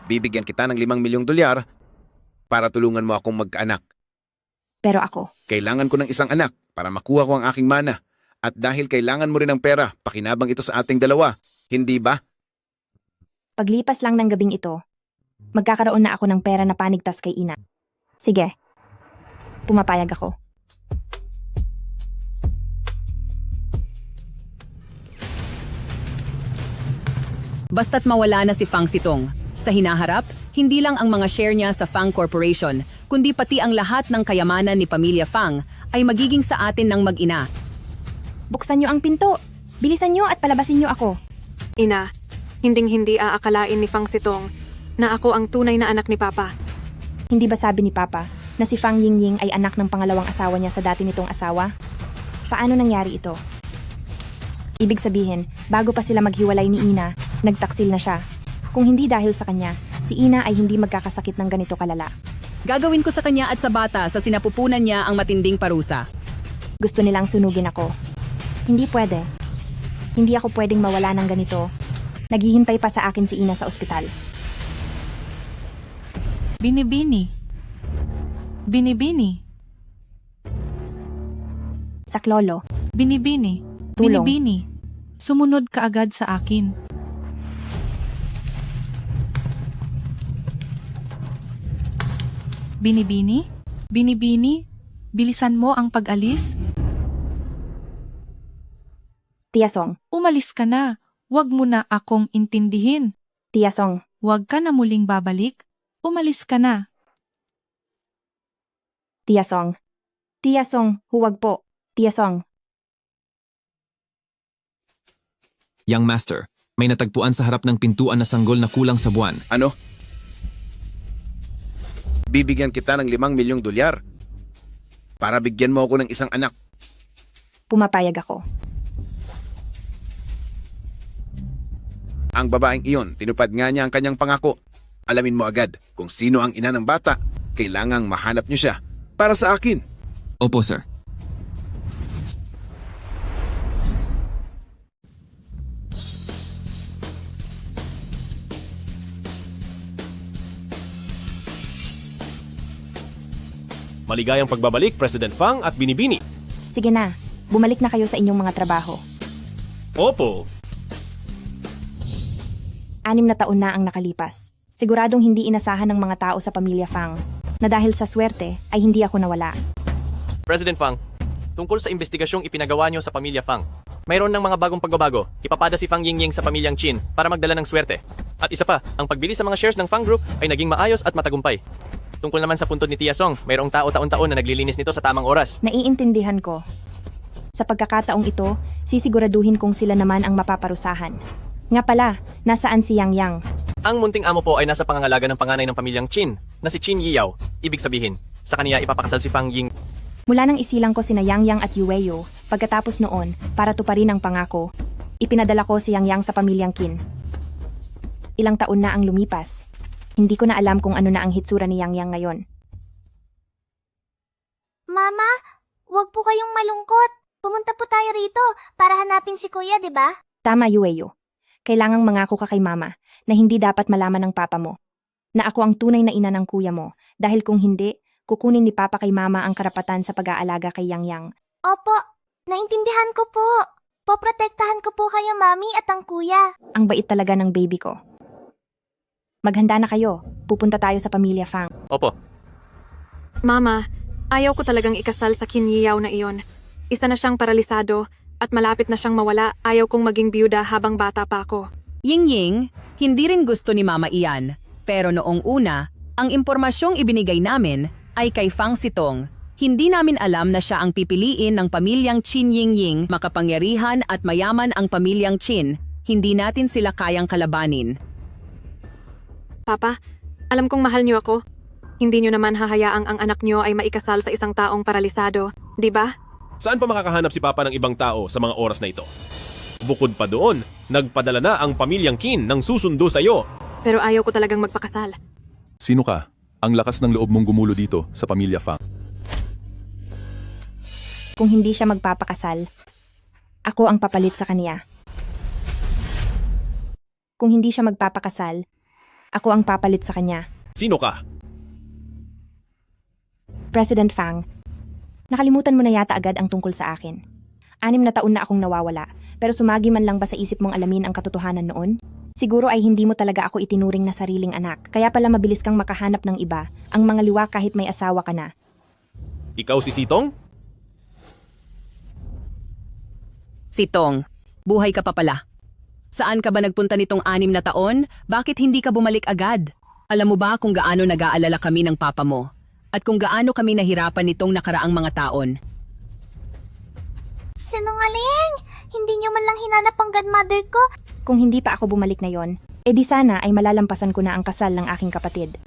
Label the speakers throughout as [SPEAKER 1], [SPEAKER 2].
[SPEAKER 1] Bibigyan kita ng 5 milyong dolyar para tulungan mo akong magkaanak.
[SPEAKER 2] Pero ako,
[SPEAKER 1] Kailangan ko ng isang anak para makuha ko ang aking mana. At dahil kailangan mo rin ng pera, pakinabang ito sa ating dalawa. Hindi ba?
[SPEAKER 2] paglipas lang ng gabing ito, magkakaroon na ako ng pera na panigtas kay ina. Sige, pumapayag ako.
[SPEAKER 3] Basta't mawala na si Fang Sitong. Sa hinaharap, hindi lang ang mga share niya sa Fang Corporation, kundi pati ang lahat ng kayamanan ni Pamilya Fang ay magiging sa atin ng mag-ina.
[SPEAKER 2] Buksan niyo ang pinto. Bilisan niyo at palabasin niyo ako.
[SPEAKER 4] Ina, hinding-hindi aakalain ni Fang Sitong na ako ang tunay na anak ni Papa.
[SPEAKER 2] Hindi ba sabi ni Papa na si Fang Yingying ay anak ng pangalawang asawa niya sa dati nitong asawa? Paano nangyari ito? Ibig sabihin, bago pa sila maghiwalay ni Ina, nagtaksil na siya. Kung hindi dahil sa kanya, si Ina ay hindi magkakasakit ng ganito kalala.
[SPEAKER 3] Gagawin ko sa kanya at sa bata sa sinapupunan niya ang matinding parusa.
[SPEAKER 2] Gusto nilang sunugin ako. Hindi pwede. Hindi ako pwedeng mawala ng ganito. Naghihintay pa sa akin si Ina sa ospital.
[SPEAKER 5] Binibini. Binibini.
[SPEAKER 2] Saklolo,
[SPEAKER 5] Binibini.
[SPEAKER 2] Tulong.
[SPEAKER 5] Binibini. Sumunod ka agad sa akin. Binibini? Binibini? Bilisan mo ang pag-alis?
[SPEAKER 2] Tiyasong,
[SPEAKER 5] Umalis ka na. Huwag mo na akong intindihin.
[SPEAKER 2] Tiyasong,
[SPEAKER 5] Huwag ka na muling babalik. Umalis ka na.
[SPEAKER 2] Tiyasong. Tiyasong, huwag po. Tiyasong,
[SPEAKER 6] Young Master, may natagpuan sa harap ng pintuan na sanggol na kulang sa buwan.
[SPEAKER 1] Ano? Bibigyan kita ng 5 milyong dolyar para bigyan mo ako ng isang anak.
[SPEAKER 2] pumapayag ako.
[SPEAKER 1] Ang babaeng iyon, tinupad nga niya ang kanyang pangako. Alamin mo agad kung sino ang ina ng bata. Kailangang mahanap niyo siya para sa akin.
[SPEAKER 6] Opo, sir.
[SPEAKER 7] Maligayang pagbabalik, President Fang at Binibini.
[SPEAKER 2] Sige na, bumalik na kayo sa inyong mga trabaho.
[SPEAKER 7] Opo.
[SPEAKER 2] 6 na taon na ang nakalipas. Siguradong hindi inasahan ng mga tao sa pamilya Fang na dahil sa swerte ay hindi ako nawala.
[SPEAKER 8] President Fang, tungkol sa investigasyong ipinagawa niyo sa pamilya Fang, mayroon ng mga bagong pagbabago. Ipapada si Fang Yingying sa pamilyang Qin para magdala ng swerte. At isa pa, ang pagbili sa mga shares ng Fang Group ay naging maayos at matagumpay. Tungkol naman sa puntod ni Tia Song, mayroong tao taon-taon na naglilinis nito sa tamang oras.
[SPEAKER 2] Naiintindihan ko. Sa pagkakataong ito, sisiguraduhin kong sila naman ang mapaparusahan. Nga pala, nasaan si Yang Yang?
[SPEAKER 8] Ang munting amo po ay nasa pangangalaga ng panganay ng pamilyang Qin, na si Qin Yiyao. Ibig sabihin, sa kaniya ipapakasal si Fang Ying.
[SPEAKER 2] Mula nang isilang ko sina Yang Yang at Yueyo, pagkatapos noon, para tuparin ang pangako, ipinadala ko si Yang Yang sa pamilyang Qin. Ilang taon na ang lumipas. Hindi ko na alam kung ano na ang hitsura ni Yang Yang ngayon.
[SPEAKER 9] Mama, wag po kayong malungkot. Pumunta po tayo rito para hanapin si Kuya, di ba?
[SPEAKER 2] Tama, Yueyo. Kailangang mangako ka kay Mama na hindi dapat malaman ng Papa mo na ako ang tunay na ina ng kuya mo dahil kung hindi, kukunin ni Papa kay Mama ang karapatan sa pag-aalaga kay Yang Yang.
[SPEAKER 9] Opo, naintindihan ko po. Poprotektahan ko po kayo, Mami at ang Kuya.
[SPEAKER 2] Ang bait talaga ng baby ko. Maghanda na kayo. Pupunta tayo sa pamilya Fang.
[SPEAKER 8] Opo.
[SPEAKER 4] Mama, ayaw ko talagang ikasal sa Qin Yiyao na iyon. Isa na siyang paralisado at malapit na siyang mawala. Ayaw kong maging biyuda habang bata pa ako.
[SPEAKER 3] Yingying, hindi rin gusto ni Mama iyan. Pero noong una, ang impormasyong ibinigay namin ay kay Fang Sitong. Hindi namin alam na siya ang pipiliin ng pamilyang Qin Yingying, makapangyarihan at mayaman ang pamilyang Qin. Hindi natin sila kayang kalabanin.
[SPEAKER 4] Papa, alam kong mahal niyo ako. Hindi niyo naman hahayaang ang anak niyo ay maikasal sa isang taong paralisado, di ba?
[SPEAKER 7] Saan pa makakahanap si Papa ng ibang tao sa mga oras na ito? Bukod pa doon, nagpadala na ang pamilyang Qin ng susundo sa iyo.
[SPEAKER 4] Pero ayaw ko talagang magpakasal.
[SPEAKER 10] Sino ka? Ang lakas ng loob mong gumulo dito sa pamilya Fang.
[SPEAKER 2] Kung hindi siya magpapakasal, ako ang papalit sa kaniya. Kung hindi siya magpapakasal, Ako ang papalit sa kanya.
[SPEAKER 7] Sino ka?
[SPEAKER 2] President Fang, nakalimutan mo na yata agad ang tungkol sa akin. 6 na taon na akong nawawala, pero sumagi man lang ba sa isip mong alamin ang katotohanan noon? Siguro ay hindi mo talaga ako itinuring na sariling anak, kaya pala mabilis kang makahanap ng iba, ang mga liwa kahit may asawa ka na.
[SPEAKER 7] Ikaw si Sitong?
[SPEAKER 3] Sitong, buhay ka pa pala. Saan ka ba nagpunta nitong 6 na taon? Bakit hindi ka bumalik agad? Alam mo ba kung gaano nag-aalala kami ng papa mo? At kung gaano kami nahirapan nitong nakaraang mga taon?
[SPEAKER 9] Sinungaling! Hindi niyo man lang hinanap ang godmother ko.
[SPEAKER 2] Kung hindi pa ako bumalik na yon, edi sana ay malalampasan ko na ang kasal ng aking kapatid.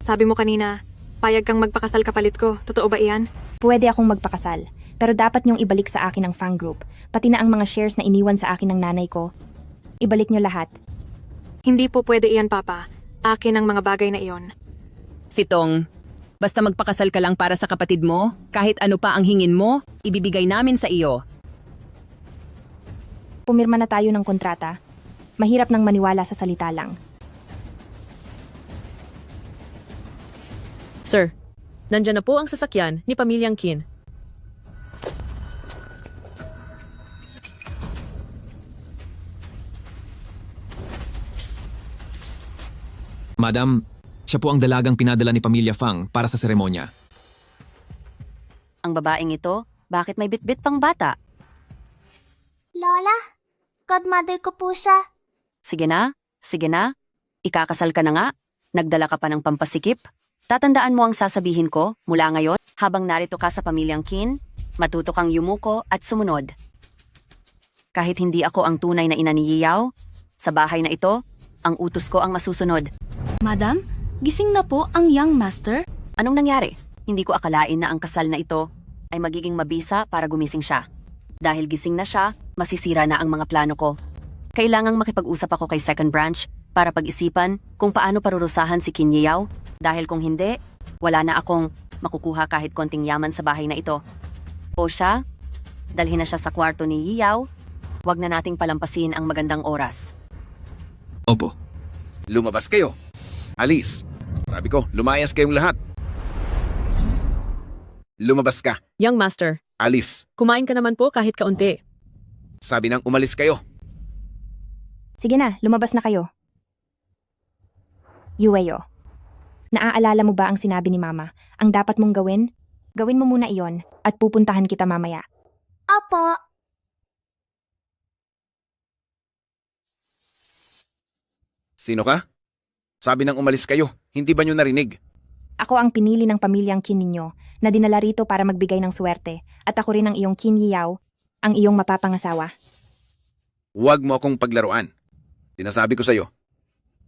[SPEAKER 4] Sabi mo kanina, payag kang magpakasal kapalit ko. Totoo ba iyan?
[SPEAKER 2] Pwede akong magpakasal, pero dapat niyong ibalik sa akin ang Fang Group, pati na ang mga shares na iniwan sa akin ng nanay ko. Ibalik niyo lahat.
[SPEAKER 4] Hindi po pwede iyan, Papa. Akin ang mga bagay na iyon.
[SPEAKER 3] Sitong, basta magpakasal ka lang para sa kapatid mo, kahit ano pa ang hingin mo, ibibigay namin sa iyo.
[SPEAKER 2] Pumirma na tayo ng kontrata. Mahirap nang maniwala sa salita lang.
[SPEAKER 11] Sir, nandyan na po ang sasakyan ni Pamilyang Qin.
[SPEAKER 6] Madam, siya po ang dalagang pinadala ni Pamilya Fang para sa seremonya.
[SPEAKER 12] Ang babaeng ito, bakit may bitbit pang bata?
[SPEAKER 9] Lola, godmother ko po siya.
[SPEAKER 12] Sige na, sige na. Ikakasal ka na nga. Nagdala ka pa ng pampasikip. Tatandaan mo ang sasabihin ko mula ngayon habang narito ka sa Pamilyang Qin, matuto kang yumuko at sumunod. Kahit hindi ako ang tunay na ina ni Yiyaw, sa bahay na ito, ang utos ko ang masusunod.
[SPEAKER 13] Madam, gising na po ang young master?
[SPEAKER 12] Anong nangyari? Hindi ko akalain na ang kasal na ito ay magiging mabisa para gumising siya. Dahil gising na siya, masisira na ang mga plano ko. Kailangang makipag-usap ako kay Second Branch para pag-isipan kung paano parurusahan si Qin Yiyaw dahil kung hindi, wala na akong makukuha kahit konting yaman sa bahay na ito. O siya, dalhin na siya sa kwarto ni Yiyaw, wag na nating palampasin ang magandang oras.
[SPEAKER 6] Opo.
[SPEAKER 1] Lumabas kayo. Alis. Sabi ko, lumayas kayong lahat. Lumabas ka.
[SPEAKER 11] Young Master,
[SPEAKER 1] Alis.
[SPEAKER 11] kumain ka naman po kahit kaunti.
[SPEAKER 1] Sabi nang umalis kayo.
[SPEAKER 2] Sige na, lumabas na kayo. Yueyo, naaalala mo ba ang sinabi ni Mama? Ang dapat mong gawin? Gawin mo muna iyon at pupuntahan kita mamaya.
[SPEAKER 9] Opo.
[SPEAKER 1] Sino ka? Sabi nang umalis kayo. Hindi ba nyo narinig?
[SPEAKER 2] Ako ang pinili ng pamilyang Qin ninyo na dinala rito para magbigay ng swerte at ako rin ang iyong Qin Yiyaw, ang iyong mapapangasawa.
[SPEAKER 1] Huwag mo akong paglaruan. Sinasabi ko sa'yo,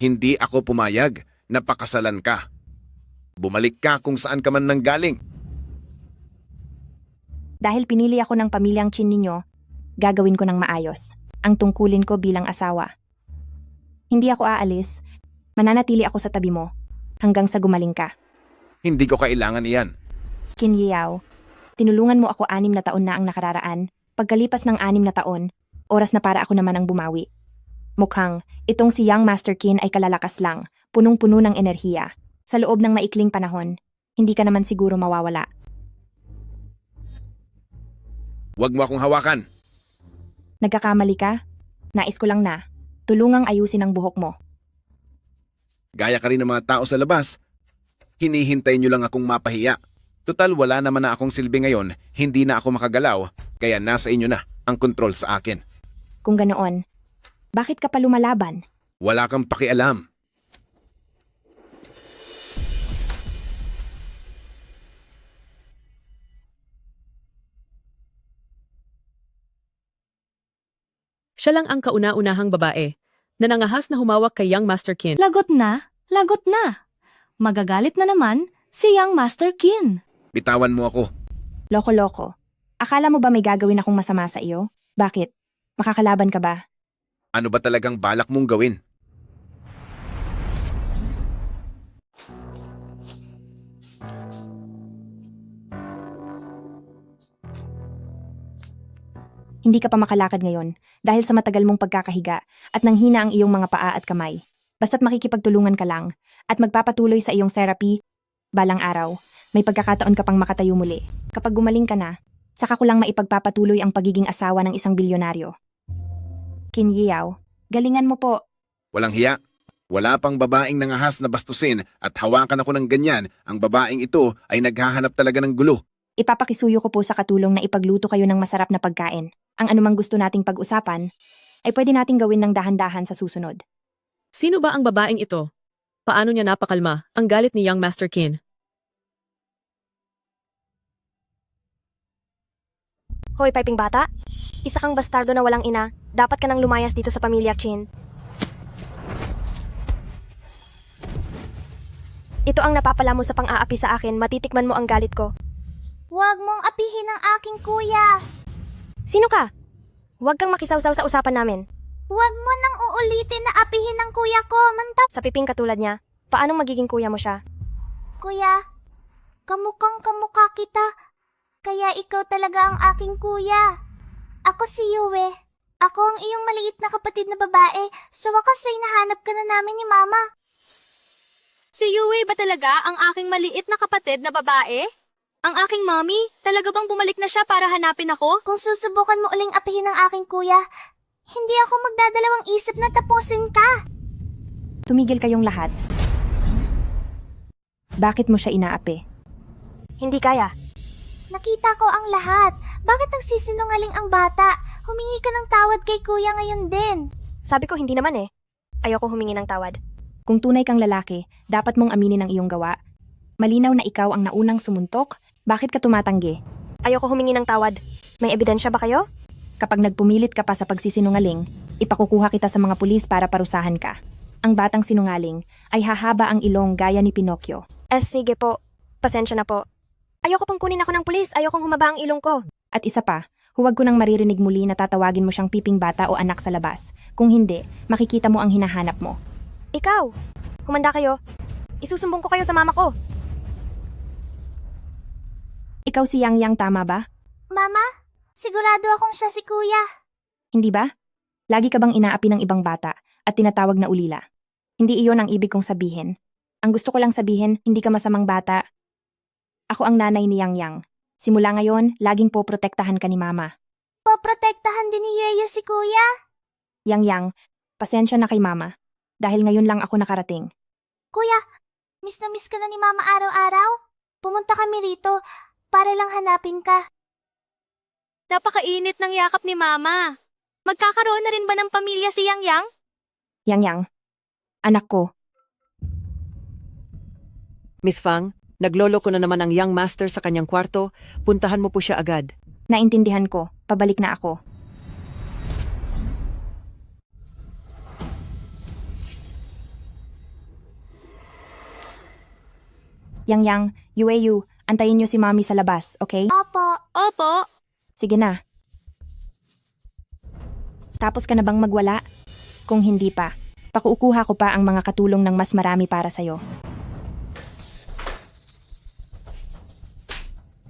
[SPEAKER 1] hindi ako pumayag na pakasalan ka. Bumalik ka kung saan ka man nanggaling.
[SPEAKER 2] Dahil pinili ako ng pamilyang Qin ninyo, gagawin ko ng maayos ang tungkulin ko bilang asawa. Hindi ako aalis, mananatili ako sa tabi mo hanggang sa gumaling ka.
[SPEAKER 1] Hindi ko kailangan iyan.
[SPEAKER 2] Qin Yiyaw, tinulungan mo ako 6 na taon na ang nakararaan. Pagkalipas ng 6 na taon, oras na para ako naman ang bumawi. Mukhang, itong si Young Master Qin ay kalalakas lang, punong-puno ng enerhiya. Sa loob ng maikling panahon, hindi ka naman siguro mawawala.
[SPEAKER 1] Huwag mo akong hawakan.
[SPEAKER 2] Nagkakamali ka? Nais ko lang na. Tulungang ayusin ang buhok mo.
[SPEAKER 1] Gaya ka rin ng mga tao sa labas. Hinihintay nyo lang akong mapahiya. Total wala naman na akong silbi ngayon, hindi na ako makagalaw, kaya nasa inyo na ang kontrol sa akin.
[SPEAKER 2] Kung ganoon, bakit ka pa lumalaban?
[SPEAKER 1] Wala kang pakialam.
[SPEAKER 11] Siya lang ang kauna-unahang babae na nangahas na humawak kay Young Master Qin.
[SPEAKER 13] Lagot na, lagot na. Magagalit na naman si young Master Qin.
[SPEAKER 1] Bitawan mo ako.
[SPEAKER 2] Loko-loko. Akala mo ba may gagawin akong masama sa iyo? Bakit? Makakalaban ka ba?
[SPEAKER 1] Ano ba talagang balak mong gawin?
[SPEAKER 2] Hindi ka pa makalakad ngayon dahil sa matagal mong pagkakahiga at nanghina ang iyong mga paa at kamay. Basta't makikipagtulungan ka lang at magpapatuloy sa iyong therapy, balang araw, may pagkakataon ka pang makatayo muli. Kapag gumaling ka na, saka ko lang maipagpapatuloy ang pagiging asawa ng isang bilyonaryo. Qin Yao, galingan mo po.
[SPEAKER 1] Walang hiya. Wala pang babaeng nangahas na bastusin at hawakan ako ng ganyan. Ang babaeng ito ay naghahanap talaga ng gulo.
[SPEAKER 2] Ipapakisuyo ko po sa katulong na ipagluto kayo ng masarap na pagkain. Ang anumang gusto nating pag-usapan, ay pwede nating gawin ng dahan-dahan sa susunod.
[SPEAKER 11] Sino ba ang babaeng ito? Paano niya napakalma ang galit ni Young Master Qin?
[SPEAKER 14] Hoy, piping bata. Isa kang bastardo na walang ina. Dapat ka nang lumayas dito sa pamilya Qin. Ito ang napapala mo sa pang-aapi sa akin. Matitikman mo ang galit ko.
[SPEAKER 9] Huwag mong apihin ang aking kuya.
[SPEAKER 14] Sino ka? Huwag kang makisawsaw sa usapan namin.
[SPEAKER 9] Huwag mo nang uulitin na apihin ang kuya ko, mantap.
[SPEAKER 14] Sa piping katulad niya, paano magiging kuya mo siya?
[SPEAKER 9] Kuya, kamukhang kamukha kita. Kaya ikaw talaga ang aking kuya. Ako si Yue. Ako ang iyong maliit na kapatid na babae. Sa wakas ay nahanap ka na namin ni Mama.
[SPEAKER 13] Si Yue ba talaga ang aking maliit na kapatid na babae? Ang aking mommy? Talaga bang bumalik na siya para hanapin ako?
[SPEAKER 9] Kung susubukan mo uling apihin ang aking kuya, hindi ako magdadalawang isip na tapusin ka.
[SPEAKER 2] Tumigil kayong lahat. Bakit mo siya inaapi?
[SPEAKER 14] Hindi kaya.
[SPEAKER 9] Nakita ko ang lahat. Bakit nagsisinungaling ang bata? Humingi ka ng tawad kay kuya ngayon din.
[SPEAKER 14] Sabi ko hindi naman eh. Ayoko humingi ng tawad.
[SPEAKER 2] Kung tunay kang lalaki, dapat mong aminin ang iyong gawa. Malinaw na ikaw ang naunang sumuntok. Bakit ka tumatanggi?
[SPEAKER 14] Ayoko humingi ng tawad. May ebidensya ba kayo?
[SPEAKER 2] Kapag nagpumilit ka pa sa pagsisinungaling, ipakukuha kita sa mga pulis para parusahan ka. Ang batang sinungaling ay hahaba ang ilong gaya ni Pinocchio.
[SPEAKER 14] Sige po. Pasensya na po. Ayoko pang kunin ako ng pulis. Ayokong humaba ang ilong ko.
[SPEAKER 2] At isa pa, huwag ko nang maririnig muli na tatawagin mo siyang piping bata o anak sa labas. Kung hindi, makikita mo ang hinahanap mo.
[SPEAKER 14] Ikaw, humanda kayo. Isusumbong ko kayo sa mama ko.
[SPEAKER 2] Ikaw si Yang Yang, tama ba?
[SPEAKER 9] Mama, sigurado akong siya si kuya.
[SPEAKER 2] Hindi ba? Lagi ka bang inaapi ng ibang bata at tinatawag na ulila? Hindi iyon ang ibig kong sabihin. Ang gusto ko lang sabihin, hindi ka masamang bata. Ako ang nanay ni Yang Yang. Simula ngayon, laging poprotektahan ka ni Mama.
[SPEAKER 9] Poprotektahan din ni Yeyo si kuya?
[SPEAKER 2] Yang Yang, pasensya na kay Mama. Dahil ngayon lang ako nakarating.
[SPEAKER 9] Kuya, miss na miss ka na ni Mama araw-araw? Pumunta kami rito para lang hanapin ka.
[SPEAKER 13] Napakainit ng yakap ni Mama. Magkakaroon na rin ba ng pamilya si Yang Yang?
[SPEAKER 2] Yang Yang, anak ko.
[SPEAKER 15] Miss Fang, nagloloko na naman ang young master sa kanyang kwarto. Puntahan mo po siya agad.
[SPEAKER 2] Naintindihan ko. Pabalik na ako. Yang Yang, Yueyu, antayin niyo si Mami sa labas, okay?
[SPEAKER 9] Opo.
[SPEAKER 13] Opo.
[SPEAKER 2] Sige na. Tapos ka na bang magwala? Kung hindi pa, pakuukuha ko pa ang mga katulong ng mas marami para sa'yo.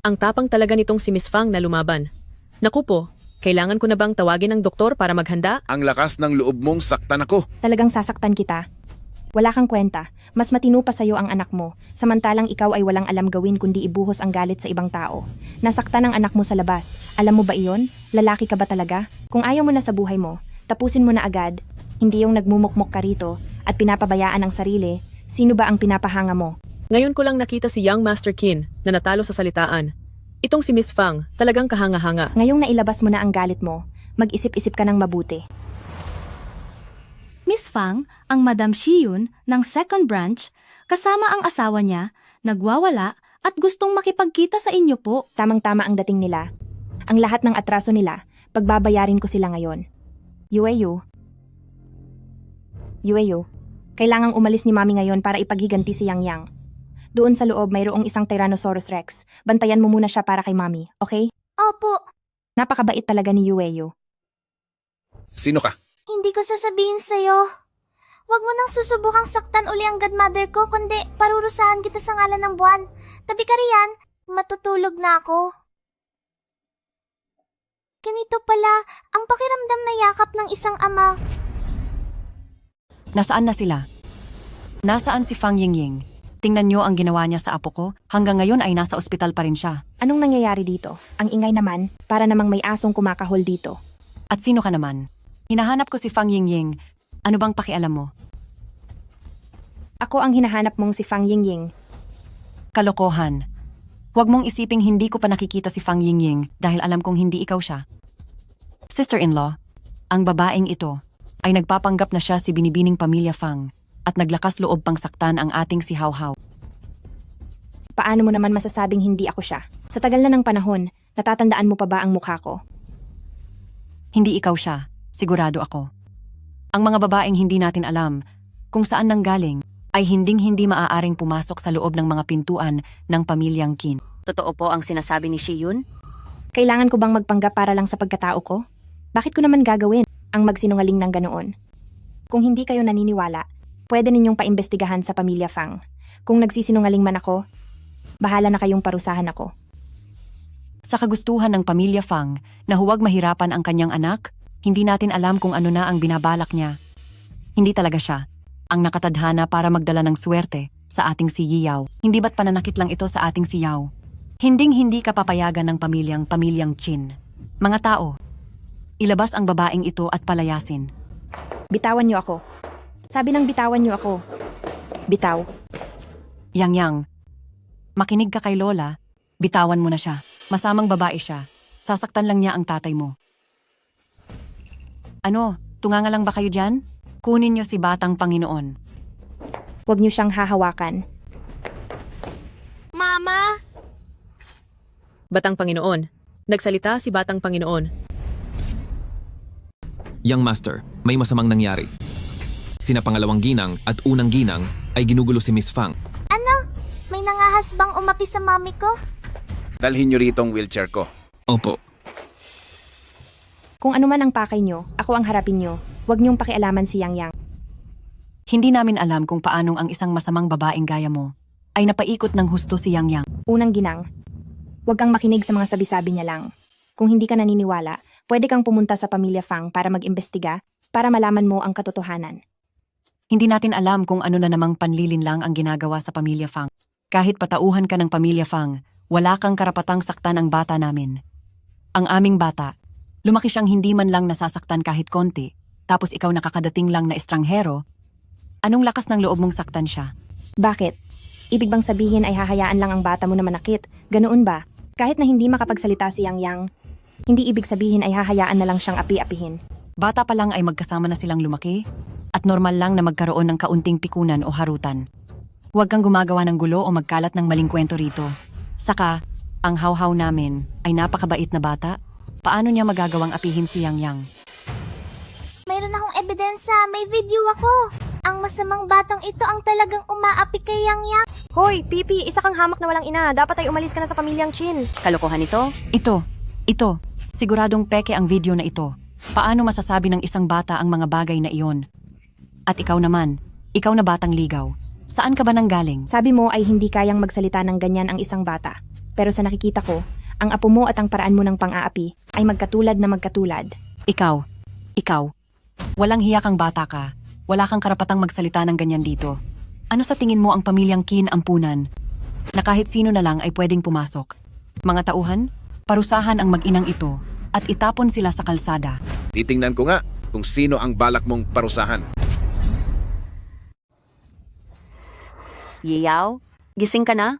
[SPEAKER 11] Ang tapang talaga nitong si Miss Fang na lumaban. Naku po, kailangan ko na bang tawagin ng doktor para maghanda?
[SPEAKER 1] Ang lakas ng loob mong saktan ako.
[SPEAKER 2] Talagang sasaktan kita. Wala kang kwenta. Mas matino pa sa'yo ang anak mo, samantalang ikaw ay walang alam gawin kundi ibuhos ang galit sa ibang tao. Nasaktan ang anak mo sa labas. Alam mo ba iyon? Lalaki ka ba talaga? Kung ayaw mo na sa buhay mo, tapusin mo na agad. Hindi yung nagmumukmok ka rito at pinapabayaan ang sarili. Sino ba ang pinapahanga mo?
[SPEAKER 11] Ngayon ko lang nakita si Young Master Qin na natalo sa salitaan. Itong si Miss Fang, talagang kahanga-hanga.
[SPEAKER 2] Ngayong nailabas mo na ang galit mo, mag-isip-isip ka ng mabuti.
[SPEAKER 13] Miss Fang, ang Madam Shiyun ng second branch, kasama ang asawa niya, nagwawala at gustong makipagkita sa inyo po.
[SPEAKER 2] Tamang-tama ang dating nila. Ang lahat ng atraso nila, pagbabayarin ko sila ngayon. Yueyu, kailangang umalis ni Mami ngayon para ipaghiganti si Yang Yang. Doon sa loob mayroong isang Tyrannosaurus Rex. Bantayan mo muna siya para kay Mami, okay?
[SPEAKER 9] Opo.
[SPEAKER 2] Napakabait talaga ni Yueyu.
[SPEAKER 1] Sino ka?
[SPEAKER 9] Hindi ko sasabihin sa'yo. Huwag mo nang susubukang saktan uli ang godmother ko, kundi parurusahan kita sa ngalan ng buwan. Tabi ka riyan, matutulog na ako. Ganito pala ang pakiramdam na yakap ng isang ama.
[SPEAKER 12] Nasaan na sila? Nasaan si Fang Yingying? Tingnan niyo ang ginawa niya sa apo ko. Hanggang ngayon ay nasa ospital pa rin siya.
[SPEAKER 2] Anong nangyayari dito? Ang ingay naman, para namang may asong kumakahol dito.
[SPEAKER 12] At sino ka naman? Hinahanap ko si Fang Yingying. Ano bang pakialam mo?
[SPEAKER 2] Ako ang hinahanap mong si Fang Yingying.
[SPEAKER 12] Kalokohan. Huwag mong isiping hindi ko pa nakikita si Fang Yingying dahil alam kong hindi ikaw siya. Sister-in-law, ang babaeng ito ay nagpapanggap na siya si binibining pamilya Fang at naglakas loob pang saktan ang ating si Hao Hao.
[SPEAKER 2] Paano mo naman masasabing hindi ako siya? Sa tagal na ng panahon, natatandaan mo pa ba ang mukha ko?
[SPEAKER 12] Hindi ikaw siya, sigurado ako. Ang mga babaeng hindi natin alam kung saan nanggaling ay hinding-hindi maaaring pumasok sa loob ng mga pintuan ng pamilyang Qin.
[SPEAKER 14] Totoo po ang sinasabi ni Shiyun?
[SPEAKER 2] Kailangan ko bang magpanggap para lang sa pagkatao ko? Bakit ko naman gagawin ang magsinungaling ng ganoon? Kung hindi kayo naniniwala, pwede ninyong paimbestigahan sa pamilya Fang. Kung nagsisinungaling man ako, bahala na kayong parusahan ako.
[SPEAKER 12] Sa kagustuhan ng pamilya Fang na huwag mahirapan ang kanyang anak, hindi natin alam kung ano na ang binabalak niya. Hindi talaga siya ang nakatadhana para magdala ng swerte sa ating si Yiyao. Hindi ba't pananakit lang ito sa ating si Yao? Hinding-hindi ka papayagan ng pamilyang Qin. Mga tao, ilabas ang babaeng ito at palayasin.
[SPEAKER 2] Bitawan niyo ako. Sabi ng bitawan niyo ako. Bitaw.
[SPEAKER 12] Yang, makinig ka kay Lola, bitawan mo na siya. Masamang babae siya. Sasaktan lang niya ang tatay mo. Ano, tunganga lang ba kayo dyan? Kunin niyo si Batang Panginoon.
[SPEAKER 2] Huwag niyo siyang hahawakan.
[SPEAKER 13] Mama!
[SPEAKER 11] Batang Panginoon. Nagsalita si Batang Panginoon.
[SPEAKER 6] Young Master, may masamang nangyari. Sina pangalawang ginang at unang ginang ay ginugulo si Miss Fang.
[SPEAKER 9] Ano? May nangahas bang umapi sa mami ko?
[SPEAKER 1] Dalhin nyo rito ang wheelchair ko.
[SPEAKER 6] Opo.
[SPEAKER 2] Kung ano man ang pakay niyo, ako ang harapin niyo. Huwag niyong pakialaman si Yang Yang.
[SPEAKER 12] Hindi namin alam kung paanong ang isang masamang babaeng gaya mo ay napaikot ng husto si Yang Yang.
[SPEAKER 2] Unang ginang, huwag kang makinig sa mga sabi-sabi niya lang. Kung hindi ka naniniwala, pwede kang pumunta sa pamilya Fang para mag-imbestiga para malaman mo ang katotohanan.
[SPEAKER 12] Hindi natin alam kung ano na namang panlilin lang ang ginagawa sa pamilya Fang. Kahit patauhan ka ng pamilya Fang, wala kang karapatang saktan ang bata namin. Ang aming bata, lumaki siyang hindi man lang nasasaktan kahit konti, tapos ikaw nakakadating lang na estranghero. Anong lakas ng loob mong saktan siya?
[SPEAKER 2] Bakit? Ibig bang sabihin ay hahayaan lang ang bata mo na manakit? Ganoon ba? Kahit na hindi makapagsalita si Yang Yang, hindi ibig sabihin ay hahayaan na lang siyang api-apihin.
[SPEAKER 12] Bata pa lang ay magkasama na silang lumaki at normal lang na magkaroon ng kaunting pikunan o harutan. Huwag kang gumagawa ng gulo o magkalat ng maling kwento rito. Saka, ang hawhaw namin ay napakabait na bata. Paano niya magagawang apihin si Yang Yang?
[SPEAKER 9] Mayroon akong ebidensya, may video ako. Ang masamang batang ito ang talagang umaapi kay Yang Yang.
[SPEAKER 14] Hoy, Pipi, isa kang hamak na walang ina. Dapat ay umalis ka na sa pamilyang Qin.
[SPEAKER 12] Kalokohan ito? Ito. Siguradong peke ang video na ito. Paano masasabi ng isang bata ang mga bagay na iyon? At ikaw naman, ikaw na batang ligaw. Saan ka ba nanggaling?
[SPEAKER 2] Sabi mo ay hindi kayang magsalita ng ganyan ang isang bata. Pero sa nakikita ko, ang apo mo at ang paraan mo ng pang-aapi ay magkatulad na magkatulad.
[SPEAKER 12] Ikaw. Walang hiya kang bata ka. Wala kang karapatang magsalita ng ganyan dito. Ano sa tingin mo ang pamilyang Qin ampunan? Na kahit sino na lang ay pwedeng pumasok. Mga tauhan, parusahan ang mag-inang ito at itapon sila sa kalsada.
[SPEAKER 1] Titingnan ko nga kung sino ang balak mong parusahan.
[SPEAKER 12] Yiyao, gising ka na?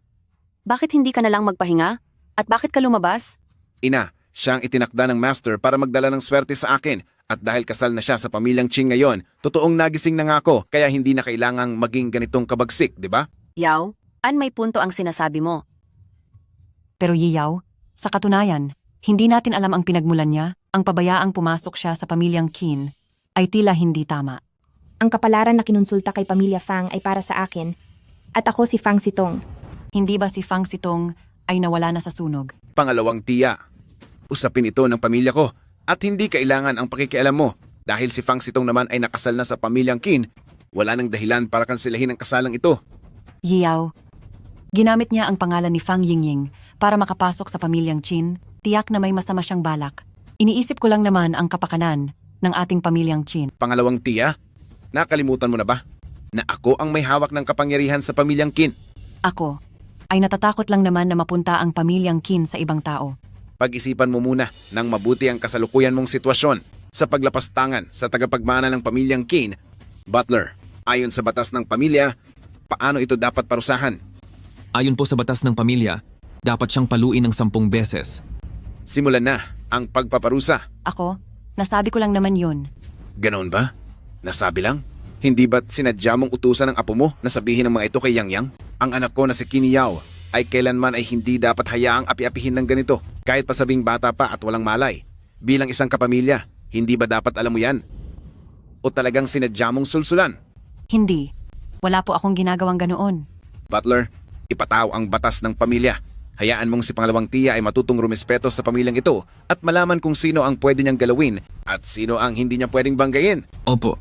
[SPEAKER 12] Bakit hindi ka na lang magpahinga? At bakit ka lumabas?
[SPEAKER 1] Ina, siya ang itinakda ng master para magdala ng swerte sa akin. At dahil kasal na siya sa pamilyang Qin ngayon, totoong nagising na nga ako, kaya hindi na kailangang maging ganitong kabagsik, di ba?
[SPEAKER 12] Yao, may punto ang sinasabi mo. Pero Yiyao, sa katunayan, hindi natin alam ang pinagmulan niya. Ang pabayaang pumasok siya sa pamilyang Qin ay tila hindi tama.
[SPEAKER 2] Ang kapalaran na kinonsulta kay pamilya Fang ay para sa akin, at ako si Fang Sitong.
[SPEAKER 12] Hindi ba si Fang Sitong ay nawala na sa sunog?
[SPEAKER 1] Pangalawang tiya. Usapin ito ng pamilya ko. At hindi kailangan ang pakikialam mo. Dahil si Fang Sitong naman ay nakasal na sa pamilyang Qin, wala nang dahilan para kansilahin ang kasalang ito.
[SPEAKER 12] Yiyao, ginamit niya ang pangalan ni Fang Yingying para makapasok sa pamilyang Qin, tiyak na may masama siyang balak. Iniisip ko lang naman ang kapakanan ng ating pamilyang Chin.
[SPEAKER 1] Pangalawang tiya, nakalimutan mo na ba na ako ang may hawak ng kapangyarihan sa pamilyang Qin?
[SPEAKER 12] Ako ay natatakot lang naman na mapunta ang pamilyang Qin sa ibang tao.
[SPEAKER 1] Pag-isipan mo muna ng mabuti ang kasalukuyan mong sitwasyon sa paglapastangan sa tagapagmana ng pamilyang Qin. Butler, ayon sa batas ng pamilya, paano ito dapat parusahan?
[SPEAKER 6] Ayon po sa batas ng pamilya, dapat siyang paluin ng 10 beses.
[SPEAKER 1] Simulan na ang pagpaparusa.
[SPEAKER 12] Ako, nasabi ko lang naman yun.
[SPEAKER 1] Ganoon ba? Nasabi lang? Hindi ba't sinadya mong utusan ng apo mo na sabihin ng mga ito kay Yang Yang? Ang anak ko na si Qin Yao ay kailanman ay hindi dapat hayaang api-apihin ng ganito kahit pasabing bata pa at walang malay. Bilang isang kapamilya, hindi ba dapat alam mo yan? O talagang sinadya mong sulsulan?
[SPEAKER 12] Hindi. Wala po akong ginagawang ganoon.
[SPEAKER 1] Butler, ipataw ang batas ng pamilya. Hayaan mong si pangalawang tiya ay matutong rumispeto sa pamilyang ito at malaman kung sino ang pwede niyang galawin at sino ang hindi niya pwedeng banggain.
[SPEAKER 6] Opo.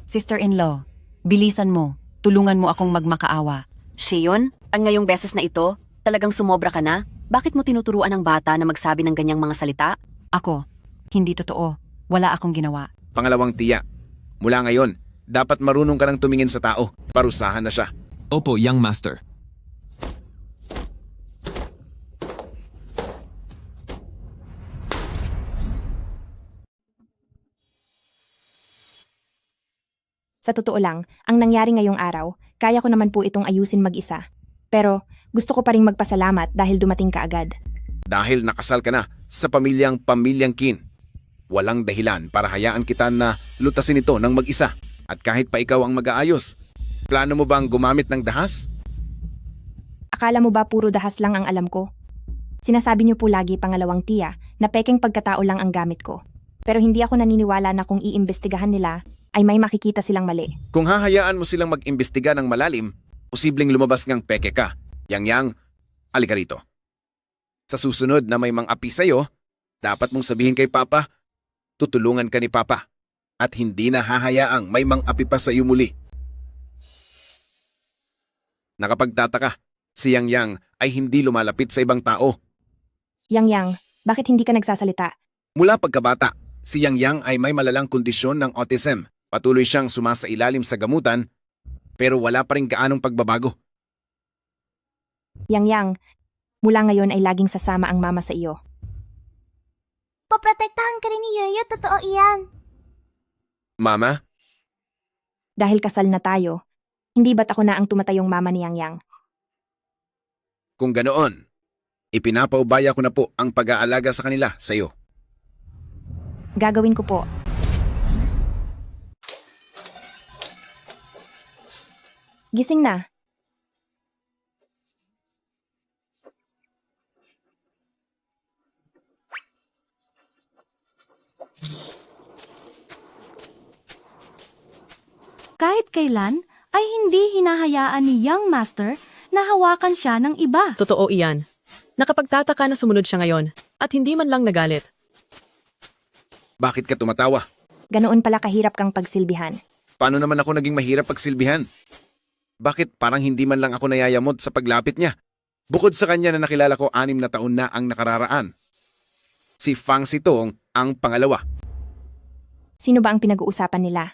[SPEAKER 12] Sister-in-law, bilisan mo. Tulungan mo akong magmakaawa.
[SPEAKER 2] Shion, ang ngayong beses na ito, talagang sumobra ka na? Bakit mo tinuturuan ng bata na magsabi ng ganyang mga salita?
[SPEAKER 12] Ako, hindi totoo. Wala akong ginawa.
[SPEAKER 1] Pangalawang tiya, mula ngayon, dapat marunong ka nang tumingin sa tao. Parusahan na siya.
[SPEAKER 6] Opo, young master.
[SPEAKER 2] Sa totoo lang, ang nangyari ngayong araw, kaya ko naman po itong ayusin mag-isa. Pero gusto ko pa ring magpasalamat dahil dumating ka agad.
[SPEAKER 1] Dahil nakasal ka na sa pamilyang Qin. Walang dahilan para hayaan kita na lutasin ito ng mag-isa. At kahit pa ikaw ang mag-aayos, plano mo bang gumamit ng dahas?
[SPEAKER 2] Akala mo ba puro dahas lang ang alam ko? Sinasabi niyo po lagi, pangalawang tiya, na pekeng pagkatao lang ang gamit ko. Pero hindi ako naniniwala na kung iimbestigahan nila, ay may makikita silang mali.
[SPEAKER 1] Kung hahayaan mo silang mag-imbestiga ng malalim, posibleng lumabas ngang peke ka. Yang, alika rito. Sa susunod na may mang-api sa'yo, dapat mong sabihin kay Papa, tutulungan ka ni Papa. At hindi na hahayaang may mang-api pa sa'yo muli. Nakapagtataka, si Yang ay hindi lumalapit sa ibang tao.
[SPEAKER 2] Yang, bakit hindi ka nagsasalita?
[SPEAKER 1] Mula pagkabata, si Yang ay may malalang kondisyon ng autism. Patuloy siyang sumasailalim sa gamutan, pero wala pa rin gaanong pagbabago.
[SPEAKER 2] Yang, mula ngayon ay laging sasama ang mama sa iyo.
[SPEAKER 9] Poprotektahan ka rin ni Yoyo, totoo iyan.
[SPEAKER 1] Mama?
[SPEAKER 2] Dahil kasal na tayo, hindi ba't ako na ang tumatayong mama ni Yang?
[SPEAKER 1] Kung ganoon, ipinapaubaya ko na po ang pag-aalaga sa kanila sa iyo.
[SPEAKER 2] Gagawin ko po. Gising na.
[SPEAKER 13] Kahit kailan ay hindi hinahayaan ni Young Master na hawakan siya ng iba.
[SPEAKER 11] Totoo iyan. Nakapagtataka na sumunod siya ngayon at hindi man lang nagalit.
[SPEAKER 1] Bakit ka tumatawa?
[SPEAKER 2] Ganoon pala kahirap kang pagsilbihan.
[SPEAKER 1] Paano naman ako naging mahirap pagsilbihan? Bakit parang hindi man lang ako nayayamot sa paglapit niya? Bukod sa kanya na nakilala ko 6 na taon na ang nakararaan. Si Fang Sitong ang pangalawa.
[SPEAKER 2] Sino ba ang pinag-uusapan nila?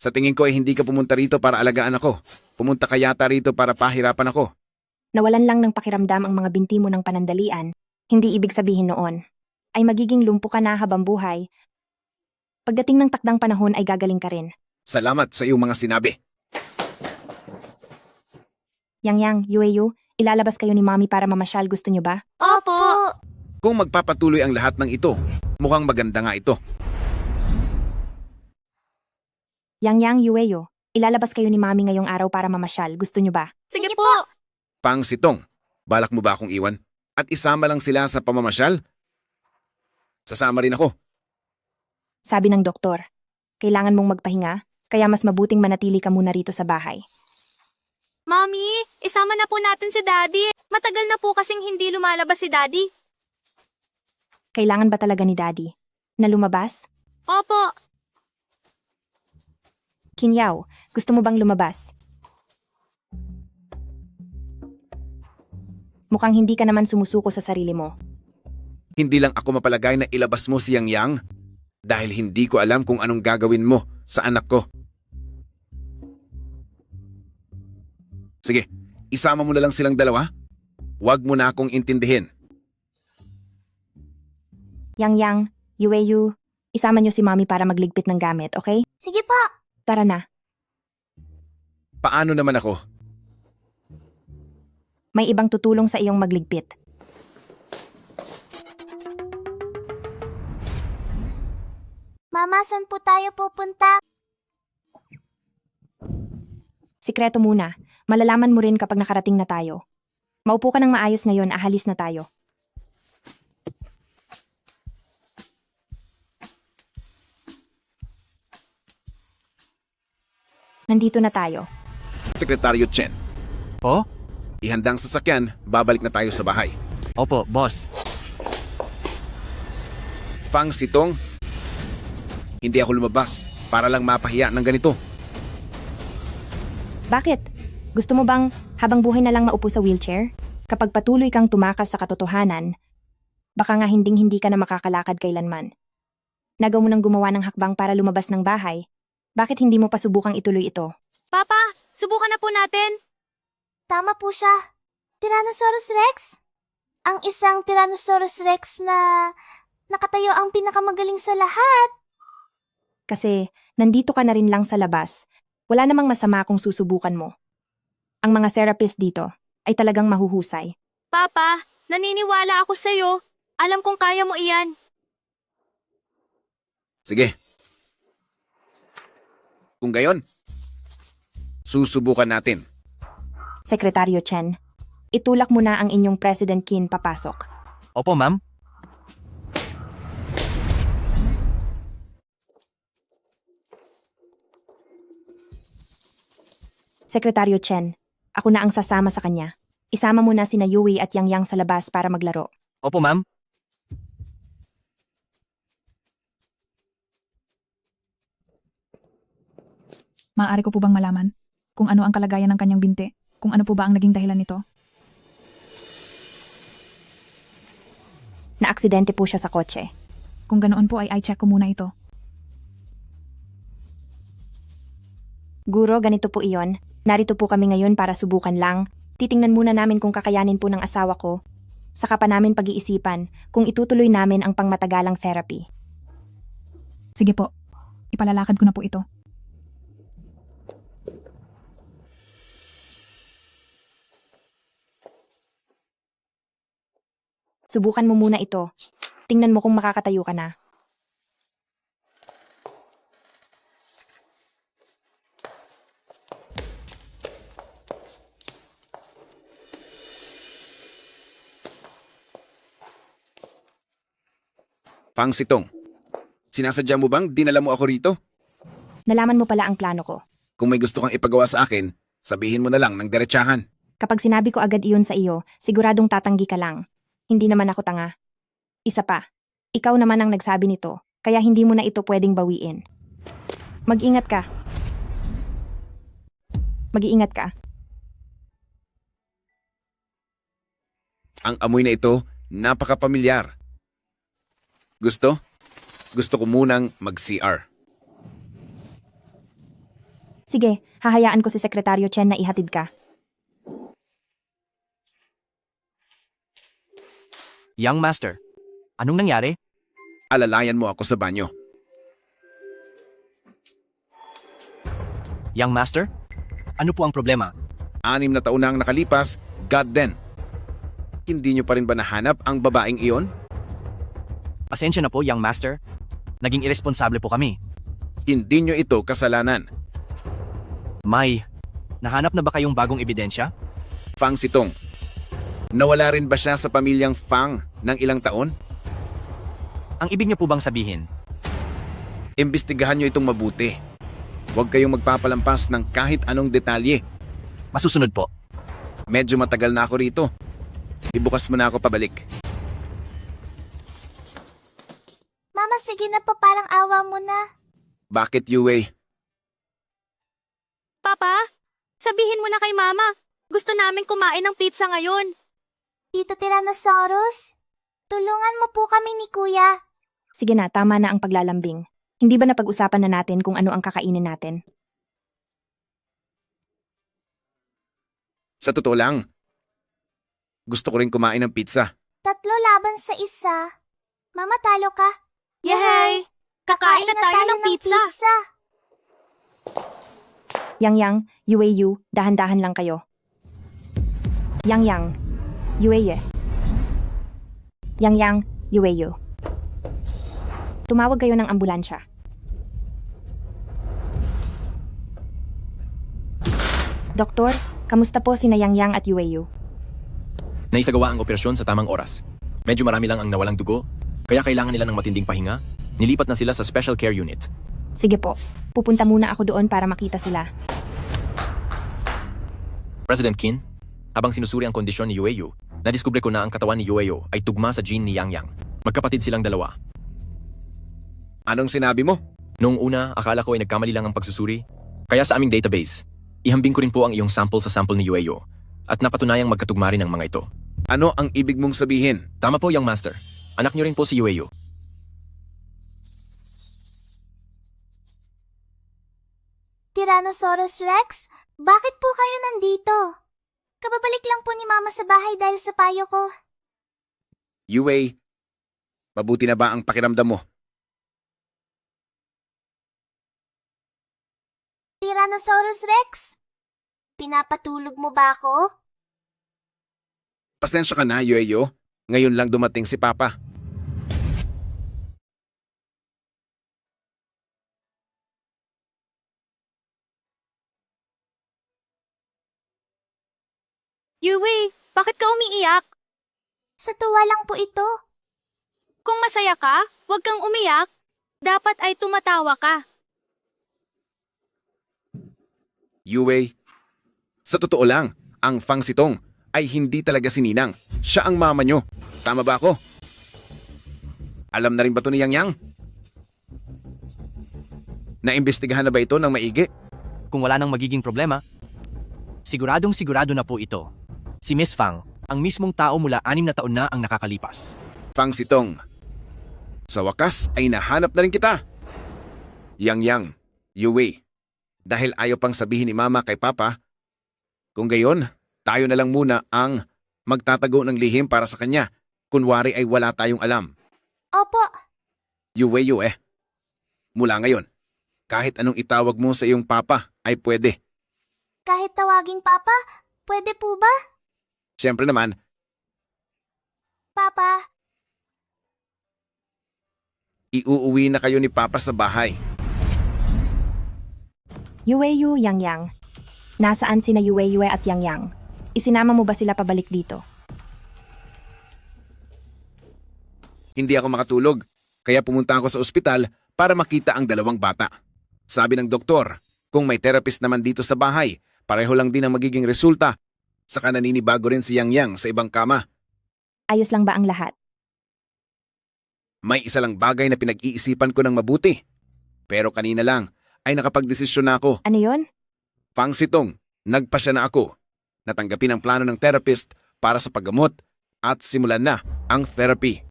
[SPEAKER 1] Sa tingin ko ay hindi ka pumunta rito para alagaan ako. Pumunta ka yata rito para pahirapan ako.
[SPEAKER 2] Nawalan lang ng pakiramdam ang mga binti mo ng panandalian. Hindi ibig sabihin noon ay magiging lumpo ka na habang buhay. Pagdating ng takdang panahon ay gagaling ka rin.
[SPEAKER 1] Salamat sa iyong mga sinabi.
[SPEAKER 2] Yang, Yueyu, ilalabas kayo ni Mami para mamasyal, gusto niyo ba?
[SPEAKER 9] Opo.
[SPEAKER 1] Kung magpapatuloy ang lahat ng ito, mukhang maganda nga ito.
[SPEAKER 2] Yang, Yueyu, ilalabas kayo ni Mami ngayong araw para mamasyal, gusto niyo ba?
[SPEAKER 13] Sige po!
[SPEAKER 1] Pang Sitong, balak mo ba akong iwan? At isama lang sila sa pamamasyal? Sasama rin ako.
[SPEAKER 2] Sabi ng doktor, kailangan mong magpahinga, kaya mas mabuting manatili ka muna rito sa bahay.
[SPEAKER 13] Mami, isama na po natin si Daddy. Matagal na po kasing hindi lumalabas si Daddy.
[SPEAKER 2] Kailangan ba talaga ni Daddy na lumabas?
[SPEAKER 13] Opo.
[SPEAKER 2] Kinyaw, gusto mo bang lumabas? Mukhang hindi ka naman sumusuko sa sarili mo.
[SPEAKER 1] Hindi lang ako mapalagay na ilabas mo si Yang Yang dahil hindi ko alam kung anong gagawin mo sa anak ko. Sige, isama mo na lang silang dalawa. Huwag mo na akong intindihin.
[SPEAKER 2] Yang Yang, Yueyu, isama niyo si Mommy para magligpit ng gamit, okay?
[SPEAKER 9] Sige po.
[SPEAKER 2] Tara na.
[SPEAKER 1] Paano naman ako?
[SPEAKER 2] May ibang tutulong sa iyong magligpit.
[SPEAKER 9] Mama, saan po tayo pupunta?
[SPEAKER 2] Sikreto muna. Malalaman mo rin kapag nakarating na tayo. Maupo ka ng maayos ngayon, ahalis na tayo. Nandito na tayo.
[SPEAKER 1] Sekretaryo Chen.
[SPEAKER 8] Po?
[SPEAKER 1] Ihandang sasakyan, babalik na tayo sa bahay.
[SPEAKER 8] Opo, boss.
[SPEAKER 1] Fang Sitong, hindi ako lumabas para lang mapahiya ng ganito.
[SPEAKER 2] Bakit? Gusto mo bang habang buhay na lang maupo sa wheelchair? Kapag patuloy kang tumakas sa katotohanan, baka nga hinding-hindi ka na makakalakad kailanman. Nagaw mo nang gumawa ng hakbang para lumabas ng bahay. Bakit hindi mo pa subukang ituloy ito?
[SPEAKER 13] Papa, subukan na po natin.
[SPEAKER 9] Tama po siya. Tyrannosaurus Rex? Ang isang Tyrannosaurus Rex na nakatayo ang pinakamagaling sa lahat.
[SPEAKER 2] Kasi nandito ka na rin lang sa labas. Wala namang masama kung susubukan mo. Ang mga therapist dito ay talagang mahuhusay.
[SPEAKER 13] Papa, naniniwala ako sa'yo. Alam kong kaya mo iyan.
[SPEAKER 1] Sige. Kung gayon, susubukan natin.
[SPEAKER 2] Sekretaryo Chen, itulak mo na ang inyong President Qin papasok.
[SPEAKER 8] Opo, ma'am.
[SPEAKER 2] Sekretaryo Chen, ako na ang sasama sa kanya. Isama mo na sina Yui at Yang Yang sa labas para maglaro.
[SPEAKER 8] Opo, ma'am.
[SPEAKER 5] Maaari ko po bang malaman kung ano ang kalagayan ng kanyang binti? Kung ano po ba ang naging dahilan nito?
[SPEAKER 2] Naaksidente po siya sa kotse.
[SPEAKER 5] Kung ganoon po ay i-check ko muna ito.
[SPEAKER 2] Guro, ganito po iyon. Narito po kami ngayon para subukan lang. Titingnan muna namin kung kakayanin po ng asawa ko. Saka pa namin pag-iisipan kung itutuloy namin ang pangmatagalang therapy.
[SPEAKER 5] Sige po, ipalalakad ko na po ito.
[SPEAKER 2] Subukan mo muna ito. Tingnan mo kung makakatayo ka na.
[SPEAKER 1] Fang Sitong, sinasadya mo bang dinala mo ako rito?
[SPEAKER 2] Nalaman mo pala ang plano ko.
[SPEAKER 1] Kung may gusto kang ipagawa sa akin, sabihin mo na lang ng diretsahan.
[SPEAKER 2] Kapag sinabi ko agad iyon sa iyo, siguradong tatanggi ka lang. Hindi naman ako tanga. Isa pa, ikaw naman ang nagsabi nito, kaya hindi mo na ito pwedeng bawiin. Mag-ingat ka. Mag-iingat ka.
[SPEAKER 1] Ang amoy na ito, napaka-pamilyar. Gusto? Gusto ko munang mag-CR.
[SPEAKER 2] Sige, hahayaan ko si Sekretaryo Chen na ihatid ka.
[SPEAKER 8] Young Master, anong nangyari?
[SPEAKER 1] Alalayan mo ako sa banyo.
[SPEAKER 8] Young Master, ano po ang problema?
[SPEAKER 1] 6 na taon na ang nakalipas, God then. Hindi nyo pa rin ba nahanap ang babaeng iyon?
[SPEAKER 8] Pasensya na po, Young Master. Naging iresponsable po kami.
[SPEAKER 1] Hindi nyo ito kasalanan.
[SPEAKER 8] May, nahanap na ba kayong bagong ebidensya?
[SPEAKER 1] Fang Sitong, nawala rin ba siya sa pamilyang Fang ng ilang taon?
[SPEAKER 8] Ang ibig niyo po bang sabihin?
[SPEAKER 1] Imbestigahan nyo itong mabuti. Huwag kayong magpapalampas ng kahit anong detalye.
[SPEAKER 8] Masusunod po.
[SPEAKER 1] Medyo matagal na ako rito. Ibukas mo na ako pabalik.
[SPEAKER 9] Mama, sige na po, parang awa mo na.
[SPEAKER 1] Bakit, Yue?
[SPEAKER 13] Papa, sabihin mo na kay Mama. Gusto namin kumain ng pizza ngayon.
[SPEAKER 9] Tito Tyrannosaurus? Tulungan mo po kami ni Kuya.
[SPEAKER 2] Sige na, tama na ang paglalambing. Hindi ba napag-usapan na natin kung ano ang kakainin natin?
[SPEAKER 1] Sa totoo lang, gusto ko rin kumain ng pizza.
[SPEAKER 9] 3 laban sa 1. Mama, talo ka.
[SPEAKER 13] Yehey! Kakain na tayo ng pizza.
[SPEAKER 2] Yang, Yueyu, dahan-dahan lang kayo. Yang, Yueye. Yang, Yueyu. Tumawag kayo ng ambulansya. Doktor, kamusta po sina Yang at Yueyu?
[SPEAKER 8] Naisagawa ang operasyon sa tamang oras. Medyo marami lang ang nawalang dugo, kaya kailangan nila ng matinding pahinga. Nilipat na sila sa special care unit.
[SPEAKER 2] Sige po, pupunta muna ako doon para makita sila.
[SPEAKER 8] President Qin, habang sinusuri ang kondisyon ni Yueyu, nadiskubre ko na ang katawan ni Yueyu ay tugma sa gene ni Yang. Magkapatid silang dalawa.
[SPEAKER 1] Anong sinabi mo?
[SPEAKER 8] Noong una, akala ko ay nagkamali lang ang pagsusuri. Kaya sa aming database, ihambing ko rin po ang iyong sample sa sample ni Yueyu at napatunayang magkatugma rin ang mga ito.
[SPEAKER 1] Ano ang ibig mong sabihin?
[SPEAKER 8] Tama po, Young Master. Anak niyo rin po si Yueyu.
[SPEAKER 9] Tyrannosaurus Rex, bakit po kayo nandito? Kababalik lang po ni Mama sa bahay dahil sa payo ko.
[SPEAKER 1] Yue, mabuti na ba ang pakiramdam mo?
[SPEAKER 9] Tyrannosaurus Rex, pinapatulog mo ba ako?
[SPEAKER 1] Pasensya ka na, Yueyo. Ngayon lang dumating si Papa.
[SPEAKER 13] Yue, bakit ka umiiyak?
[SPEAKER 9] Sa tuwa lang po ito.
[SPEAKER 13] Kung masaya ka, huwag kang umiyak. Dapat ay tumatawa ka.
[SPEAKER 1] Yue, sa totoo lang, ang Fang Sitong ay hindi talaga si Ninang. Siya ang mama nyo. Tama ba ako? Alam na rin ba ito ni Yang Yang? Naimbestigahan na ba ito ng maigi?
[SPEAKER 16] Kung wala nang magiging problema, siguradong sigurado na po ito. Si Miss Fang, ang mismong tao mula 6 na taon na ang nakakalipas.
[SPEAKER 1] Fang Sitong, sa wakas ay nahanap na rin kita. Yang Yang, Yue, dahil ayaw pang sabihin ni Mama kay Papa, kung gayon, tayo na lang muna ang magtatago ng lihim para sa kanya. Kunwari ay wala tayong alam.
[SPEAKER 9] Opo.
[SPEAKER 1] Yue, mula ngayon, kahit anong itawag mo sa iyong Papa ay pwede.
[SPEAKER 9] Kahit tawaging Papa, pwede po ba?
[SPEAKER 1] Siyempre naman,
[SPEAKER 9] Papa,
[SPEAKER 1] iuuwi na kayo ni Papa sa bahay.
[SPEAKER 2] Yueyu, Yang Yang. Nasaan sina Yueyu at Yang Yang? Isinama mo ba sila pabalik dito?
[SPEAKER 1] Hindi ako makatulog, kaya pumunta ako sa ospital para makita ang 2 bata. Sabi ng doktor, kung may therapist naman dito sa bahay, pareho lang din ang magiging resulta. Saka naninibago rin si Yang Yang sa ibang kama.
[SPEAKER 2] Ayos lang ba ang lahat?
[SPEAKER 1] May isa lang bagay na pinag-iisipan ko ng mabuti. Pero kanina lang ay nakapagdesisyon na ako.
[SPEAKER 2] Ano yon?
[SPEAKER 1] Fang Sitong, nagpasya na ako. Natanggapin ang plano ng therapist para sa paggamot at simulan na ang therapy.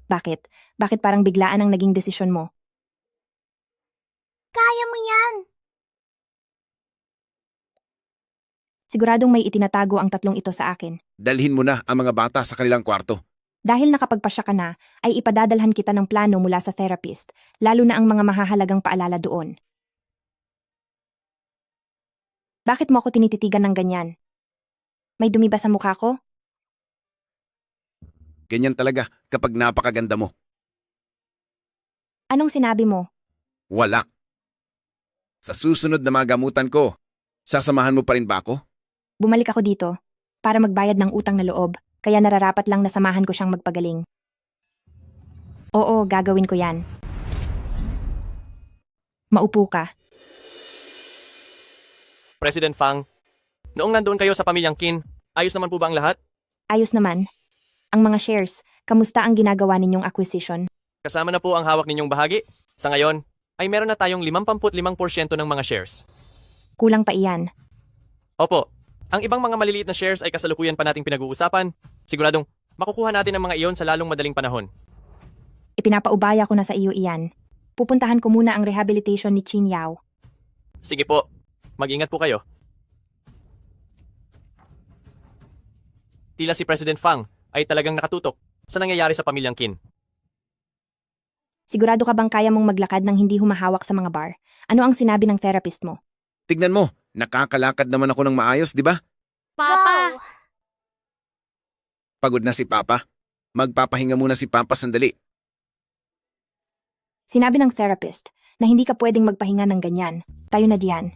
[SPEAKER 2] Bakit? Bakit parang biglaan ang naging desisyon mo?
[SPEAKER 9] kaya mo yan.
[SPEAKER 2] Siguradong may itinatago ang 3 ito sa akin.
[SPEAKER 1] Dalhin mo na ang mga bata sa kanilang kwarto.
[SPEAKER 2] Dahil nakapagpasya ka na, ay ipadadalhan kita ng plano mula sa therapist, lalo na ang mga mahahalagang paalala doon. Bakit mo ako tinititigan ng ganyan? May dumi ba sa mukha ko?
[SPEAKER 1] Ganyan talaga kapag napakaganda mo.
[SPEAKER 2] Anong sinabi mo?
[SPEAKER 1] Wala. Sa susunod na mga gamutan ko, sasamahan mo pa rin ba ako?
[SPEAKER 2] Bumalik ako dito para magbayad ng utang na loob, kaya nararapat lang na samahan ko siyang magpagaling. Oo, gagawin ko yan. Maupo ka.
[SPEAKER 8] President Fang, noong nandoon kayo sa pamilyang Qin, ayos naman po ba ang lahat?
[SPEAKER 2] Ayos naman. Ang mga shares, kamusta ang ginagawa ninyong acquisition?
[SPEAKER 8] Kasama na po ang hawak ninyong bahagi. Sa ngayon, ay meron na tayong 55% ng mga shares.
[SPEAKER 2] Kulang pa iyan.
[SPEAKER 8] Opo, ang ibang mga maliliit na shares ay kasalukuyan pa nating pinag-uusapan. Siguradong Makukuha natin ang mga iyon sa lalong madaling panahon.
[SPEAKER 2] Ipinapaubaya ko na sa iyo iyan. Pupuntahan ko muna ang rehabilitation ni Qin Yao.
[SPEAKER 8] Sige po, mag-ingat po kayo. Tila si President Fang ay talagang nakatutok sa nangyayari sa pamilyang Qin.
[SPEAKER 2] Sigurado ka bang kaya mong maglakad nang hindi humahawak sa mga bar? Ano ang sinabi ng therapist mo?
[SPEAKER 1] Tignan mo, nakakalakad naman ako ng maayos, di ba?
[SPEAKER 13] Papa!
[SPEAKER 1] Pagod na si Papa. Magpapahinga muna si Papa sandali.
[SPEAKER 2] Sinabi ng therapist na hindi ka pwedeng magpahinga ng ganyan. Tayo na diyan.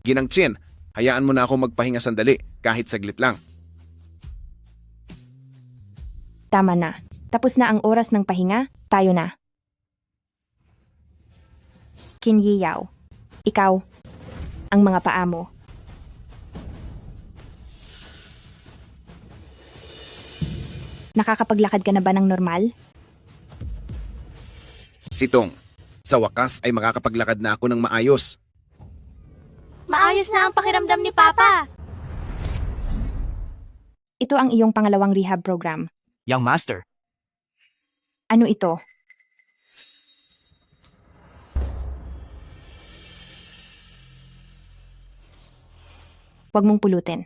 [SPEAKER 1] Ginang Chin, hayaan mo na ako magpahinga sandali, kahit saglit lang.
[SPEAKER 2] Tama na. Tapos na ang oras ng pahinga, tayo na. Qin Yao, ikaw, ang mga paa mo. Nakakapaglakad ka na ba ng normal?
[SPEAKER 1] Sitong, sa wakas ay makakapaglakad na ako ng maayos.
[SPEAKER 13] Maayos na ang pakiramdam ni Papa!
[SPEAKER 2] Ito ang iyong pangalawang rehab program.
[SPEAKER 16] Young Master,
[SPEAKER 2] Ano ito? Huwag mong pulutin.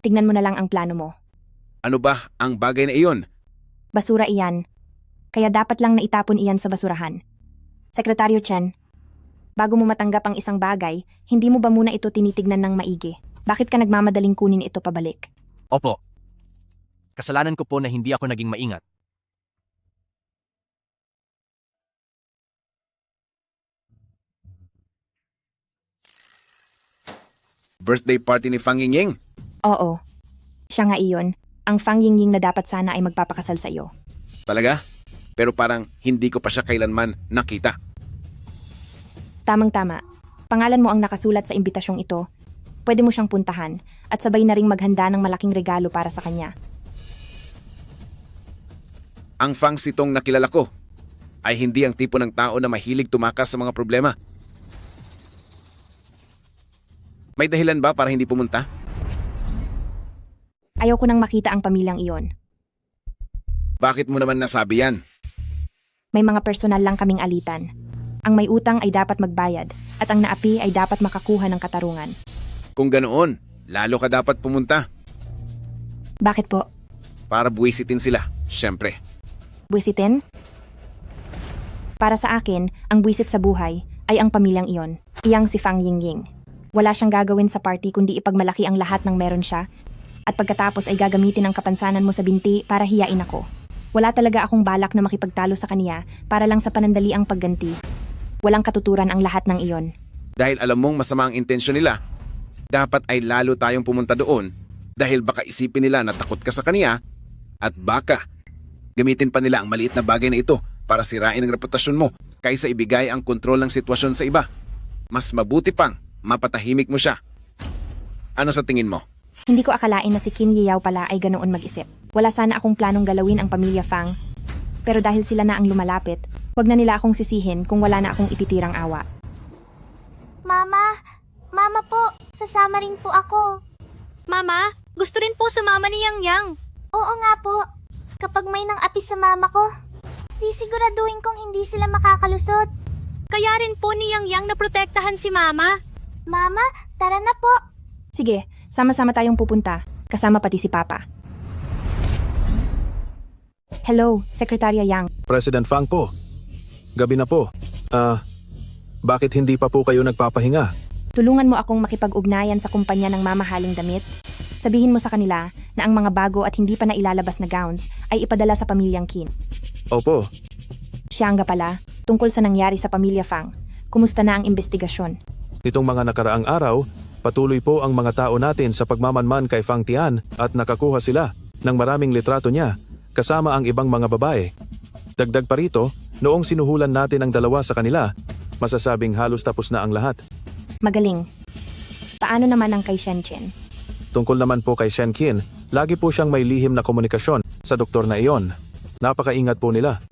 [SPEAKER 2] Tignan mo na lang ang plano mo.
[SPEAKER 1] Ano ba ang bagay na iyon?
[SPEAKER 2] Basura iyan. Kaya dapat lang na itapon iyan sa basurahan. Sekretaryo Chen, bago mo matanggap ang isang bagay, hindi mo ba muna ito tinitignan ng maigi? Bakit ka nagmamadaling kunin ito pabalik?
[SPEAKER 16] opo. Kasalanan ko po na hindi ako naging maingat.
[SPEAKER 1] Birthday party ni Fang Yingying?
[SPEAKER 2] Oo. Siya nga iyon. Ang Fang Yingying na dapat sana ay magpapakasal sa iyo.
[SPEAKER 1] Talaga? Pero parang hindi ko pa siya kailanman nakita.
[SPEAKER 2] Tamang-tama. Pangalan mo ang nakasulat sa imbitasyong ito. Pwede mo siyang puntahan at sabay na ring maghanda ng malaking regalo para sa kanya.
[SPEAKER 1] Ang Fang Sitong na kilala ko ay hindi ang tipo ng tao na mahilig tumakas sa mga problema. May dahilan ba para hindi pumunta?
[SPEAKER 2] Ayaw ko nang makita ang pamilyang iyon.
[SPEAKER 1] Bakit mo naman nasabi yan?
[SPEAKER 2] May mga personal lang kaming alitan. Ang may utang ay dapat magbayad at ang naapi ay dapat makakuha ng katarungan.
[SPEAKER 1] Kung ganoon, lalo ka dapat pumunta.
[SPEAKER 2] Bakit po?
[SPEAKER 1] Para buwisitin sila, syempre.
[SPEAKER 2] Buwisitin? Para sa akin, ang buwisit sa buhay ay ang pamilyang iyon. Iyang si Fang Yingying. Wala siyang gagawin sa party kundi ipagmalaki ang lahat ng meron siya at pagkatapos ay gagamitin ang kapansanan mo sa binti para hiyain ako. Wala talaga akong balak na makipagtalo sa kaniya para lang sa panandali ang pagganti. Walang katuturan ang lahat ng iyon.
[SPEAKER 1] Dahil alam mong masama ang intensyon nila, dapat ay lalo tayong pumunta doon dahil baka isipin nila na takot ka sa kaniya at baka gamitin pa nila ang maliit na bagay na ito para sirain ang reputasyon mo kaysa ibigay ang kontrol ng sitwasyon sa iba. Mas mabuti pang mapatahimik mo siya. Ano sa tingin mo?
[SPEAKER 2] Hindi ko akalain na si Qin Yao pala ay ganoon mag-isip. Wala sana akong planong galawin ang pamilya Fang. Pero dahil sila na ang lumalapit, wag na nila akong sisihin kung wala na akong ititirang awa.
[SPEAKER 9] Mama! Mama po! Sasama rin po ako.
[SPEAKER 13] Mama, gusto rin po sumama ni Yang Yang.
[SPEAKER 9] Oo nga po. Kapag may nang api sa mama ko, sisiguraduhin kong hindi sila makakalusot.
[SPEAKER 13] Kaya rin po ni Yang Yang na protektahan si Mama.
[SPEAKER 9] Mama, tara na po.
[SPEAKER 2] Sige, sama-sama tayong pupunta, kasama pati si Papa. Hello, Sekretarya Yang.
[SPEAKER 10] President Fang po. Gabi na po. Bakit hindi pa po kayo nagpapahinga?
[SPEAKER 2] Tulungan mo akong makipag-ugnayan sa kumpanya ng mamahaling damit. Sabihin mo sa kanila na ang mga bago at hindi pa nailalabas na gowns ay ipadala sa pamilyang Qin.
[SPEAKER 10] Opo.
[SPEAKER 2] Siya nga pala, tungkol sa nangyari sa pamilya Fang. Kumusta na ang investigasyon?
[SPEAKER 10] Nitong mga nakaraang araw, patuloy po ang mga tao natin sa pagmamanman kay Fang Tian at nakakuha sila ng maraming litrato niya kasama ang ibang mga babae. Dagdag pa rito, noong sinuhulan natin ang dalawa sa kanila, masasabing halos tapos na ang lahat.
[SPEAKER 2] Magaling. Paano naman ang kay Shenchen?
[SPEAKER 10] Tungkol naman po kay Shen Qin, lagi po siyang may lihim na komunikasyon sa doktor na iyon. Napakaingat po nila.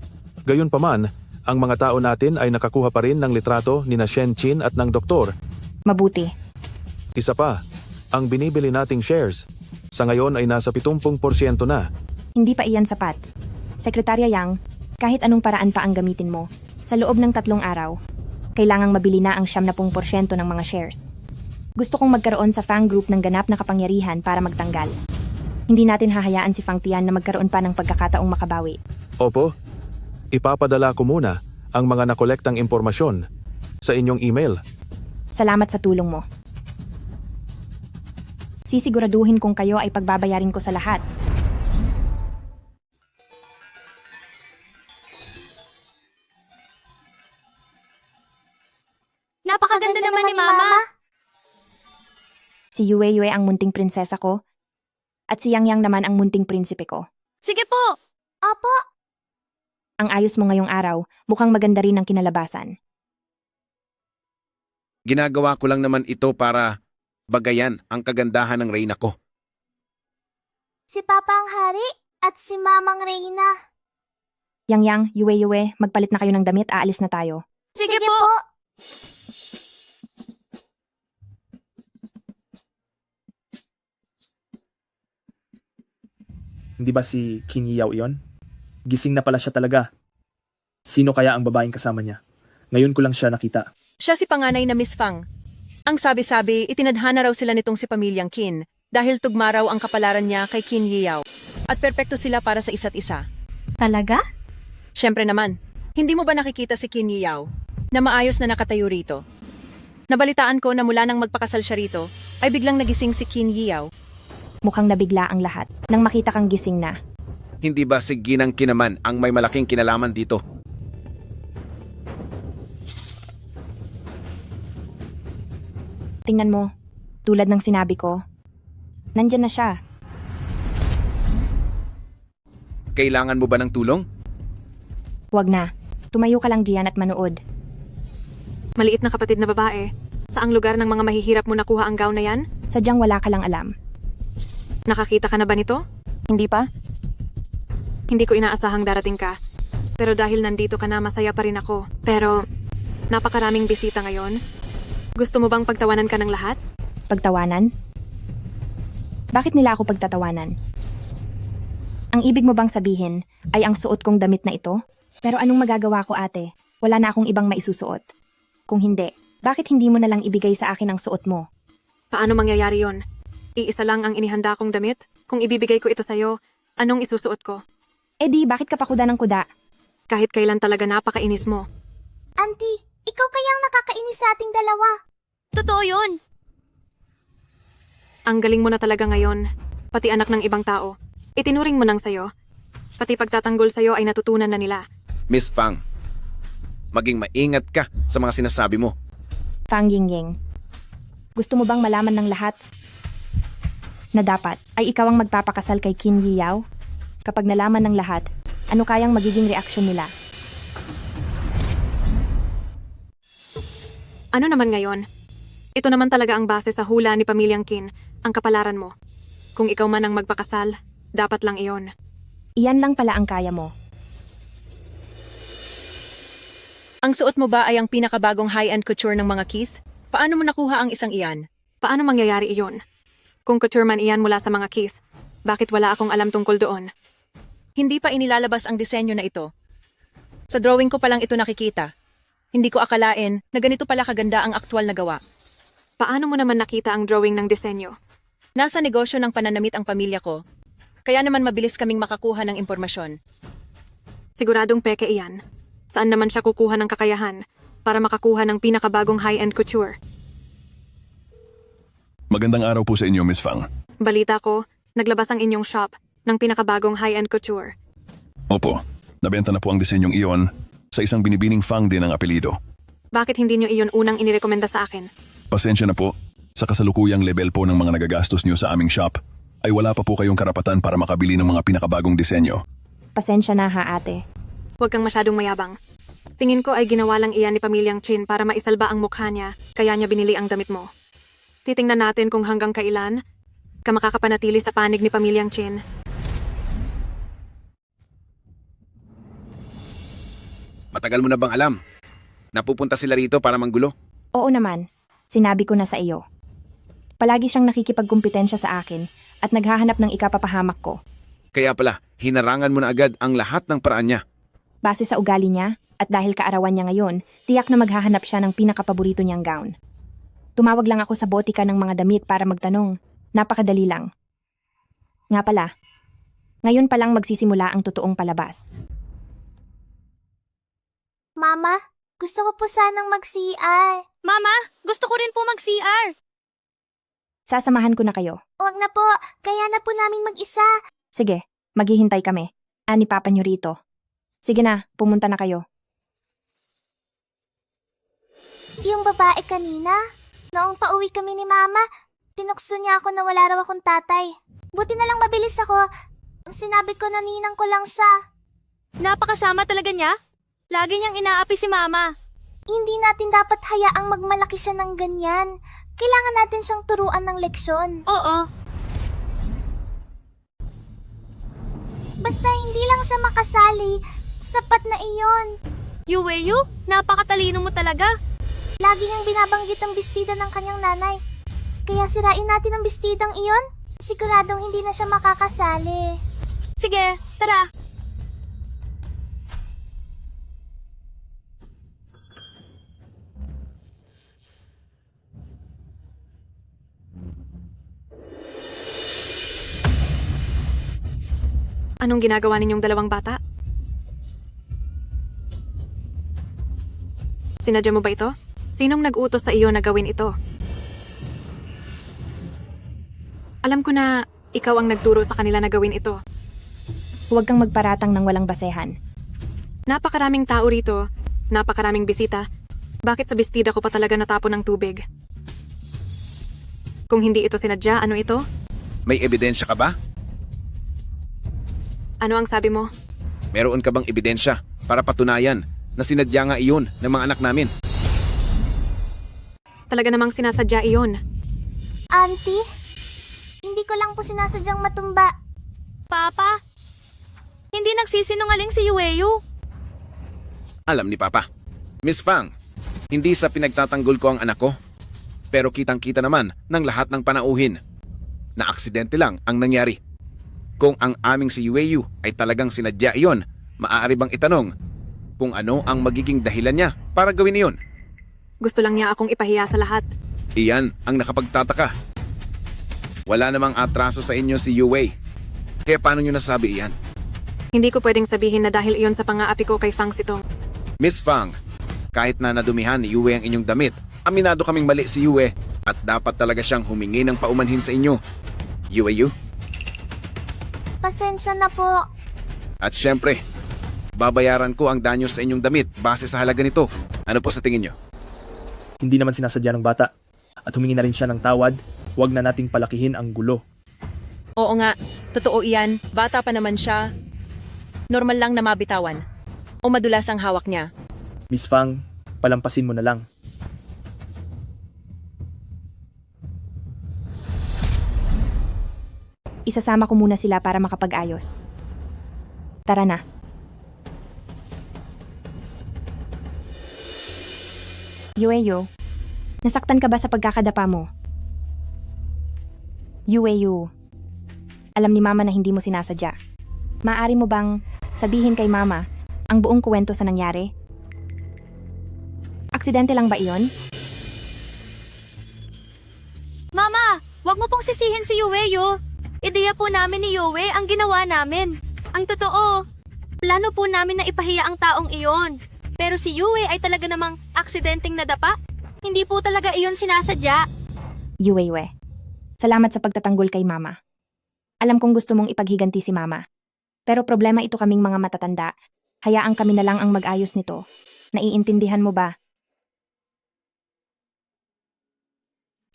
[SPEAKER 10] Gayunpaman, ang mga tao natin ay nakakuha pa rin ng litrato ni na Shen Qin at ng doktor.
[SPEAKER 2] Mabuti.
[SPEAKER 10] Isa pa, Ang binibili nating shares, sa ngayon ay nasa 70% na.
[SPEAKER 2] Hindi pa iyan sapat. Sekretarya Yang, kahit anong paraan pa ang gamitin mo, sa loob ng 3 araw, kailangang mabili na ang 70% ng mga shares. Gusto kong magkaroon sa Fang Group ng ganap na kapangyarihan para magtanggal. Hindi natin hahayaan si Fang Tian na magkaroon pa ng pagkakataong makabawi.
[SPEAKER 10] Opo, ipapadala ko muna ang mga nakolektang impormasyon sa inyong email.
[SPEAKER 2] Salamat sa tulong mo. Sisiguraduhin kong kayo ay pagbabayarin ko sa lahat.
[SPEAKER 13] Napakaganda naman ni Mama.
[SPEAKER 2] Si Yue Yue ang munting prinsesa ko, at si Yang Yang naman ang munting prinsipe ko.
[SPEAKER 13] Sige po.
[SPEAKER 9] Opo.
[SPEAKER 2] Ang ayos mo ngayong araw, mukhang maganda rin ang kinalabasan.
[SPEAKER 1] Ginagawa ko lang naman ito para bagayan ang kagandahan ng reyna ko.
[SPEAKER 9] Si Papa ang hari at si Mamang Reyna.
[SPEAKER 2] Yang Yang, Yue Yue, magpalit na kayo ng damit, aalis na tayo.
[SPEAKER 13] Sige po.
[SPEAKER 17] Hindi ba si Qin Yao iyon? Gising na pala siya talaga. Sino kaya ang babaeng kasama niya? Ngayon ko lang siya nakita.
[SPEAKER 11] Siya si panganay na Miss Fang. Ang sabi-sabi, itinadhana raw sila nitong si pamilyang Qin dahil tugma raw ang kapalaran niya kay Qin Yao at perpekto sila para sa isa't isa.
[SPEAKER 13] Talaga?
[SPEAKER 11] Siyempre naman, hindi mo ba nakikita si Qin Yao na maayos na nakatayo rito? Nabalitaan ko na mula nang magpakasal siya rito, ay biglang nagising si Qin Yao.
[SPEAKER 2] Mukhang nabigla ang lahat nang makita kang gising na.
[SPEAKER 1] Hindi ba si Ginang Kinaman ang may malaking kinalaman dito?
[SPEAKER 2] Tingnan mo, tulad ng sinabi ko, nandyan na siya.
[SPEAKER 1] Kailangan mo ba ng tulong?
[SPEAKER 2] Huwag na, tumayo ka lang diyan at manood.
[SPEAKER 4] Maliit na kapatid na babae, saang lugar ng mga mahihirap mo nakuha ang gown na yan?
[SPEAKER 2] Sadyang wala ka lang alam.
[SPEAKER 4] Nakakita ka na ba nito?
[SPEAKER 2] Hindi pa?
[SPEAKER 4] Hindi ko inaasahang darating ka. Pero dahil nandito ka na, masaya pa rin ako. Pero, napakaraming bisita ngayon. Gusto mo bang pagtawanan ka ng lahat?
[SPEAKER 2] Pagtawanan? Bakit nila ako pagtatawanan? Ang ibig mo bang sabihin ay ang suot kong damit na ito? Pero anong magagawa ko, ate? Wala na akong ibang maisusuot. Kung hindi, bakit hindi mo na lang ibigay sa akin ang suot mo?
[SPEAKER 4] Paano mangyayari yon? Iisa lang ang inihanda kong damit? Kung ibibigay ko ito sa'yo, anong isusuot ko?
[SPEAKER 2] Eh di, bakit ka pa kuda ng kuda?
[SPEAKER 4] Kahit kailan talaga napakainis mo.
[SPEAKER 9] Auntie, ikaw kayang nakakainis sa ating dalawa.
[SPEAKER 13] Totoo yun.
[SPEAKER 4] Ang galing mo na talaga ngayon. Pati anak ng ibang tao. Itinuring mo nang sa'yo. Pati pagtatanggol sa'yo ay natutunan na nila.
[SPEAKER 1] Miss Fang, maging maingat ka sa mga sinasabi mo.
[SPEAKER 2] Fang Yingying, gusto mo bang malaman ng lahat na dapat ay ikaw ang magpapakasal kay Qin Yao? Kapag nalaman ng lahat, ano kayang magiging reaksyon nila?
[SPEAKER 4] Ano naman ngayon? Ito naman talaga ang base sa hula ni pamilyang Qin, ang kapalaran mo. Kung ikaw man ang magpakasal, dapat lang iyon.
[SPEAKER 2] Iyan lang pala ang kaya mo.
[SPEAKER 11] Ang suot mo ba ay ang pinakabagong high-end couture ng mga Keith? Paano mo nakuha ang isang iyan?
[SPEAKER 4] Paano mangyayari iyon? Kung couture man iyan mula sa mga Keith, bakit wala akong alam tungkol doon?
[SPEAKER 11] Hindi pa inilalabas ang disenyo na ito. Sa drawing ko pa lang ito nakikita. Hindi ko akalain na ganito pala kaganda ang aktwal na gawa.
[SPEAKER 4] Paano mo naman nakita ang drawing ng disenyo?
[SPEAKER 11] Nasa negosyo ng pananamit ang pamilya ko. Kaya naman mabilis kaming makakuha ng impormasyon.
[SPEAKER 4] Siguradong peke iyan. Saan naman siya kukuha ng kakayahan para makakuha ng pinakabagong high-end couture?
[SPEAKER 18] Magandang araw po sa inyo, Miss Fang.
[SPEAKER 4] Balita ko, naglabas ang inyong shop ng pinakabagong high-end couture.
[SPEAKER 18] Opo, nabenta na po ang disenyong iyon sa isang binibining Fang din ang apelido.
[SPEAKER 4] Bakit hindi nyo iyon unang inirekomenda sa akin?
[SPEAKER 18] Pasensya na po, sa kasalukuyang level po ng mga nagagastos niyo sa aming shop, ay wala pa po kayong karapatan para makabili ng mga pinakabagong disenyo.
[SPEAKER 2] Pasensya na ha, ate.
[SPEAKER 4] Huwag kang masyadong mayabang. Tingin ko ay ginawa lang iyan ni pamilyang Qin para maisalba ang mukha niya, kaya niya binili ang damit mo. Titingnan natin kung hanggang kailan ka makakapanatili sa panig ni pamilyang Qin.
[SPEAKER 1] Matagal mo na bang alam? Napupunta sila rito para manggulo?
[SPEAKER 2] Oo naman, sinabi ko na sa iyo. Palagi siyang nakikipagkumpetensya sa akin at naghahanap ng ikapapahamak ko.
[SPEAKER 1] Kaya pala, hinarangan mo na agad ang lahat ng paraan niya.
[SPEAKER 2] Base sa ugali niya at dahil kaarawan niya ngayon, tiyak na maghahanap siya ng pinakapaborito niyang gown. Tumawag lang ako sa botika ng mga damit para magtanong. Napakadali lang. Nga pala, ngayon pa lang magsisimula ang totoong palabas.
[SPEAKER 9] Mama, gusto ko po sanang mag-CR.
[SPEAKER 13] Mama, gusto ko rin po mag-CR.
[SPEAKER 2] Sasamahan ko na kayo.
[SPEAKER 9] Huwag na po, kaya na po namin mag-isa.
[SPEAKER 2] Sige, maghihintay kami. Ani papa niyo rito. Sige na, pumunta na kayo.
[SPEAKER 9] Yung babae kanina, noong pauwi kami ni Mama, tinukso niya ako na wala raw akong tatay. Buti na lang mabilis ako. Sinabi ko na ninang ko lang siya.
[SPEAKER 13] Napakasama talaga niya. Lagi niyang inaapi si Mama.
[SPEAKER 9] Hindi natin dapat hayaang magmalaki siya ng ganyan. Kailangan natin siyang turuan ng leksyon.
[SPEAKER 13] Oo.
[SPEAKER 9] Basta hindi lang siya makasali, sapat na iyon.
[SPEAKER 13] Yuweyu, napakatalino mo talaga.
[SPEAKER 9] Lagi niyang binabanggit ang bestida ng kanyang nanay. Kaya sirain natin ang bestidang iyon. Siguradong hindi na siya makakasali.
[SPEAKER 13] Sige, tara.
[SPEAKER 4] Anong ginagawa ninyong dalawang bata? Sinadya mo ba ito? Sinong nag-utos sa iyo na gawin ito? Alam ko na ikaw ang nagturo sa kanila na gawin ito.
[SPEAKER 2] Huwag kang magparatang ng walang basehan.
[SPEAKER 4] Napakaraming tao rito, napakaraming bisita. Bakit sa bestida ko pa talaga natapon ng tubig? Kung hindi ito sinadya, ano ito?
[SPEAKER 1] May ebidensya ka ba?
[SPEAKER 4] Ano ang sabi mo?
[SPEAKER 1] Meron ka bang ebidensya para patunayan na sinadya nga iyon ng mga anak namin?
[SPEAKER 4] Talaga namang sinasadya iyon.
[SPEAKER 9] Auntie, hindi ko lang po sinasadyang matumba.
[SPEAKER 13] Papa, hindi nagsisinungaling si Yuweyu.
[SPEAKER 1] Alam ni Papa. Miss Fang, hindi sa pinagtatanggol ko ang anak ko. Pero kitang-kita naman ng lahat ng panauhin na aksidente lang ang nangyari. Kung ang aming si Yueyu ay talagang sinadya iyon, maaari bang itanong kung ano ang magiging dahilan niya para gawin iyon?
[SPEAKER 4] Gusto lang niya akong ipahiya sa lahat.
[SPEAKER 1] Iyan ang nakapagtataka. Wala namang atraso sa inyo si Yue. Kaya paano niyo nasabi iyan?
[SPEAKER 4] Hindi ko pwedeng sabihin na dahil iyon sa pang-aapi ko kay Fang Sitong.
[SPEAKER 1] Miss Fang, kahit na nadumihan ni Yue ang inyong damit, aminado kaming mali si Yue at dapat talaga siyang humingi ng paumanhin sa inyo. Yueyu?
[SPEAKER 9] Pasensya na po.
[SPEAKER 1] At syempre, babayaran ko ang danyo sa inyong damit base sa halaga nito. Ano po sa tingin nyo?
[SPEAKER 17] Hindi naman sinasadya ng bata. At humingi na rin siya ng tawad. Huwag na nating palakihin ang gulo.
[SPEAKER 11] Oo nga, totoo iyan. Bata pa naman siya. Normal lang na mabitawan. O madulas ang hawak niya.
[SPEAKER 17] Miss Fang, palampasin mo na lang.
[SPEAKER 2] Isasama ko muna sila para makapag-ayos. Tara na. Yueyu, nasaktan ka ba sa pagkakadapa mo? Yueyu, alam ni Mama na hindi mo sinasadya. Maaari mo bang sabihin kay Mama ang buong kwento sa nangyari? Aksidente lang ba iyon?
[SPEAKER 13] Mama, wag mo pong sisihin si Yuweyu. Ideya po namin ni Yue ang ginawa namin. Ang totoo, plano po namin na ipahiya ang taong iyon. Pero si Yue ay talaga namang aksidenteng nadapa. Hindi po talaga iyon sinasadya.
[SPEAKER 2] Yue, salamat sa pagtatanggol kay Mama. Alam kong gusto mong ipaghiganti si Mama. Pero problema ito kaming mga matatanda. Hayaan kami na lang ang mag-ayos nito. Naiintindihan mo ba?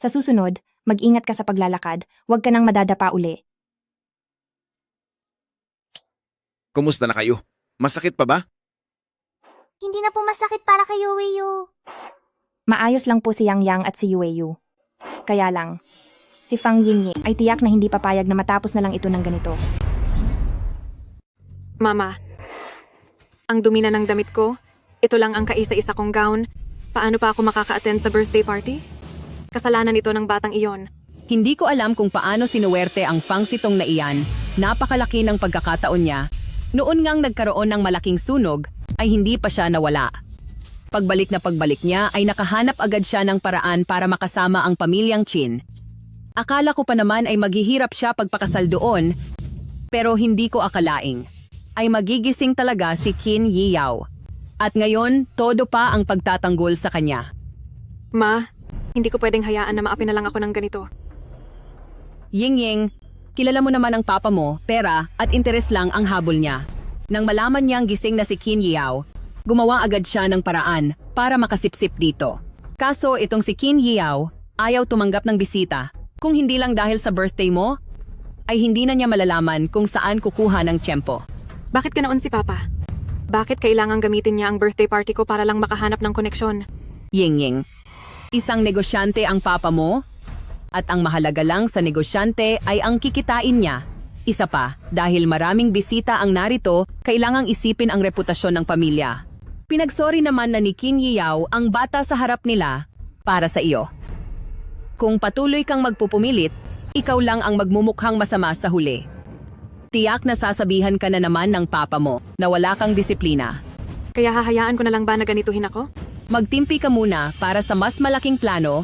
[SPEAKER 2] Sa susunod, mag-ingat ka sa paglalakad. Huwag ka nang madadapa uli.
[SPEAKER 1] Kumusta na kayo? Masakit pa ba?
[SPEAKER 9] Hindi na po masakit para kay Yueyu.
[SPEAKER 2] Maayos lang po si Yang Yang at si Yueyu. Kaya lang, si Fang Yingying ay tiyak na hindi papayag na matapos na lang ito ng ganito.
[SPEAKER 4] Mama, ang dumi na ng damit ko. Ito lang ang kaisa-isa kong gown. Paano pa ako makaka-attend sa birthday party? Kasalanan ito ng batang iyon.
[SPEAKER 3] Hindi ko alam kung paano sinuwerte ang Fang Sitong na iyan. Napakalaki ng pagkakataon niya. Noon ngang nagkaroon ng malaking sunog, ay hindi pa siya nawala. Pagbalik niya ay nakahanap agad siya ng paraan para makasama ang pamilyang Chin. Akala ko pa naman ay maghihirap siya pagpakasal doon, pero hindi ko akalaing ay magigising talaga si Qin Yiyao. At ngayon, todo pa ang pagtatanggol sa kanya.
[SPEAKER 4] Ma, hindi ko pwedeng hayaan na maapi na lang ako ng ganito.
[SPEAKER 3] Ying, kilala mo naman ang papa mo, pera at interes lang ang habol niya. Nang malaman niyang gising na si Qin Yiyao, gumawa agad siya ng paraan para makasipsip dito. Kaso itong si Qin Yiyao ayaw tumanggap ng bisita. Kung hindi lang dahil sa birthday mo, ay hindi na niya malalaman kung saan kukuha ng tiyempo.
[SPEAKER 4] Bakit ganoon si Papa? Bakit kailangang gamitin niya ang birthday party ko para lang makahanap ng koneksyon?
[SPEAKER 3] Ying, isang negosyante ang papa mo? At ang mahalaga lang sa negosyante ay ang kikitain niya. Isa pa, dahil maraming bisita ang narito, kailangang isipin ang reputasyon ng pamilya. Pinagsori naman na ni Qin Yiyao ang bata sa harap nila para sa iyo. Kung patuloy kang magpupumilit, ikaw lang ang magmumukhang masama sa huli. Tiyak na sasabihan ka na naman ng papa mo na wala kang disiplina.
[SPEAKER 4] Kaya hahayaan ko na lang ba na ganituhin ako?
[SPEAKER 3] Magtimpi ka muna para sa mas malaking plano.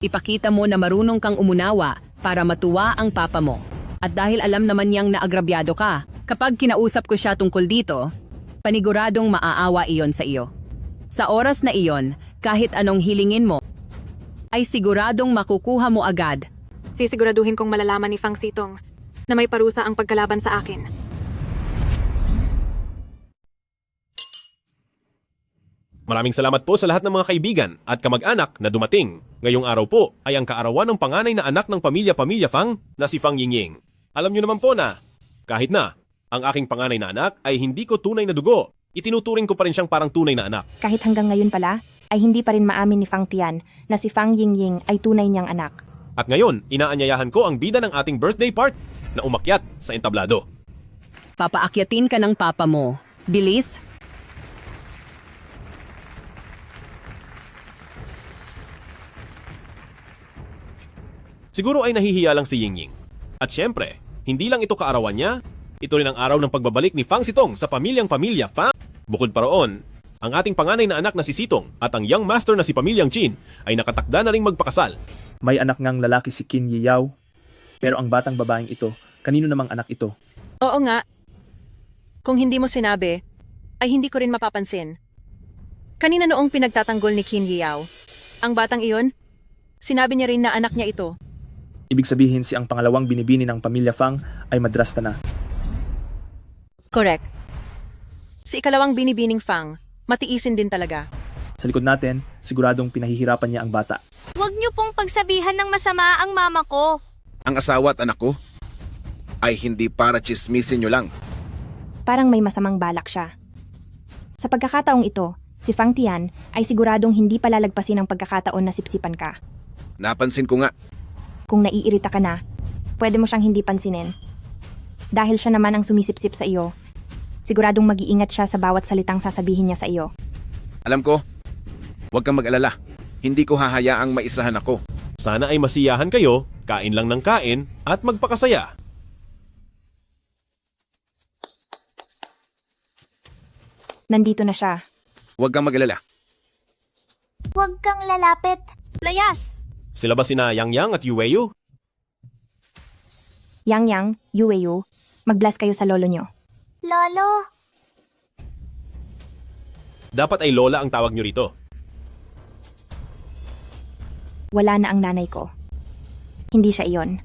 [SPEAKER 3] Ipakita mo na marunong kang umunawa para matuwa ang papa mo. At dahil alam naman niyang naagrabyado ka, kapag kinausap ko siya tungkol dito, paniguradong maaawa iyon sa iyo. Sa oras na iyon, kahit anong hilingin mo, ay siguradong makukuha mo agad.
[SPEAKER 4] Sisiguraduhin kong malalaman ni Fang Sitong na may parusa ang pagkalaban sa akin.
[SPEAKER 7] Maraming salamat po sa lahat ng mga kaibigan at kamag-anak na dumating. Ngayong araw po ay ang kaarawan ng panganay na anak ng pamilya Fang na si Fang Yingying. Alam niyo naman po na, kahit na ang aking panganay na anak ay hindi ko tunay na dugo, itinuturing ko pa rin siyang parang tunay na anak.
[SPEAKER 2] Kahit hanggang ngayon pala, ay hindi pa rin maamin ni Fang Tian na si Fang Yingying ay tunay niyang anak.
[SPEAKER 7] At ngayon, inaanyayahan ko ang bida ng ating birthday part na umakyat sa entablado.
[SPEAKER 3] Papaakyatin ka ng papa mo. Bilis!
[SPEAKER 7] Siguro ay nahihiya lang si Yingying. At syempre, hindi lang ito kaarawan niya, ito rin ang araw ng pagbabalik ni Fang Sitong sa pamilya Fang. Bukod pa roon, ang ating panganay na anak na si Sitong at ang young master na si pamilyang Chin ay nakatakda na ring magpakasal.
[SPEAKER 17] May anak ngang lalaki si Qin Yiyao. Pero ang batang babaeng ito, kanino namang anak ito?
[SPEAKER 11] Oo nga. Kung hindi mo sinabi, ay hindi ko rin mapapansin. Kanina noong pinagtatanggol ni Qin Yiyao, ang batang iyon, sinabi niya rin na anak niya ito.
[SPEAKER 17] Ibig sabihin si ang pangalawang binibini ng pamilya Fang ay madrasta na.
[SPEAKER 11] Correct. Si ikalawang binibining Fang, matiisin din talaga.
[SPEAKER 17] Sa likod natin, siguradong pinahihirapan niya ang bata.
[SPEAKER 13] Huwag niyo pong pagsabihan ng masama ang mama ko.
[SPEAKER 1] Ang asawa at anak ko ay hindi para chismisin nyo lang.
[SPEAKER 2] Parang may masamang balak siya. Sa pagkakataong ito, si Fang Tian ay siguradong hindi palalagpasin ang pagkakataon na sipsipan ka.
[SPEAKER 1] Napansin ko nga.
[SPEAKER 2] Kung naiirita ka na, pwede mo siyang hindi pansinin. Dahil siya naman ang sumisipsip sa iyo, siguradong mag-iingat siya sa bawat salitang sasabihin niya sa iyo.
[SPEAKER 1] Alam ko, huwag kang mag-alala. Hindi ko hahayaang maisahan ako.
[SPEAKER 7] Sana ay masiyahan kayo, kain lang ng kain, at magpakasaya.
[SPEAKER 2] Nandito na siya.
[SPEAKER 1] Huwag kang mag-alala.
[SPEAKER 9] Huwag kang lalapit.
[SPEAKER 13] Layas!
[SPEAKER 7] Sila ba sina Yang at Yueyu?
[SPEAKER 2] Yang, Yueyu, mag-bless kayo sa lolo nyo.
[SPEAKER 9] Lolo.
[SPEAKER 7] Dapat ay lola ang tawag nyo rito.
[SPEAKER 2] Wala na ang nanay ko. Hindi siya iyon.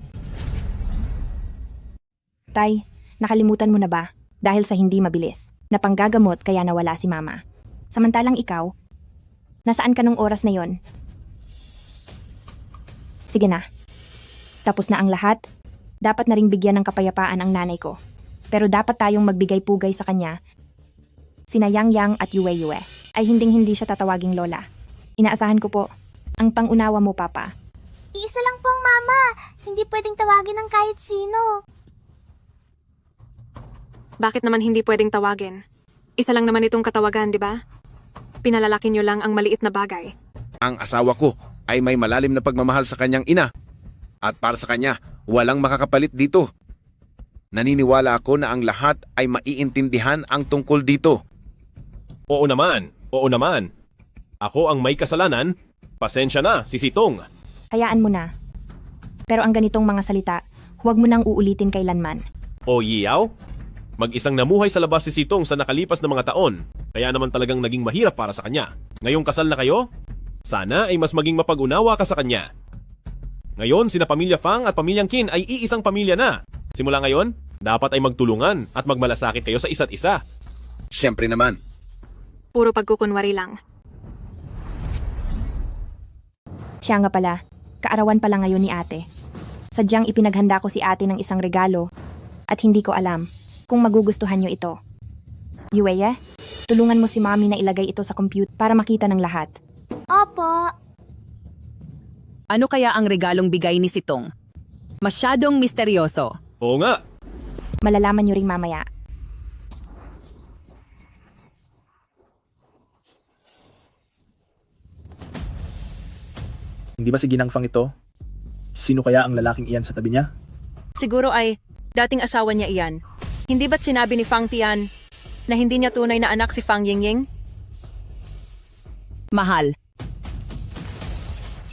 [SPEAKER 2] Tay, nakalimutan mo na ba? Dahil sa hindi mabilis, na panggagamot kaya nawala si mama. Samantalang ikaw, nasaan ka nung oras na yon? Sige na. Tapos na ang lahat. Dapat na ring bigyan ng kapayapaan ang nanay ko. Pero dapat tayong magbigay-pugay sa kanya. Sina Yang at Yue ay hinding-hindi siya tatawaging lola. Inaasahan ko po, ang pangunawa mo, Papa.
[SPEAKER 9] Iisa lang pong mama. Hindi pwedeng tawagin ng kahit sino.
[SPEAKER 4] Bakit naman hindi pwedeng tawagin? Isa lang naman itong katawagan, di ba? Pinalalaki niyo lang ang maliit na bagay.
[SPEAKER 1] Ang asawa ko ay may malalim na pagmamahal sa kanyang ina. At para sa kanya, walang makakapalit dito. Naniniwala ako na ang lahat ay maiintindihan ang tungkol dito.
[SPEAKER 7] Oo naman, oo naman. Ako ang may kasalanan. Pasensya na, si Sitong.
[SPEAKER 2] Hayaan mo na. Pero ang ganitong mga salita, huwag mo nang uulitin kailanman.
[SPEAKER 7] O Yiyaw? Mag-isang namuhay sa labas si Sitong sa nakalipas na mga taon. Kaya naman talagang naging mahirap para sa kanya. Ngayong kasal na kayo, sana ay mas maging mapag-unawa ka sa kanya. Ngayon, sina Pamilya Fang at Pamilyang Qin ay iisang pamilya na. Simula ngayon, dapat ay magtulungan at magmalasakit kayo sa isa't isa.
[SPEAKER 1] Siyempre naman.
[SPEAKER 4] Puro pagkukunwari lang.
[SPEAKER 2] Siya nga pala, kaarawan pala ngayon ni ate. Sadyang ipinaghanda ko si ate ng isang regalo at hindi ko alam kung magugustuhan niyo ito. Yue, tulungan mo si mami na ilagay ito sa compute para makita ng lahat.
[SPEAKER 9] Opo.
[SPEAKER 3] Ano kaya ang regalong bigay ni Sitong? Masyadong misteryoso.
[SPEAKER 7] Oo nga.
[SPEAKER 2] Malalaman niyo ring mamaya.
[SPEAKER 17] Hindi ba si Ginang Fang ito? Sino kaya ang lalaking iyan sa tabi niya?
[SPEAKER 11] Siguro ay dating asawa niya iyan. Hindi ba't sinabi ni Fang Tian na hindi niya tunay na anak si Fang Yingying?
[SPEAKER 3] Mahal.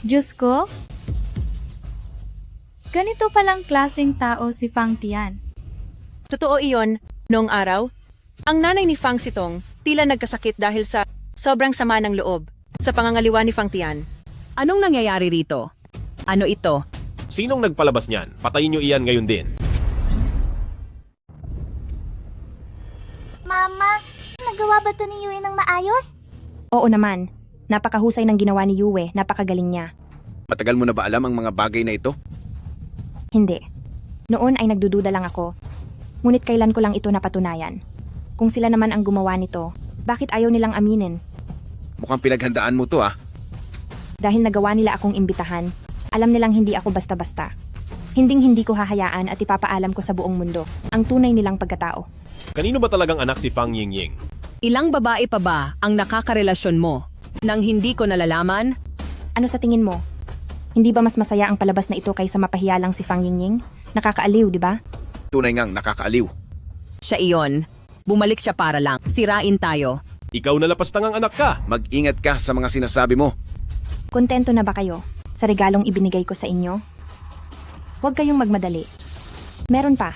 [SPEAKER 13] Diyos ko? Ganito palang klaseng tao si Fang Tian.
[SPEAKER 11] Totoo iyon, noong araw, ang nanay ni Fang Sitong tila nagkasakit dahil sa sobrang sama ng loob sa pangangaliwa ni Fang Tian.
[SPEAKER 3] Anong nangyayari rito? Ano ito?
[SPEAKER 7] Sinong nagpalabas niyan? Patayin niyo iyan ngayon din.
[SPEAKER 9] Mama, nagawa ba to ni Yue ng maayos?
[SPEAKER 2] Oo naman. Napakahusay ng ginawa ni Yue, napakagaling niya.
[SPEAKER 1] Matagal mo na ba alam ang mga bagay na ito?
[SPEAKER 2] Hindi. Noon ay nagdududa lang ako. Ngunit kailan ko lang ito napatunayan. Kung sila naman ang gumawa nito, bakit ayaw nilang aminin?
[SPEAKER 1] Mukhang pinaghandaan mo to ah.
[SPEAKER 2] Dahil nagawa nila akong imbitahan, alam nilang hindi ako basta-basta. Hinding-hindi ko hahayaan at ipapaalam ko sa buong mundo ang tunay nilang pagkatao.
[SPEAKER 7] Kanino ba talagang anak si Fang Yingying?
[SPEAKER 3] Ilang babae pa ba ang nakakarelasyon mo nang hindi ko nalalaman?
[SPEAKER 2] Ano sa tingin mo? Hindi ba mas masaya ang palabas na ito kaysa mapahiya lang si Fang Yingying? Nakakaaliw, di ba?
[SPEAKER 1] Tunay ngang nakakaaliw.
[SPEAKER 3] Siya iyon. Bumalik siya para lang. Sirain tayo.
[SPEAKER 7] Ikaw na lapastangang anak ka.
[SPEAKER 1] Mag-ingat ka sa mga sinasabi mo.
[SPEAKER 2] Kontento na ba kayo sa regalong ibinigay ko sa inyo? Huwag kayong magmadali. Meron pa.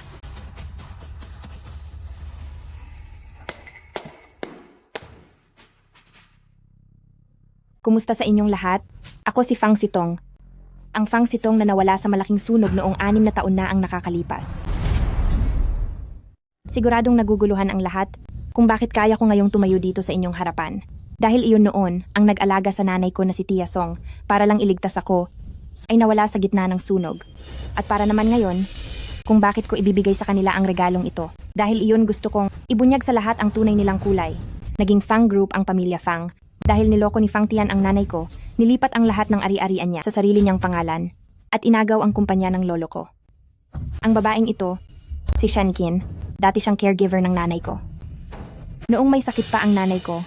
[SPEAKER 2] Kumusta sa inyong lahat? Ako si Fang Sitong. Ang Fang Sitong na nawala sa malaking sunog noong 6 na taon na ang nakakalipas. Siguradong naguguluhan ang lahat kung bakit kaya ko ngayong tumayo dito sa inyong harapan. Dahil iyon noon ang nag-alaga sa nanay ko na si Tia Song para lang iligtas ako ay nawala sa gitna ng sunog. At para naman ngayon, kung bakit ko ibibigay sa kanila ang regalong ito. Dahil iyon gusto kong ibunyag sa lahat ang tunay nilang kulay. Naging Fang Group ang pamilya Fang. Dahil niloko ni Fang Tian ang nanay ko, nilipat ang lahat ng ari-arian niya sa sarili niyang pangalan at inagaw ang kumpanya ng lolo ko. Ang babaeng ito, si Shen Qin, dati siyang caregiver ng nanay ko. Noong may sakit pa ang nanay ko,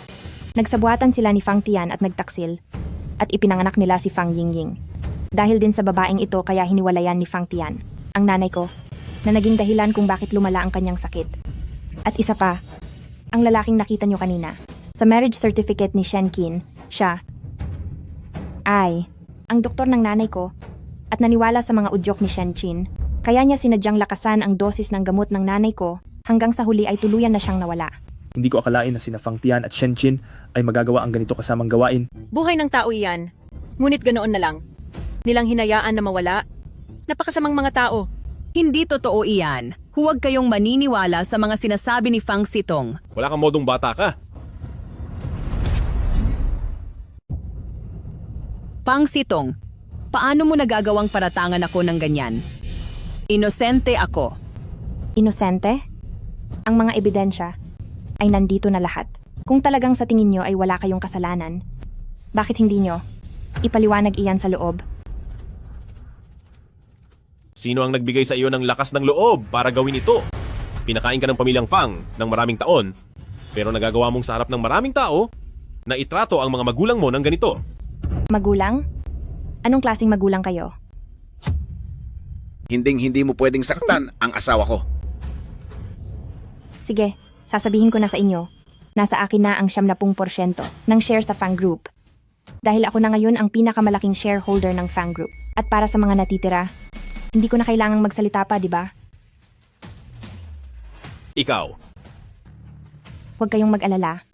[SPEAKER 2] nagsabuatan sila ni Fang Tian at nagtaksil at ipinanganak nila si Fang Yingying. Dahil din sa babaeng ito kaya hiniwalayan ni Fang Tian, ang nanay ko, na naging dahilan kung bakit lumala ang kanyang sakit. At isa pa, ang lalaking nakita niyo kanina. Sa marriage certificate ni Shen Qin, siya ay ang doktor ng nanay ko at naniwala sa mga udyok ni Shen Qin. Kaya niya sinadyang lakasan ang dosis ng gamot ng nanay ko hanggang sa huli ay tuluyan na siyang nawala.
[SPEAKER 17] Hindi ko akalain na sina Fang Tian at Shen Qin ay magagawa ang ganito kasamang gawain.
[SPEAKER 11] Buhay ng tao iyan. Ngunit ganoon na lang. Nilang hinayaan na mawala. Napakasamang mga tao.
[SPEAKER 3] Hindi totoo iyan. Huwag kayong maniniwala sa mga sinasabi ni Fang Sitong.
[SPEAKER 7] Wala kang modong bata ka.
[SPEAKER 3] Fang Sitong, paano mo nagagawang paratangan ako ng ganyan? Inosente ako.
[SPEAKER 2] Inosente? Ang mga ebidensya ay nandito na lahat. Kung talagang sa tingin nyo ay wala kayong kasalanan, bakit hindi nyo ipaliwanag iyan sa loob?
[SPEAKER 7] Sino ang nagbigay sa iyo ng lakas ng loob para gawin ito? Pinakain ka ng pamilyang Fang ng maraming taon, pero nagagawa mong sa harap ng maraming tao na itrato ang mga magulang mo ng ganito.
[SPEAKER 2] Magulang? Anong klaseng magulang kayo?
[SPEAKER 1] Hinding-hindi mo pwedeng saktan ang asawa ko.
[SPEAKER 2] Sige, sasabihin ko na sa inyo. Nasa akin na ang 70% ng share sa Fang Group. Dahil ako na ngayon ang pinakamalaking shareholder ng Fang Group. At para sa mga natitira, hindi ko na kailangang magsalita pa, di ba?
[SPEAKER 7] Ikaw.
[SPEAKER 2] Huwag kayong mag-alala.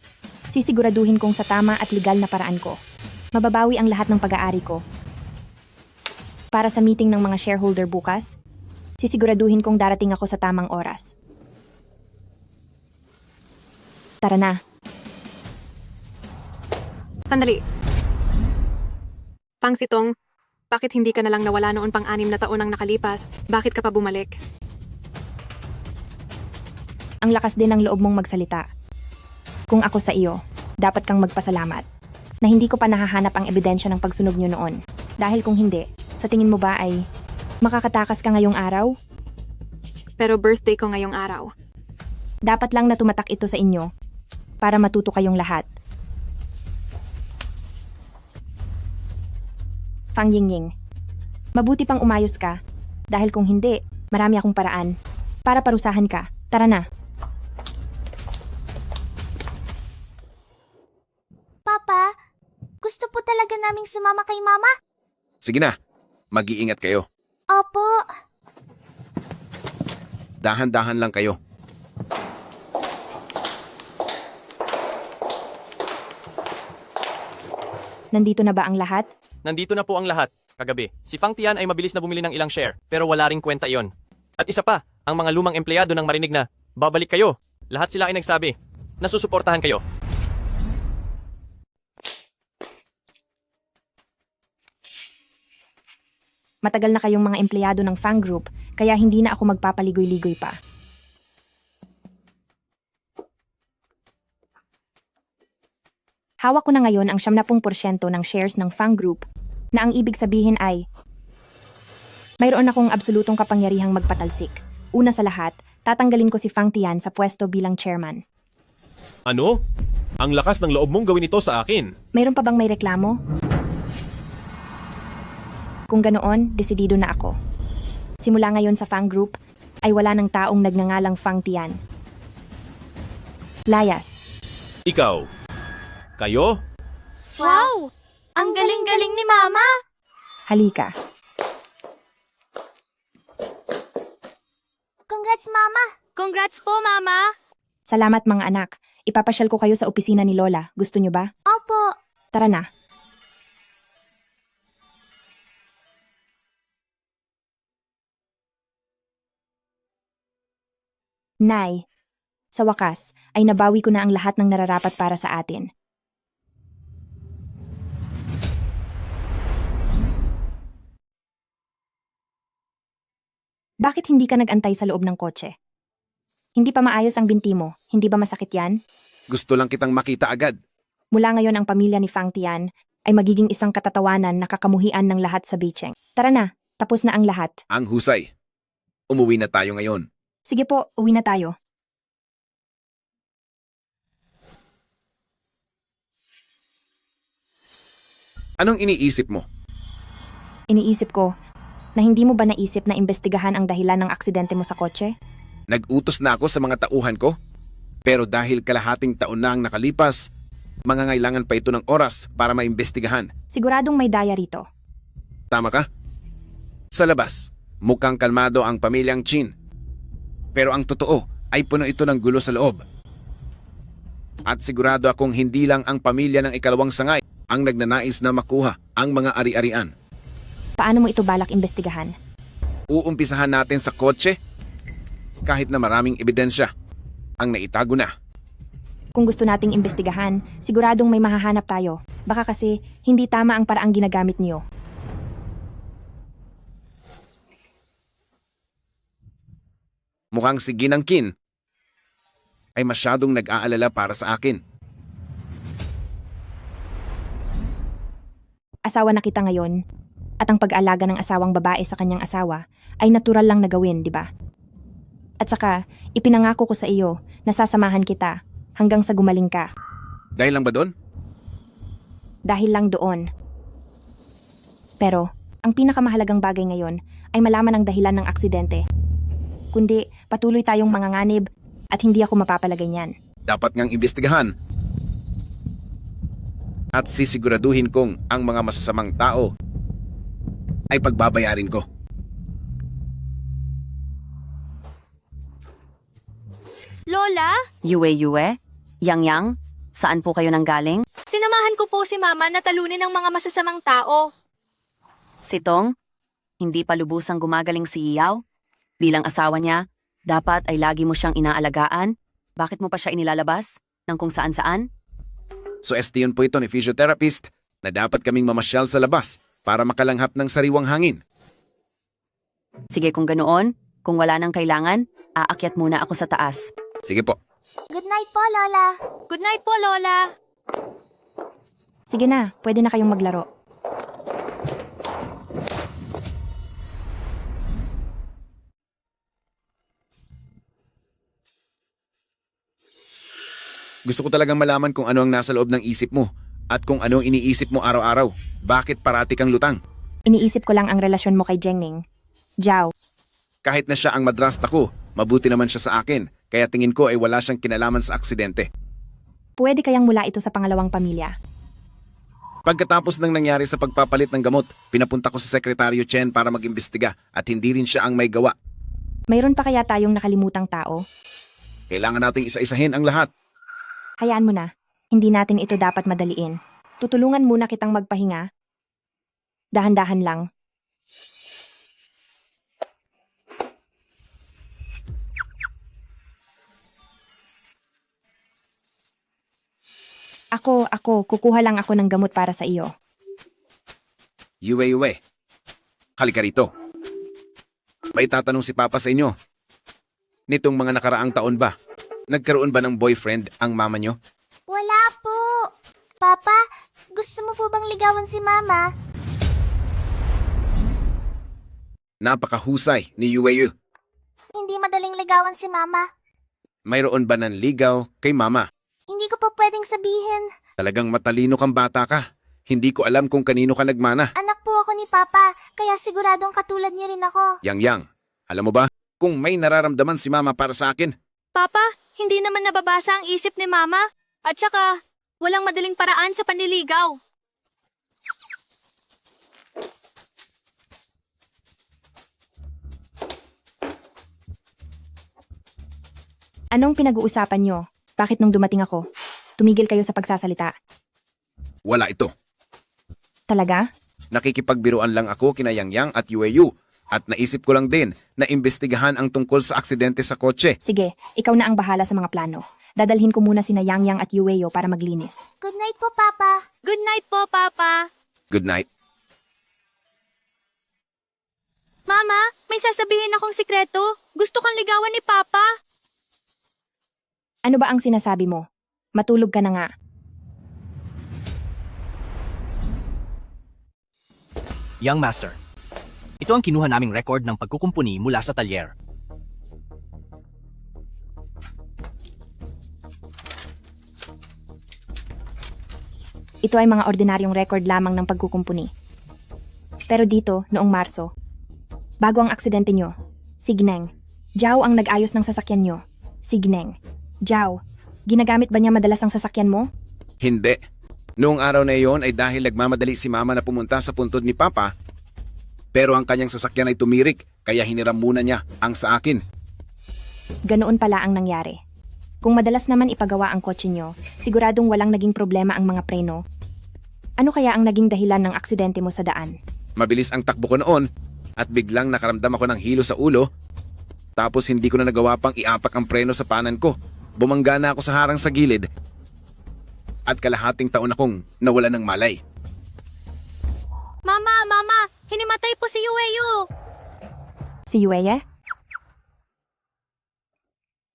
[SPEAKER 2] Sisiguraduhin kong sa tama at legal na paraan ko. Mababawi ang lahat ng pag-aari ko. Para sa meeting ng mga shareholder bukas, sisiguraduhin kong darating ako sa tamang oras. Tara na.
[SPEAKER 4] Sandali. Fang Sitong, bakit hindi ka na lang nawala noon pang 6 na taon ang nakalipas? Bakit ka pa bumalik?
[SPEAKER 2] Ang lakas din ng loob mong magsalita. Kung ako sa iyo, dapat kang magpasalamat na hindi ko pa nahahanap ang ebidensya ng pagsunog niyo noon. Dahil kung hindi, sa tingin mo ba ay makakatakas ka ngayong araw?
[SPEAKER 4] Pero birthday ko ngayong araw.
[SPEAKER 2] Dapat lang na tumatak ito sa inyo para matuto kayong lahat. Fang Yingying, mabuti pang umayos ka dahil kung hindi, marami akong paraan para parusahan ka. Tara na.
[SPEAKER 9] Papa, gusto po talaga naming sumama kay Mama?
[SPEAKER 1] Sige na, mag-iingat kayo.
[SPEAKER 9] Opo.
[SPEAKER 1] Dahan-dahan lang kayo.
[SPEAKER 2] Nandito na ba ang lahat?
[SPEAKER 8] Nandito na po ang lahat. Kagabi, si Fang Tian ay mabilis na bumili ng ilang share, pero wala ring kwenta iyon. At isa pa, ang mga lumang empleyado nang marinig na, babalik kayo. Lahat sila ay nagsabi, nasusuportahan kayo.
[SPEAKER 2] Matagal na kayong mga empleyado ng Fang Group, kaya hindi na ako magpapaligoy-ligoy pa. Hawak ko na ngayon ang 70% ng shares ng Fang Group, na ang ibig sabihin ay mayroon akong absolutong kapangyarihang magpatalsik. Una sa lahat, tatanggalin ko si Fang Tian sa pwesto bilang chairman.
[SPEAKER 7] Ano? Ang lakas ng loob mong gawin ito sa akin.
[SPEAKER 2] Mayroon pa bang may reklamo? Kung ganoon, desidido na ako. Simula ngayon sa Fang Group, ay wala ng taong nagngangalang Fang Tian. Layas.
[SPEAKER 7] Ikaw. Kayo?
[SPEAKER 13] Wow! Ang galing-galing ni Mama!
[SPEAKER 2] Halika.
[SPEAKER 9] Congrats, Mama!
[SPEAKER 13] Congrats po, Mama!
[SPEAKER 2] Salamat mga anak. Ipapasyal ko kayo sa opisina ni Lola. Gusto nyo ba?
[SPEAKER 9] Opo.
[SPEAKER 2] Tara na. Nay, sa wakas, ay nabawi ko na ang lahat ng nararapat para sa atin. Bakit hindi ka nag-antay sa loob ng kotse? Hindi pa maayos ang binti mo, hindi ba masakit yan?
[SPEAKER 1] Gusto lang kitang makita agad.
[SPEAKER 2] Mula ngayon ang pamilya ni Fang Tian ay magiging isang katatawanan na kakamuhian ng lahat sa Bicheng. Tara na, tapos na ang lahat.
[SPEAKER 1] Ang husay. Umuwi na tayo ngayon.
[SPEAKER 2] Sige po, uwi na tayo.
[SPEAKER 1] Anong iniisip mo?
[SPEAKER 2] Iniisip ko, na hindi mo ba naisip na imbestigahan ang dahilan ng aksidente mo sa kotse?
[SPEAKER 1] Nag-utos na ako sa mga tauhan ko. Pero dahil kalahating taon na ang nakalipas, mangangailangan pa ito ng oras para maimbestigahan.
[SPEAKER 2] Siguradong may daya rito.
[SPEAKER 1] Tama ka? Sa labas, mukhang kalmado ang pamilyang Chin. Pero ang totoo ay puno ito ng gulo sa loob. At sigurado akong hindi lang ang pamilya ng ikalawang sangay ang nagnanais na makuha ang mga ari-arian.
[SPEAKER 2] Paano mo ito balak imbestigahan?
[SPEAKER 1] Uumpisahan natin sa kotse kahit na maraming ebidensya ang naitago na.
[SPEAKER 2] Kung gusto nating imbestigahan, siguradong may mahahanap tayo. Baka kasi hindi tama ang paraang ginagamit niyo.
[SPEAKER 1] Mukhang si Ginang Kin ay masyadong nag-aalala para sa akin.
[SPEAKER 2] Asawa na kita ngayon, at ang pag-alaga ng asawang babae sa kanyang asawa ay natural lang na gawin, di ba? At saka, ipinangako ko sa iyo na sasamahan kita hanggang sa gumaling ka.
[SPEAKER 1] Dahil lang ba doon?
[SPEAKER 2] Dahil lang doon. Pero, ang pinakamahalagang bagay ngayon ay malaman ang dahilan ng aksidente. Kundi patuloy tayong manganganib at hindi ako mapapalagay niyan.
[SPEAKER 1] Dapat ngang imbestigahan. At sisiguraduhin kong ang mga masasamang tao ay pagbabayarin ko.
[SPEAKER 13] Lola,
[SPEAKER 12] Yue, Yang, saan po kayo nanggaling?
[SPEAKER 13] sinamahan ko po si Mama na talunin ng mga masasamang tao.
[SPEAKER 12] Sitong, hindi pa lubusang gumagaling si Yaw? Bilang asawa niya, dapat ay lagi mo siyang inaalagaan? Bakit mo pa siya inilalabas? Nang kung saan-saan?
[SPEAKER 1] So yun po ito ni physiotherapist na dapat kaming mamasyal sa labas para makalanghap ng sariwang hangin.
[SPEAKER 12] Sige kung ganoon, kung wala nang kailangan, aakyat muna ako sa taas.
[SPEAKER 1] Sige po.
[SPEAKER 9] Good night po, Lola.
[SPEAKER 13] Good night po, Lola.
[SPEAKER 2] Sige na, pwede na kayong maglaro.
[SPEAKER 1] Gusto ko talagang malaman kung ano ang nasa loob ng isip mo at kung ano ang iniisip mo araw-araw. Bakit parati kang lutang?
[SPEAKER 2] Iniisip ko lang ang relasyon mo kay Jengning. Jiao,
[SPEAKER 1] Kahit na siya ang madrasta ko, mabuti naman siya sa akin, kaya tingin ko ay wala siyang kinalaman sa aksidente.
[SPEAKER 2] pwede kayang mula ito sa pangalawang pamilya.
[SPEAKER 1] Pagkatapos ng nangyari sa pagpapalit ng gamot, pinapunta ko sa Sekretaryo Chen para mag-imbestiga at hindi rin siya ang may gawa.
[SPEAKER 2] Mayroon pa kaya tayong nakalimutang tao?
[SPEAKER 1] Kailangan nating isa-isahin ang lahat.
[SPEAKER 2] Hayaan mo na. Hindi natin ito dapat madaliin. Tutulungan muna kitang magpahinga. Dahan-dahan lang. Kukuha lang ako ng gamot para sa iyo.
[SPEAKER 1] Yue. Halika rito. May tatanong si Papa sa inyo. Nitong mga nakaraang taon ba, nagkaroon ba ng boyfriend ang mama nyo?
[SPEAKER 9] Wala po. Papa, gusto mo po bang ligawan si Mama?
[SPEAKER 1] Napakahusay ni Yue.
[SPEAKER 9] Hindi madaling ligawan si Mama.
[SPEAKER 1] Mayroon ba ng ligaw kay mama?
[SPEAKER 9] Hindi ko po pwedeng sabihin.
[SPEAKER 1] Talagang matalino kang bata ka. Hindi ko alam kung kanino ka nagmana.
[SPEAKER 9] Anak po ako ni Papa, kaya siguradong katulad niyo rin ako.
[SPEAKER 1] Yang, alam mo ba kung may nararamdaman si mama para sa akin?
[SPEAKER 13] Papa, hindi naman nababasa ang isip ni Mama. At saka, walang madaling paraan sa panliligaw.
[SPEAKER 2] Anong pinag-uusapan nyo? Bakit nung dumating ako, tumigil kayo sa pagsasalita?
[SPEAKER 1] Wala ito.
[SPEAKER 2] Talaga?
[SPEAKER 1] Nakikipagbiruan lang ako kina Yang at Yue at naisip ko lang din na imbestigahan ang tungkol sa aksidente sa kotse.
[SPEAKER 2] Sige, ikaw na ang bahala sa mga plano. Dadalhin ko muna sina Yang at Yue para maglinis.
[SPEAKER 9] Good night po, Papa.
[SPEAKER 13] Good night po, Papa.
[SPEAKER 1] Good night.
[SPEAKER 13] Mama, may sasabihin akong sikreto. Gusto kang ligawan ni Papa.
[SPEAKER 2] Ano ba ang sinasabi mo? Matulog ka na nga.
[SPEAKER 16] Young Master, ito ang kinuha naming record ng pagkukumpuni mula sa talyer.
[SPEAKER 2] Ito ay mga ordinaryong record lamang ng pagkukumpuni. Pero dito, noong Marso, bago ang aksidente nyo, si Gneng, Jiao ang nag-ayos ng sasakyan nyo. Si Gneng, Jiao, ginagamit ba niya madalas ang sasakyan mo?
[SPEAKER 1] Hindi. Noong araw na iyon ay dahil nagmamadali si mama na pumunta sa puntod ni Papa, pero ang kanyang sasakyan ay tumirik kaya hiniram muna niya ang sa akin.
[SPEAKER 2] Ganoon pala ang nangyari. Kung madalas naman ipagawa ang kotse nyo, siguradong walang naging problema ang mga preno. Ano kaya ang naging dahilan ng aksidente mo sa daan?
[SPEAKER 1] Mabilis ang takbo ko noon at biglang nakaramdam ako ng hilo sa ulo. Tapos hindi ko na nagawa pang iapak ang preno sa panan ko. Bumangga na ako sa harang sa gilid. At kalahating taon akong nawala ng malay.
[SPEAKER 13] Mama, hinimatay po si Yueyo.
[SPEAKER 2] Si Yue?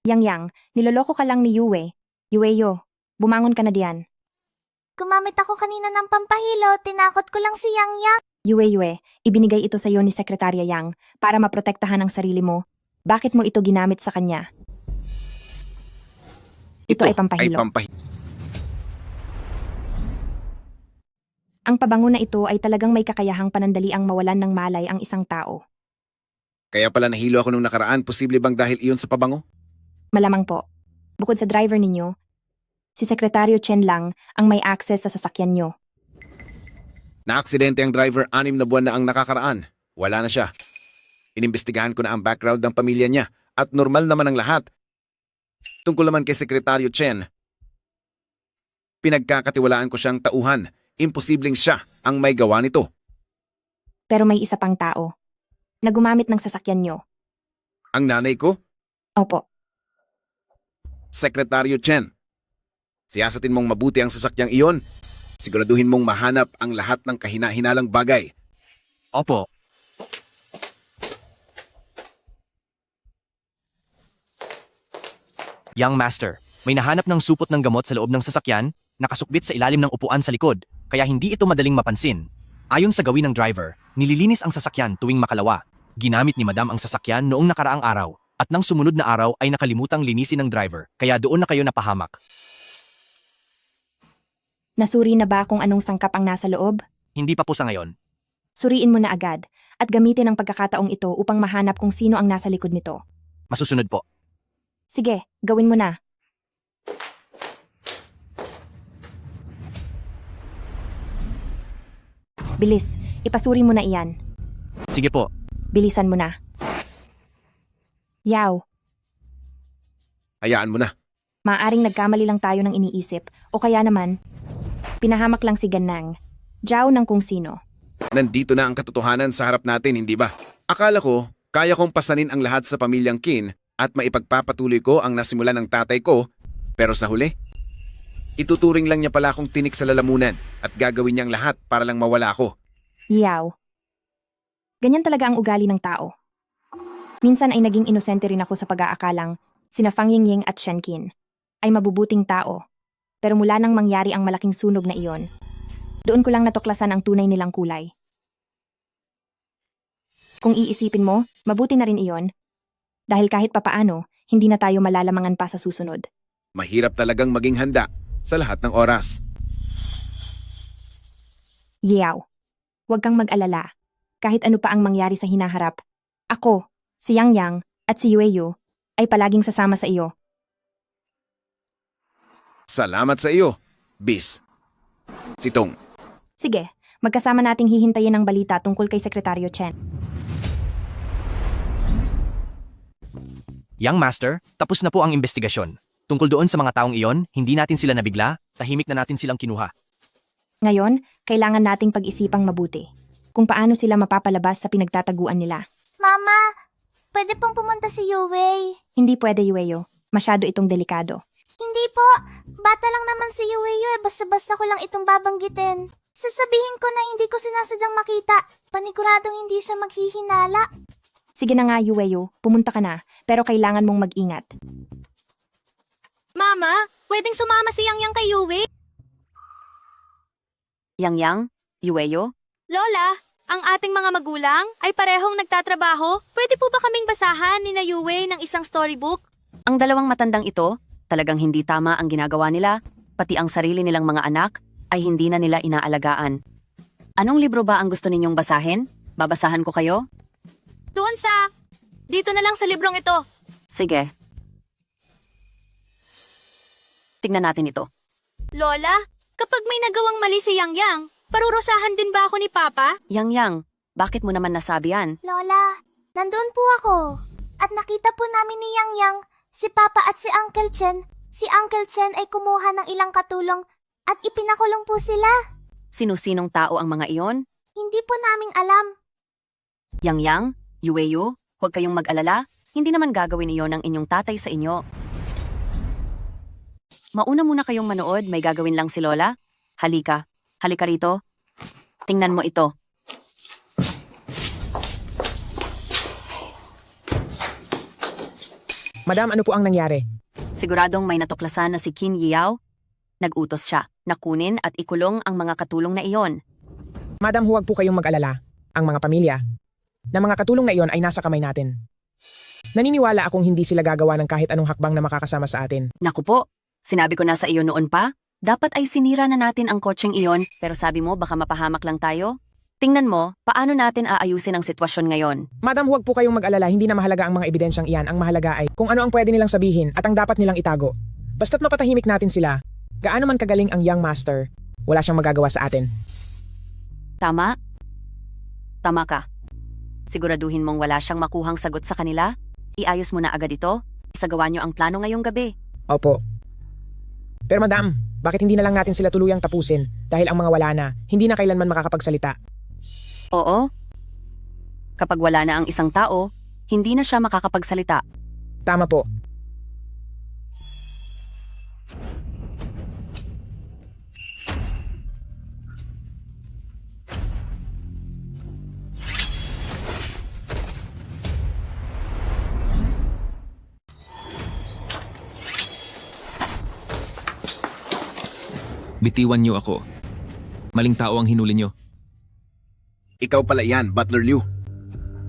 [SPEAKER 2] Yang, niloloko ka lang ni Yue. Yueyo, bumangon ka na diyan.
[SPEAKER 9] Gumamit ako kanina ng pampahilo, tinakot ko lang si Yang.
[SPEAKER 2] Yue, ibinigay ito sa iyo ni Sekretarya Yang para maprotektahan ang sarili mo. Bakit mo ito ginamit sa kanya? Ito ay pampahilo. Ang pabango na ito ay talagang may kakayahang panandaliang mawalan ng malay ang isang tao.
[SPEAKER 1] Kaya pala nahilo ako nung nakaraan, posible bang dahil iyon sa pabango?
[SPEAKER 2] Malamang po. Bukod sa driver ninyo, si Sekretaryo Chen lang ang may access sa sasakyan nyo.
[SPEAKER 1] Naaksidente ang driver 6 na buwan na ang nakakaraan. Wala na siya. Inimbestigahan ko na ang background ng pamilya niya at normal naman ang lahat. Tungkol naman kay Sekretaryo Chen, pinagkakatiwalaan ko siyang tauhan. Imposibleng siya ang may gawa nito.
[SPEAKER 2] Pero may isa pang tao na gumamit ng sasakyan nyo.
[SPEAKER 1] Ang nanay ko,
[SPEAKER 2] Opo.
[SPEAKER 1] Sekretaryo Chen. Siyasatin mong mabuti ang sasakyang iyon. Siguraduhin mong mahanap ang lahat ng kahina-hinalang bagay.
[SPEAKER 16] Opo. Young Master, may nahanap ng supot ng gamot sa loob ng sasakyan, nakasukbit sa ilalim ng upuan sa likod, kaya hindi ito madaling mapansin. Ayon sa gawin ng driver, nililinis ang sasakyan tuwing makalawa. Ginamit ni Madam ang sasakyan noong nakaraang araw, at nang sumunod na araw ay nakalimutang linisin ng driver, kaya doon na kayo napahamak.
[SPEAKER 2] Nasuri na ba kung anong sangkap ang nasa loob?
[SPEAKER 16] Hindi pa po sa ngayon.
[SPEAKER 2] Suriin mo na agad at gamitin ang pagkakataong ito upang mahanap kung sino ang nasa likod nito.
[SPEAKER 16] Masusunod po.
[SPEAKER 2] Sige, gawin mo na. Bilis, ipasuri mo na iyan.
[SPEAKER 16] Sige po.
[SPEAKER 2] Bilisan mo na. Yaw,
[SPEAKER 1] Hayaan mo na.
[SPEAKER 2] maaring nagkamali lang tayo ng iniisip o kaya naman, pinahamak lang si Ganang. Jaw ng kung sino.
[SPEAKER 1] Nandito na ang katotohanan sa harap natin, hindi ba? Akala ko, kaya kong pasanin ang lahat sa pamilyang Qin at maipagpapatuloy ko ang nasimulan ng tatay ko, pero sa huli, ituturing lang niya pala akong tinik sa lalamunan at gagawin niyang lahat para lang mawala ako.
[SPEAKER 2] Yaw. Ganyan talaga ang ugali ng tao. Minsan ay naging inosente rin ako sa pag-aakalang sina Fang Yingying at Shen Qin ay mabubuting tao. Pero mula nang mangyari ang malaking sunog na iyon, doon ko lang natuklasan ang tunay nilang kulay. Kung iisipin mo, mabuti na rin iyon. Dahil kahit papaano, hindi na tayo malalamangan pa sa susunod.
[SPEAKER 1] Mahirap talagang maging handa sa lahat ng oras.
[SPEAKER 2] Yaw. Huwag kang mag-alala. Kahit ano pa ang mangyari sa hinaharap, ako, si Yang Yang, at si Yueyu ay palaging sasama sa iyo.
[SPEAKER 1] Salamat sa iyo, Bis. Sitong.
[SPEAKER 2] Sige, magkasama nating hihintayin ang balita tungkol kay Sekretaryo Chen.
[SPEAKER 16] Young Master, tapos na po ang investigasyon. Tungkol doon sa mga taong iyon, hindi natin sila nabigla, tahimik na natin silang kinuha.
[SPEAKER 2] Ngayon, kailangan nating pag-isipang mabuti kung paano sila mapapalabas sa pinagtataguan nila.
[SPEAKER 9] Mama, pwede pong pumunta si Yuwei.
[SPEAKER 2] Hindi pwede, Yueyo. Masyado itong delikado.
[SPEAKER 9] Hindi po. Bata lang naman si Yuwei basta-basta ko lang itong babanggitin. Sasabihin ko na hindi ko sinasadyang makita. Paniguradong hindi siya maghihinala.
[SPEAKER 2] Sige na nga, Yueyo. Pumunta ka na. Pero kailangan mong mag-ingat.
[SPEAKER 13] Mama, pwedeng sumama si Yang Yang kay Yuwei?
[SPEAKER 12] Yang Yang, Yueyo,
[SPEAKER 13] Lola, ang ating mga magulang ay parehong nagtatrabaho. Pwede po ba kaming basahan ni na Yuwei ng isang storybook?
[SPEAKER 12] ang dalawang matandang ito, talagang hindi tama ang ginagawa nila, pati ang sarili nilang mga anak ay hindi na nila inaalagaan. Anong libro ba ang gusto ninyong basahin? Babasahan ko kayo?
[SPEAKER 13] Doon sa... Dito na lang sa librong ito.
[SPEAKER 12] Sige. Tingnan natin ito.
[SPEAKER 13] Lola, kapag may nagawang mali si Yang Yang, parurusahan din ba ako ni Papa?
[SPEAKER 12] Yang Yang, bakit mo naman nasabi yan?
[SPEAKER 9] Lola, nandun po ako. At nakita po namin ni Yang Yang, si Papa at si Uncle Chen. Si Uncle Chen ay kumuha ng ilang katulong at ipinakulong po sila.
[SPEAKER 12] Sino-sinong tao ang mga iyon?
[SPEAKER 9] Hindi po naming alam.
[SPEAKER 12] Yang Yang, Yueyo, huwag kayong mag-alala, hindi naman gagawin iyon ng inyong tatay sa inyo. Mauna muna kayong manood, may gagawin lang si Lola. Halika, halika rito. Tingnan mo ito.
[SPEAKER 19] Madam, ano po ang nangyari?
[SPEAKER 12] Siguradong may natuklasan na si Qin Yao. Nag-utos siya na kunin at ikulong ang mga katulong na iyon.
[SPEAKER 19] Madam, huwag po kayong mag-alala. Ang mga pamilya na mga katulong na iyon ay nasa kamay natin. Naniniwala akong hindi sila gagawa ng kahit anong hakbang na makakasama sa atin.
[SPEAKER 12] Naku po, sinabi ko na sa iyo noon pa, dapat ay sinira na natin ang kotseng iyon, pero sabi mo baka mapahamak lang tayo. Tingnan mo, paano natin aayusin ang sitwasyon ngayon?
[SPEAKER 19] Madam, huwag po kayong mag-alala, hindi na mahalaga ang mga ebidensyang iyan. Ang mahalaga ay kung ano ang pwede nilang sabihin at ang dapat nilang itago. Basta't mapatahimik natin sila, gaano man kagaling ang young master, wala siyang magagawa sa atin.
[SPEAKER 12] Tama? Tama ka. Siguraduhin mong wala siyang makuhang sagot sa kanila? Iayos mo na agad ito? Isagawa niyo ang plano ngayong gabi.
[SPEAKER 19] Opo. Pero madam, bakit hindi na lang natin sila tuluyang tapusin? Dahil ang mga wala na, hindi na kailanman makakapagsalita.
[SPEAKER 12] Oo. Kapag wala na ang isang tao, hindi na siya makakapagsalita.
[SPEAKER 19] Tama po.
[SPEAKER 6] Bitiwan niyo ako. Maling tao ang hinuli niyo.
[SPEAKER 1] Ikaw pala yan, Butler Liu.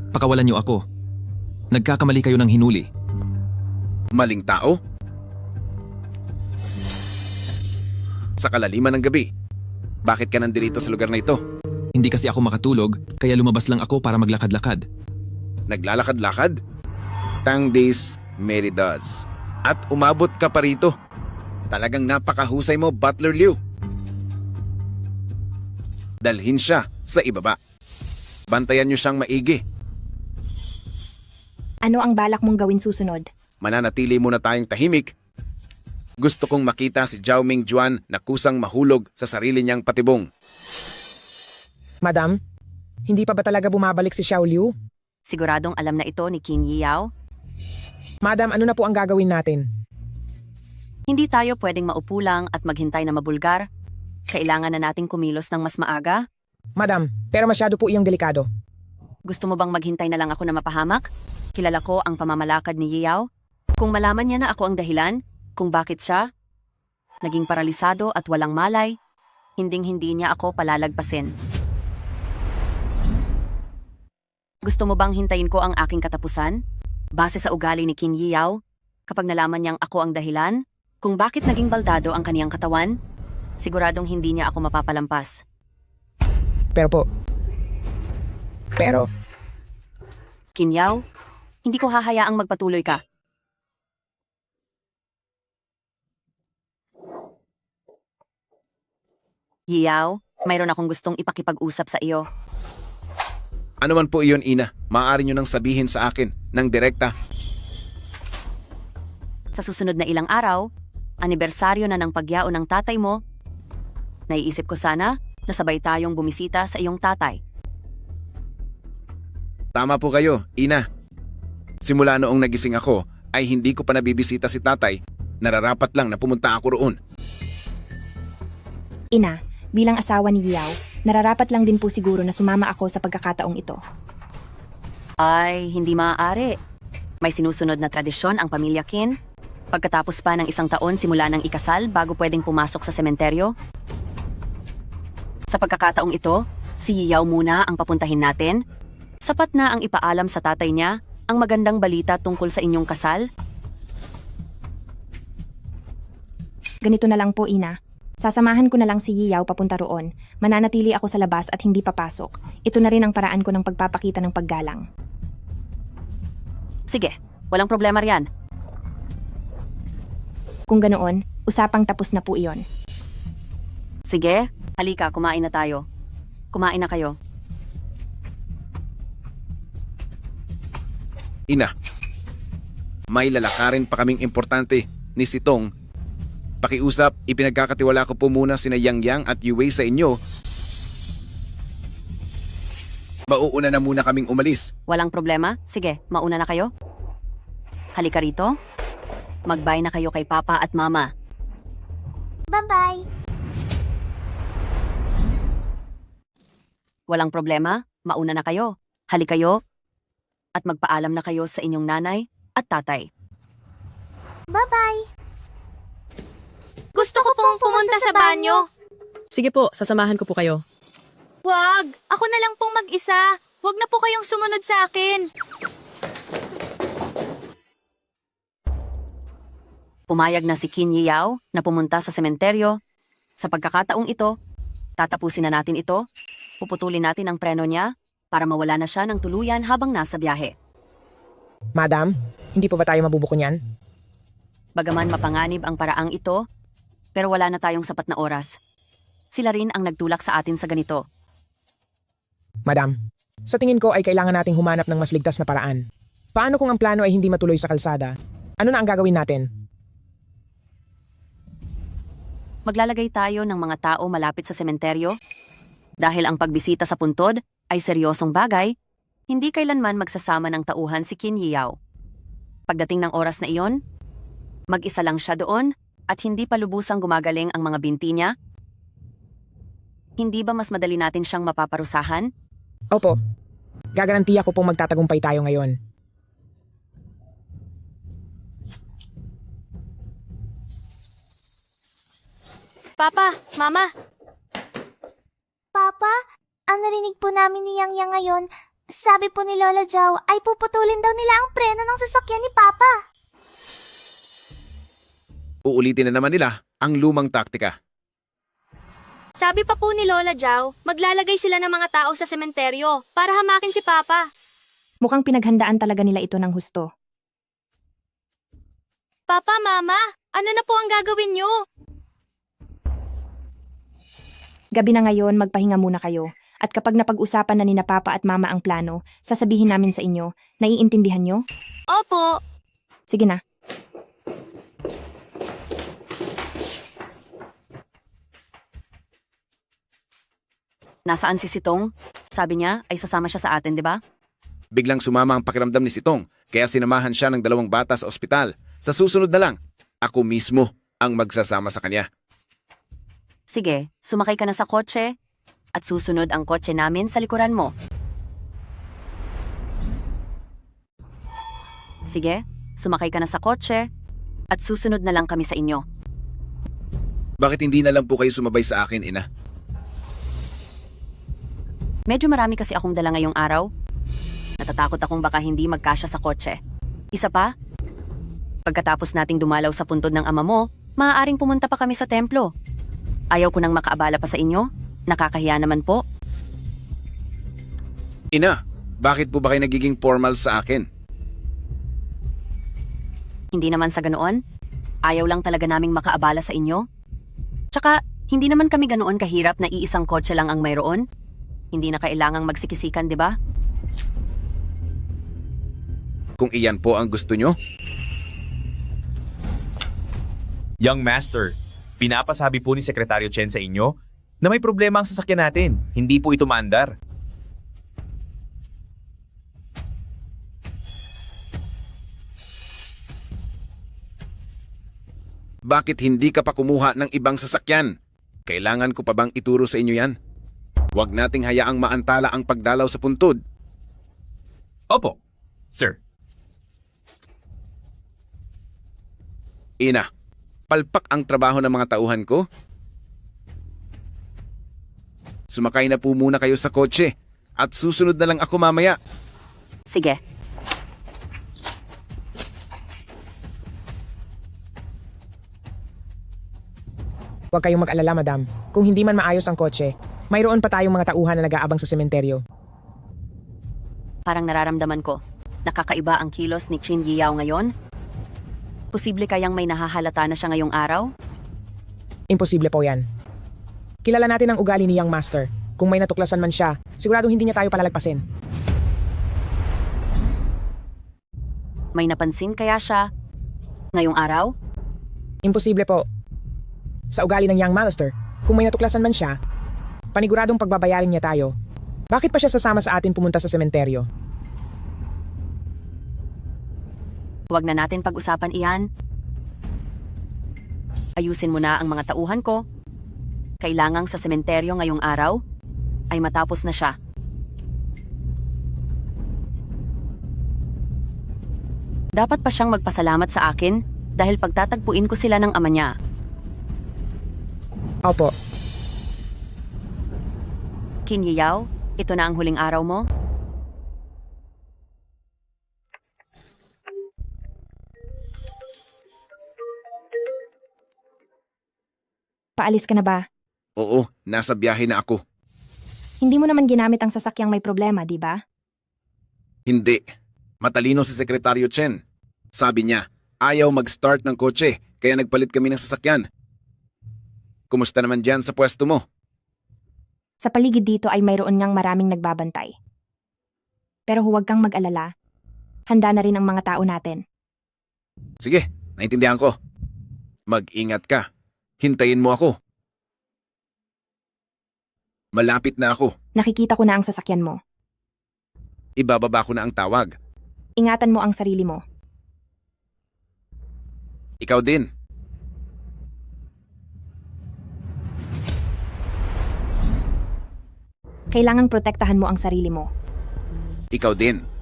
[SPEAKER 6] Pakawalan niyo ako. Nagkakamali kayo ng hinuli.
[SPEAKER 1] Maling tao? Sa kalaliman ng gabi, bakit ka nandirito sa lugar na ito?
[SPEAKER 6] Hindi kasi ako makatulog, kaya lumabas lang ako para maglakad-lakad.
[SPEAKER 1] Naglalakad-lakad? Tang days, Mary does. At umabot ka pa rito. Talagang napakahusay mo, Butler Liu. Dalhin siya sa ibaba. Bantayan niyo siyang maigi.
[SPEAKER 2] Ano ang balak mong gawin susunod?
[SPEAKER 1] Mananatili muna tayong tahimik. Gusto kong makita si Zhao Mingjuan na kusang mahulog sa sarili niyang patibong.
[SPEAKER 19] Madam, hindi pa ba talaga bumabalik si Xiao Liu?
[SPEAKER 12] Siguradong alam na ito ni Qin Yao.
[SPEAKER 19] Madam, ano na po ang gagawin natin?
[SPEAKER 12] Hindi tayo pwedeng maupo lang at maghintay na mabulgar. Kailangan na nating kumilos ng mas maaga.
[SPEAKER 19] Madam, pero masyado po iyong delikado.
[SPEAKER 12] Gusto mo bang maghintay na lang ako na mapahamak? Kilala ko ang pamamalakad ni Yao. Kung malaman niya na ako ang dahilan, kung bakit siya naging paralisado at walang malay, hinding-hindi niya ako palalagpasin. Gusto mo bang hintayin ko ang aking katapusan? Base sa ugali ni Qin Yao, kapag nalaman niyang ako ang dahilan, kung bakit naging baldado ang kaniyang katawan, siguradong hindi niya ako mapapalampas.
[SPEAKER 19] Pero,
[SPEAKER 12] Qin Yao, hindi ko hahayaang magpatuloy ka. Yao, mayroon akong gustong ipakipag-usap sa iyo.
[SPEAKER 1] Ano man po iyon, Ina, maaari niyo nang sabihin sa akin ng direkta.
[SPEAKER 12] Sa susunod na ilang araw, anibersaryo na ng pagyao ng tatay mo, naiisip ko sana na sabay tayong bumisita sa iyong tatay.
[SPEAKER 1] Tama po kayo, Ina. Simula noong nagising ako, ay hindi ko pa nabibisita si tatay. Nararapat lang na pumunta ako roon.
[SPEAKER 2] Ina, bilang asawa ni Yao, nararapat lang din po siguro na sumama ako sa pagkakataong ito.
[SPEAKER 12] Ay, hindi maaari. May sinusunod na tradisyon ang pamilya Qin. Pagkatapos pa ng isang taon simula ng ikasal bago pwedeng pumasok sa sementeryo. Sa pagkakataong ito, si Yao muna ang papuntahin natin. Sapat na ang ipaalam sa tatay niya ang magandang balita tungkol sa inyong kasal.
[SPEAKER 2] Ganito na lang po, Ina. Sasamahan ko na lang si Yao papunta roon. Mananatili ako sa labas at hindi papasok. Ito na rin ang paraan ko ng pagpapakita ng paggalang.
[SPEAKER 12] Sige, walang problema riyan.
[SPEAKER 2] Kung ganoon, usapang tapos na po iyon.
[SPEAKER 12] Sige, halika, kumain na tayo. Kumain na kayo.
[SPEAKER 1] Ina, may lalakarin pa kaming importante ni Sitong. Pakiusap, ipinagkakatiwala ko po muna sina Yang Yang at Yue sa inyo. Mauuna na muna kaming umalis.
[SPEAKER 12] Walang problema. Sige, mauna na kayo. Halika rito. Mag-bye na kayo kay Papa at Mama.
[SPEAKER 9] Bye-bye.
[SPEAKER 12] Walang problema. Mauna na kayo. Halika kayo. At magpaalam na kayo sa inyong nanay at tatay.
[SPEAKER 9] Bye-bye.
[SPEAKER 13] Gusto ko pong pumunta sa banyo.
[SPEAKER 11] Sige po, sasamahan ko po kayo.
[SPEAKER 13] Wag! Ako na lang pong mag-isa. Wag na po kayong sumunod sa akin.
[SPEAKER 12] Pumayag na si Qin Yao na pumunta sa sementeryo. Sa pagkakataong ito, tatapusin na natin ito Puputulin natin ang preno niya para mawala na siya ng tuluyan habang nasa biyahe.
[SPEAKER 19] Madam, hindi po ba tayo mabubuko niyan?
[SPEAKER 12] Bagaman mapanganib ang paraang ito, pero wala na tayong sapat na oras. Sila rin ang nagtulak sa atin sa ganito.
[SPEAKER 19] Madam, sa tingin ko ay kailangan nating humanap ng mas ligtas na paraan. Paano kung ang plano ay hindi matuloy sa kalsada? Ano na ang gagawin natin?
[SPEAKER 12] Maglalagay tayo ng mga tao malapit sa sementeryo. Dahil ang pagbisita sa puntod ay seryosong bagay, hindi kailanman magsasama ng tauhan si Qin Yiyao. Pagdating ng oras na iyon, mag-isa lang siya doon at hindi pa lubusang gumagaling ang mga binti niya. Hindi ba mas madali natin siyang mapaparusahan?
[SPEAKER 19] Opo. Gagarantiya ko pong magtatagumpay tayo ngayon.
[SPEAKER 13] Papa, Mama,
[SPEAKER 9] Papa, ang narinig po namin ni Yang Yang ngayon, sabi po ni Lola Jow ay puputulin daw nila ang preno ng sasakyan ni Papa.
[SPEAKER 1] Uulitin na naman nila ang lumang taktika.
[SPEAKER 13] sabi pa po ni Lola Jow, maglalagay sila ng mga tao sa sementeryo para hamakin si Papa.
[SPEAKER 2] Mukhang pinaghandaan talaga nila ito ng husto.
[SPEAKER 13] Papa, Mama, ano na po ang gagawin nyo?
[SPEAKER 2] Gabi na ngayon, magpahinga muna kayo. At kapag napag-usapan na ni na Papa at Mama ang plano, sasabihin namin sa inyo, naiintindihan nyo?
[SPEAKER 13] Opo.
[SPEAKER 2] Sige na.
[SPEAKER 12] Nasaan si Sitong? Sabi niya ay sasama siya sa atin, di ba?
[SPEAKER 1] Biglang sumama ang pakiramdam ni Sitong, kaya sinamahan siya ng 2 bata sa ospital. Sa susunod na lang, ako mismo ang magsasama sa kanya.
[SPEAKER 12] Sige, sumakay ka na sa kotse at susunod ang kotse namin sa likuran mo. Sige, sumakay ka na sa kotse at susunod na lang kami sa inyo.
[SPEAKER 1] Bakit hindi na lang po kayo sumabay sa akin, Ina?
[SPEAKER 12] Medyo marami kasi akong dala ngayong araw. Natatakot akong baka hindi magkasya sa kotse. Isa pa, pagkatapos nating dumalaw sa puntod ng ama mo, maaaring pumunta pa kami sa templo. Ayaw ko nang makaabala pa sa inyo. Nakakahiya naman po.
[SPEAKER 1] Ina, bakit po ba kayo nagiging formal sa akin?
[SPEAKER 12] Hindi naman sa ganoon. Ayaw lang talaga naming makaabala sa inyo. Tsaka, hindi naman kami ganoon kahirap na iisang kotse lang ang mayroon. Hindi na kailangang magsikisikan, di ba?
[SPEAKER 1] Kung iyan po ang gusto nyo?
[SPEAKER 20] Young Master, pinapasabi po ni Sekretaryo Chen sa inyo na may problema ang sasakyan natin. Hindi po ito maandar.
[SPEAKER 1] Bakit hindi ka pa kumuha ng ibang sasakyan? Kailangan ko pa bang ituro sa inyo yan? Huwag nating hayaang maantala ang pagdalaw sa puntod.
[SPEAKER 20] Opo, sir.
[SPEAKER 1] Ina, palpak ang trabaho ng mga tauhan ko. Sumakay na po muna kayo sa kotse at susunod na lang ako mamaya.
[SPEAKER 12] Sige.
[SPEAKER 19] Huwag kayong mag-alala, madam. Kung hindi man maayos ang kotse, mayroon pa tayong mga tauhan na nag-aabang sa sementeryo.
[SPEAKER 12] Parang nararamdaman ko. Nakakaiba ang kilos ni Qin Yiyao ngayon. Posible kayang may nahahalata na siya ngayong araw?
[SPEAKER 19] Imposible po yan. Kilala natin ang ugali ni Young Master. Kung may natuklasan man siya, siguradong hindi niya tayo palalagpasin.
[SPEAKER 12] May napansin kaya siya ngayong araw?
[SPEAKER 19] Imposible po. Sa ugali ng Young Master, kung may natuklasan man siya, paniguradong pagbabayarin niya tayo. Bakit pa siya sasama sa atin pumunta sa sementeryo?
[SPEAKER 12] Huwag na natin pag-usapan iyan. Ayusin mo na ang mga tauhan ko. Kailangang sa sementeryo ngayong araw ay matapos na siya. Dapat pa siyang magpasalamat sa akin dahil pagtatagpuin ko sila ng ama niya.
[SPEAKER 19] Opo.
[SPEAKER 12] Qin Yiyao, ito na ang huling araw mo?
[SPEAKER 2] Paalis ka na ba?
[SPEAKER 1] Oo, nasa biyahe na ako.
[SPEAKER 2] Hindi mo naman ginamit ang sasakyang may problema, di ba?
[SPEAKER 1] Hindi. Matalino si Sekretaryo Chen. Sabi niya, ayaw mag-start ng kotse, kaya nagpalit kami ng sasakyan. Kumusta naman dyan sa pwesto mo?
[SPEAKER 2] Sa paligid dito ay mayroon ngang maraming nagbabantay. Pero huwag kang mag-alala. Handa na rin ang mga tao natin.
[SPEAKER 1] Sige, naintindihan ko. Mag-ingat ka. Hintayin mo ako. Malapit na ako.
[SPEAKER 2] Nakikita ko na ang sasakyan mo.
[SPEAKER 1] Ibababa ko na ang tawag.
[SPEAKER 2] Ingatan mo ang sarili mo.
[SPEAKER 1] Ikaw din.
[SPEAKER 2] Kailangang protektahan mo ang sarili mo.
[SPEAKER 1] Ikaw din.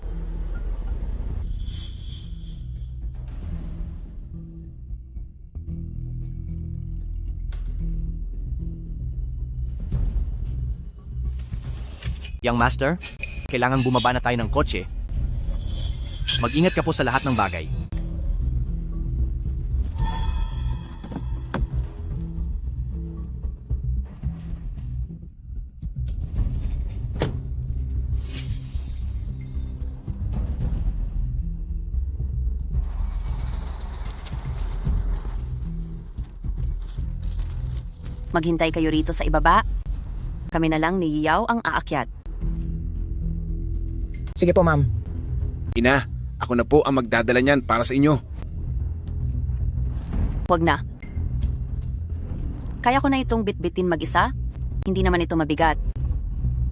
[SPEAKER 16] Young Master, kailangan bumaba na tayo ng kotse. Mag-ingat ka po sa lahat ng bagay.
[SPEAKER 12] Maghintay kayo rito sa ibaba. Kami na lang ni Yaw ang aakyat.
[SPEAKER 19] Sige po, ma'am.
[SPEAKER 1] Ina, ako na po ang magdadala niyan para sa inyo.
[SPEAKER 12] Huwag na. Kaya ko na itong bitbitin mag-isa. Hindi naman ito mabigat.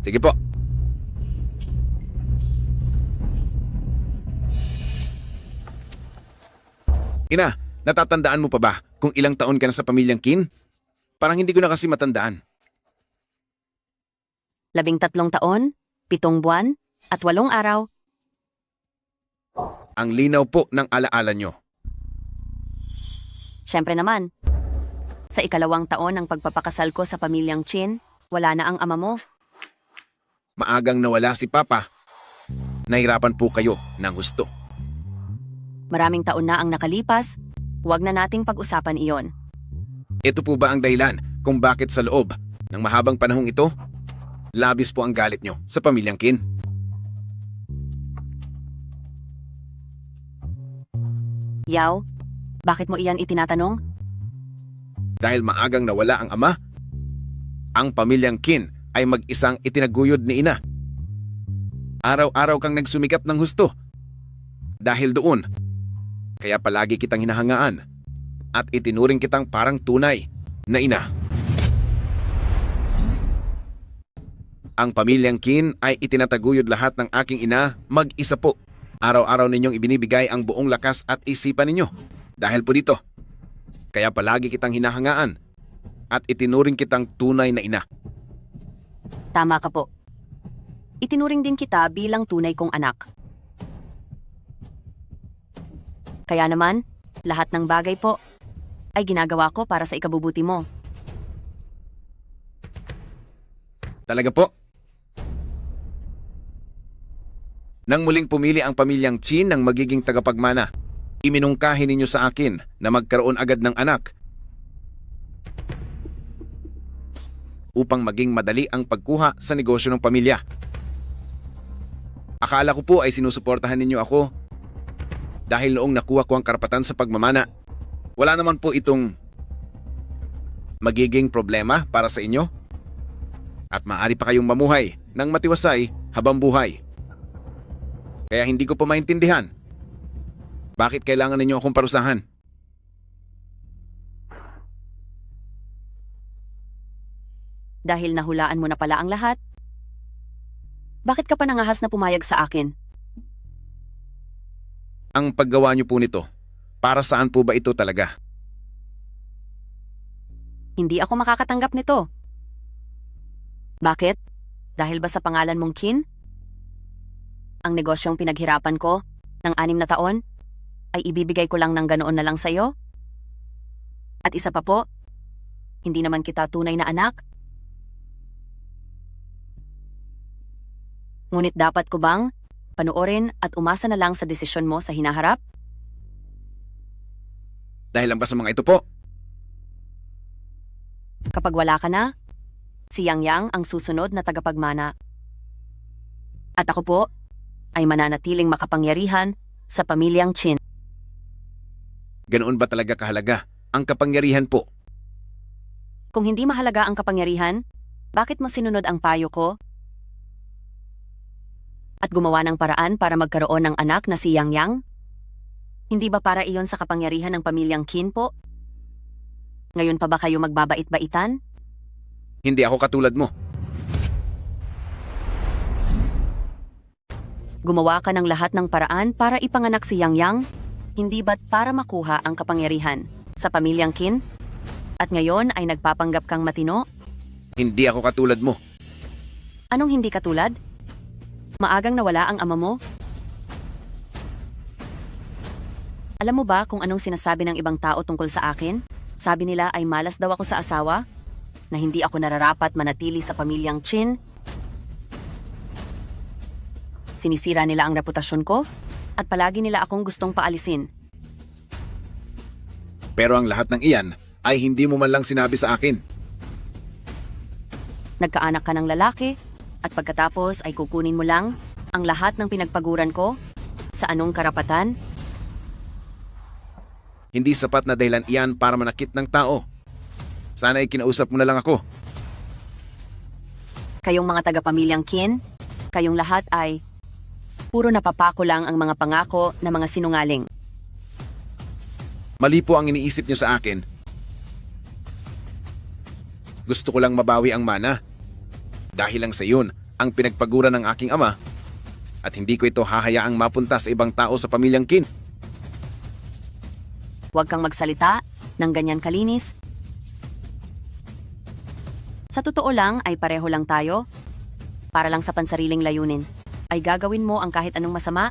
[SPEAKER 1] Sige po. Ina, natatandaan mo pa ba kung ilang taon ka na sa pamilyang Qin? Parang hindi ko na kasi matandaan.
[SPEAKER 12] 13 taon, 7 buwan, at 8 araw.
[SPEAKER 1] Ang linaw po ng alaala nyo.
[SPEAKER 12] Siyempre naman. Sa 2 taon ng pagpapakasal ko sa pamilyang Chin, wala na ang ama mo.
[SPEAKER 1] Maagang nawala si Papa. Nahirapan po kayo ng gusto.
[SPEAKER 12] Maraming taon na ang nakalipas, huwag na nating pag-usapan iyon.
[SPEAKER 1] Ito po ba ang dahilan kung bakit sa loob ng mahabang panahong ito, labis po ang galit nyo sa pamilyang Qin?
[SPEAKER 12] Yaw, bakit mo iyan itinatanong?
[SPEAKER 1] Dahil maagang nawala ang ama, ang pamilyang Qin ay mag-isang itinaguyod ni Ina. Araw-araw kang nagsumikap ng husto. Dahil doon, kaya palagi kitang hinahangaan at itinuring kitang parang tunay na ina. Ang pamilyang Qin ay itinataguyod lahat ng aking ina mag-isa po. Araw-araw ninyong ibinibigay ang buong lakas at isipan ninyo. Dahil po dito, kaya palagi kitang hinahangaan at itinuring kitang tunay na ina.
[SPEAKER 12] Tama ka po. Itinuring din kita bilang tunay kong anak. Kaya naman, lahat ng bagay po ay ginagawa ko para sa ikabubuti mo.
[SPEAKER 1] Talaga po? Nang muling pumili ang pamilyang Qin ng magiging tagapagmana, iminungkahi ninyo sa akin na magkaroon agad ng anak upang maging madali ang pagkuha sa negosyo ng pamilya. Akala ko po ay sinusuportahan ninyo ako dahil noong nakuha ko ang karapatan sa pagmamana, wala naman po itong magiging problema para sa inyo at maaari pa kayong mamuhay ng matiwasay habang buhay. Kaya hindi ko pa maintindihan bakit kailangan ninyo akong parusahan.
[SPEAKER 12] Dahil nahulaan mo na pala ang lahat, bakit ka pa nangahas na pumayag sa akin?
[SPEAKER 1] Ang paggawa niyo po nito, para saan po ba ito talaga?
[SPEAKER 12] Hindi ako makakatanggap nito. Bakit? Dahil ba sa pangalan mong Qin? Ang negosyong pinaghirapan ko ng 6 na taon ay ibibigay ko lang ng ganoon na lang sa'yo? At isa pa po, hindi naman kita tunay na anak? Ngunit dapat ko bang panoorin at umasa na lang sa desisyon mo sa hinaharap?
[SPEAKER 1] Dahil lang ba sa mga ito po?
[SPEAKER 12] Kapag wala ka na, Si Yang Yang ang susunod na tagapagmana. At ako po ay mananatiling makapangyarihan sa pamilyang Chin.
[SPEAKER 1] Ganoon ba talaga kahalaga ang kapangyarihan po?
[SPEAKER 12] Kung hindi mahalaga ang kapangyarihan, bakit mo sinunod ang payo ko? At gumawa ng paraan para magkaroon ng anak na si Yang Yang? Hindi ba para iyon sa kapangyarihan ng pamilyang Qin po? Ngayon pa ba kayo magbabait-baitan?
[SPEAKER 1] Hindi ako katulad mo.
[SPEAKER 12] Gumawa ka ng lahat ng paraan para ipanganak si Yang Yang? Hindi ba't para makuha ang kapangyarihan sa pamilyang Qin? At ngayon ay nagpapanggap kang matino?
[SPEAKER 1] Hindi ako katulad mo.
[SPEAKER 12] Anong hindi katulad? Maagang nawala ang ama mo? Alam mo ba kung anong sinasabi ng ibang tao tungkol sa akin? Sabi nila ay malas daw ako sa asawa, na hindi ako nararapat manatili sa pamilyang Chin. Sinisira nila ang reputasyon ko, at palagi nila akong gustong paalisin.
[SPEAKER 1] Pero ang lahat ng iyan ay hindi mo man lang sinabi sa akin.
[SPEAKER 12] Nagkaanak ka ng lalaki, at pagkatapos ay kukunin mo lang ang lahat ng pinagpaguran ko? Sa anong karapatan?
[SPEAKER 1] Hindi sapat na dahilan iyan para manakit ng tao. Sana ay kinausap mo na lang ako.
[SPEAKER 12] Kayong mga taga-pamilyang Qin, kayong lahat ay puro napapako lang ang mga pangako na mga sinungaling.
[SPEAKER 1] Mali po ang iniisip niyo sa akin. Gusto ko lang mabawi ang mana. Dahil lang sa iyon ang pinagpaguran ng aking ama at hindi ko ito hahayaang mapunta sa ibang tao sa pamilyang Qin.
[SPEAKER 12] Huwag kang magsalita ng ganyan kalinis. Sa totoo lang ay pareho lang tayo. Para lang sa pansariling layunin, ay gagawin mo ang kahit anong masama?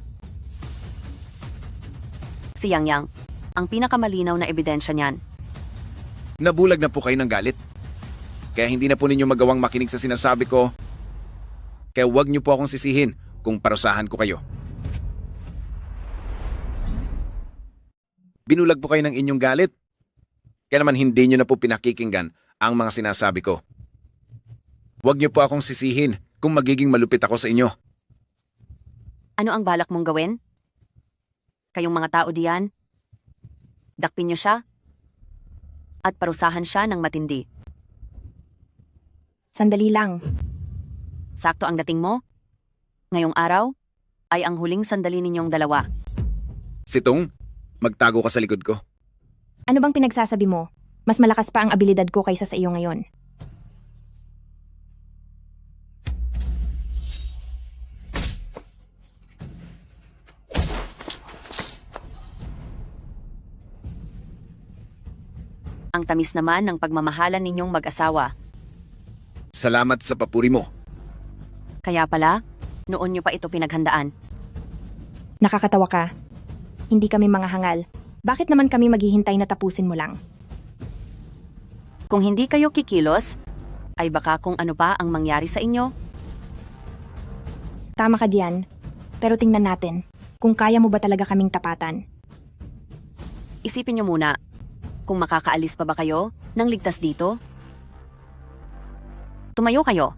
[SPEAKER 12] Si Yang Yang, ang pinakamalinaw na ebidensya niyan.
[SPEAKER 1] Nabulag na po kayo ng galit. Kaya hindi na po ninyo magawang makinig sa sinasabi ko. Kaya huwag niyo po akong sisihin kung parusahan ko kayo. Binulag po kayo ng inyong galit. Kaya naman hindi niyo na po pinakikinggan ang mga sinasabi ko. Huwag niyo po akong sisihin kung magiging malupit ako sa inyo.
[SPEAKER 12] Ano ang balak mong gawin? Kayong mga tao diyan, dakpin niyo siya at parusahan siya ng matindi.
[SPEAKER 2] Sandali lang.
[SPEAKER 12] Sakto ang dating mo? Ngayong araw ay ang huling sandali ninyong dalawa.
[SPEAKER 1] Sitong, magtago ka sa likod ko.
[SPEAKER 2] Ano bang pinagsasabi mo? Mas malakas pa ang abilidad ko kaysa sa iyo ngayon.
[SPEAKER 12] Ang tamis naman ng pagmamahalan ninyong mag-asawa.
[SPEAKER 1] Salamat sa papuri mo.
[SPEAKER 12] Kaya pala, noon nyo pa ito pinaghandaan.
[SPEAKER 2] Nakakatawa ka. Hindi kami mga hangal. Bakit naman kami maghihintay na tapusin mo lang?
[SPEAKER 12] Kung hindi kayo kikilos, ay baka kung ano pa ang mangyari sa inyo.
[SPEAKER 2] Tama ka diyan. Pero tingnan natin kung kaya mo ba talaga kaming tapatan.
[SPEAKER 12] Isipin nyo muna, kung makakaalis pa ba kayo nang ligtas dito? Tumayo kayo.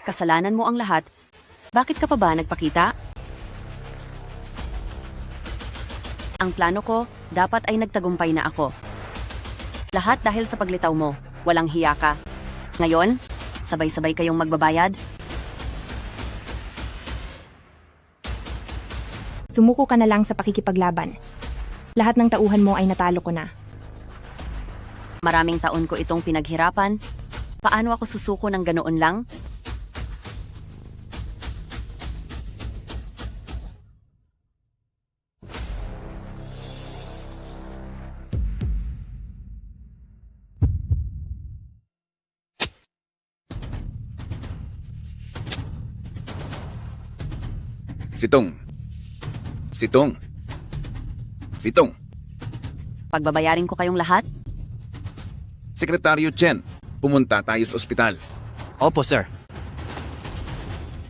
[SPEAKER 12] Kasalanan mo ang lahat. Bakit ka pa ba nagpakita? Ang plano ko, dapat ay nagtagumpay na ako. Lahat dahil sa paglitaw mo, walang hiya ka. Ngayon, sabay-sabay kayong magbabayad.
[SPEAKER 2] Sumuko ka na lang sa pakikipaglaban. Lahat ng tauhan mo ay natalo ko na.
[SPEAKER 12] Maraming taon ko itong pinaghirapan. Paano ako susuko ng ganoon lang?
[SPEAKER 1] Sitong. Sitong. Sitong.
[SPEAKER 12] Pagbabayarin ko kayong lahat?
[SPEAKER 1] Sekretaryo Chen, pumunta tayo sa ospital.
[SPEAKER 16] Opo, sir.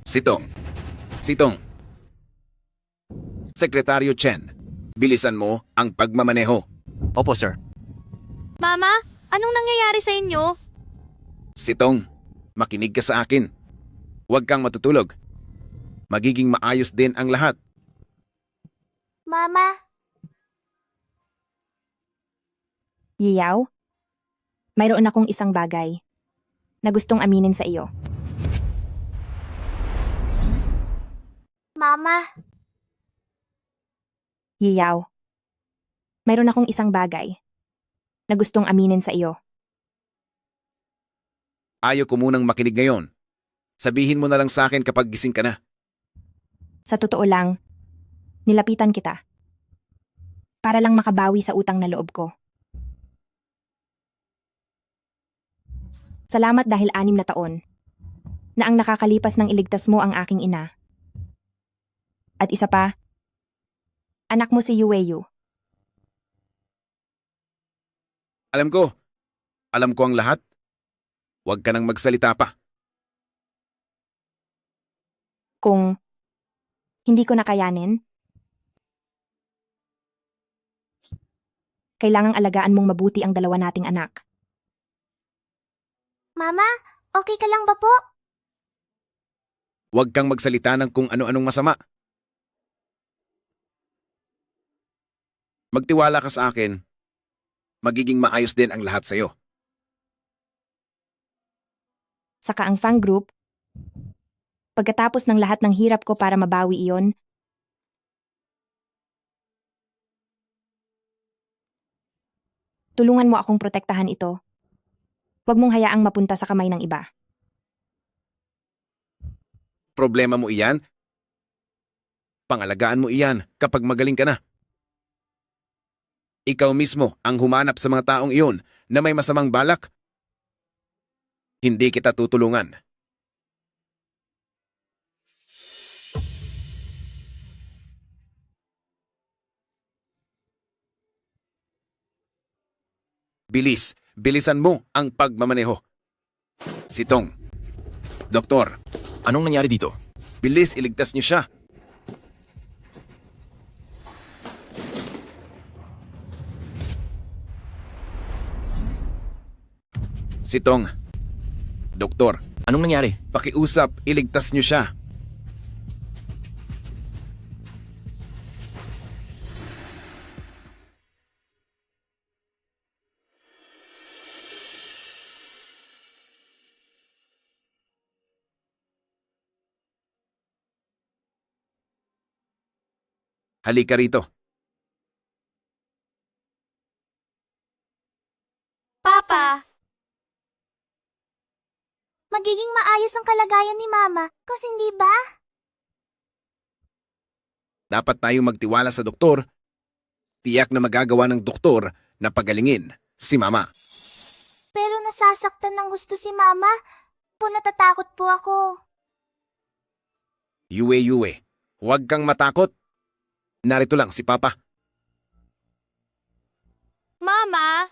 [SPEAKER 1] Sitong. Sitong. Sekretaryo Chen, bilisan mo ang pagmamaneho.
[SPEAKER 16] Opo, sir.
[SPEAKER 13] Mama, anong nangyayari sa inyo?
[SPEAKER 1] Sitong, makinig ka sa akin. Huwag kang matutulog. Magiging maayos din ang lahat.
[SPEAKER 9] Mama,
[SPEAKER 2] Yiyaw, mayroon akong isang bagay na gustong aminin sa iyo.
[SPEAKER 9] Mama,
[SPEAKER 2] Yiyaw, mayroon akong isang bagay na gustong aminin sa iyo.
[SPEAKER 1] Ayaw ko munang makinig ngayon. Sabihin mo na lang sa akin kapag gising ka na.
[SPEAKER 2] Sa totoo lang, nilapitan kita para lang makabawi sa utang na loob ko. Salamat dahil 6 na taon na ang nakakalipas ng iligtas mo ang aking ina. At isa pa, anak mo si Yueyu.
[SPEAKER 1] Alam ko. Alam ko ang lahat. Huwag ka nang magsalita pa.
[SPEAKER 2] Kung hindi ko nakayanin, kailangang alagaan mong mabuti ang dalawa nating anak.
[SPEAKER 9] Mama, okay ka lang ba po?
[SPEAKER 1] Huwag kang magsalita ng kung ano-anong masama. Magtiwala ka sa akin. Magiging maayos din ang lahat sa'yo.
[SPEAKER 2] Saka ang Fang Group, pagkatapos ng lahat ng hirap ko para mabawi iyon, tulungan mo akong protektahan ito. Huwag mong hayaang mapunta sa kamay ng iba.
[SPEAKER 1] Problema mo iyan? Pangalagaan mo iyan kapag magaling ka na. Ikaw mismo ang humanap sa mga taong iyon na may masamang balak. Hindi kita tutulungan. Bilisan mo ang pagmamaneho. Sitong. Doktor.
[SPEAKER 16] Anong nangyari dito?
[SPEAKER 1] Bilis, iligtas niyo siya. Sitong. Doktor.
[SPEAKER 16] Anong nangyari?
[SPEAKER 1] Pakiusap, iligtas niyo siya. Halika rito.
[SPEAKER 9] Papa! Magiging maayos ang kalagayan ni Mama, kasi hindi ba?
[SPEAKER 1] Dapat tayong magtiwala sa doktor. Tiyak na magagawa ng doktor na pagalingin si Mama.
[SPEAKER 9] Pero nasasaktan ng gusto si Mama. Natatakot po ako.
[SPEAKER 1] Yue, huwag kang matakot. Narito lang si Papa.
[SPEAKER 13] Mama!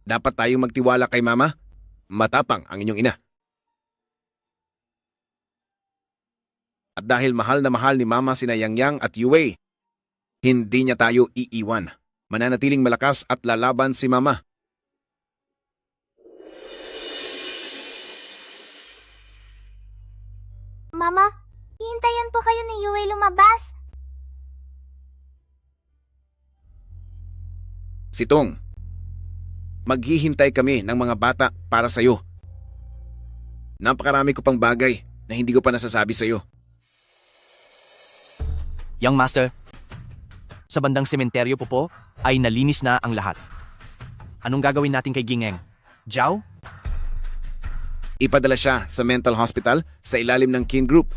[SPEAKER 1] Dapat tayong magtiwala kay Mama. Matapang ang inyong ina. At dahil mahal na mahal ni Mama sina Yang at Yue, hindi niya tayo iiwan. Mananatiling malakas at lalaban si Mama.
[SPEAKER 9] Mama, hihintayan po kayo ni Yue lumabas.
[SPEAKER 1] Sitong, maghihintay kami ng mga bata para sa'yo. Napakarami ko pang bagay na hindi ko pa nasasabi sa'yo.
[SPEAKER 16] Young Master, sa bandang sementeryo po ay nalinis na ang lahat. Anong gagawin natin kay Gingeng? Jiao?
[SPEAKER 1] Ipadala siya sa mental hospital sa ilalim ng Kin Group.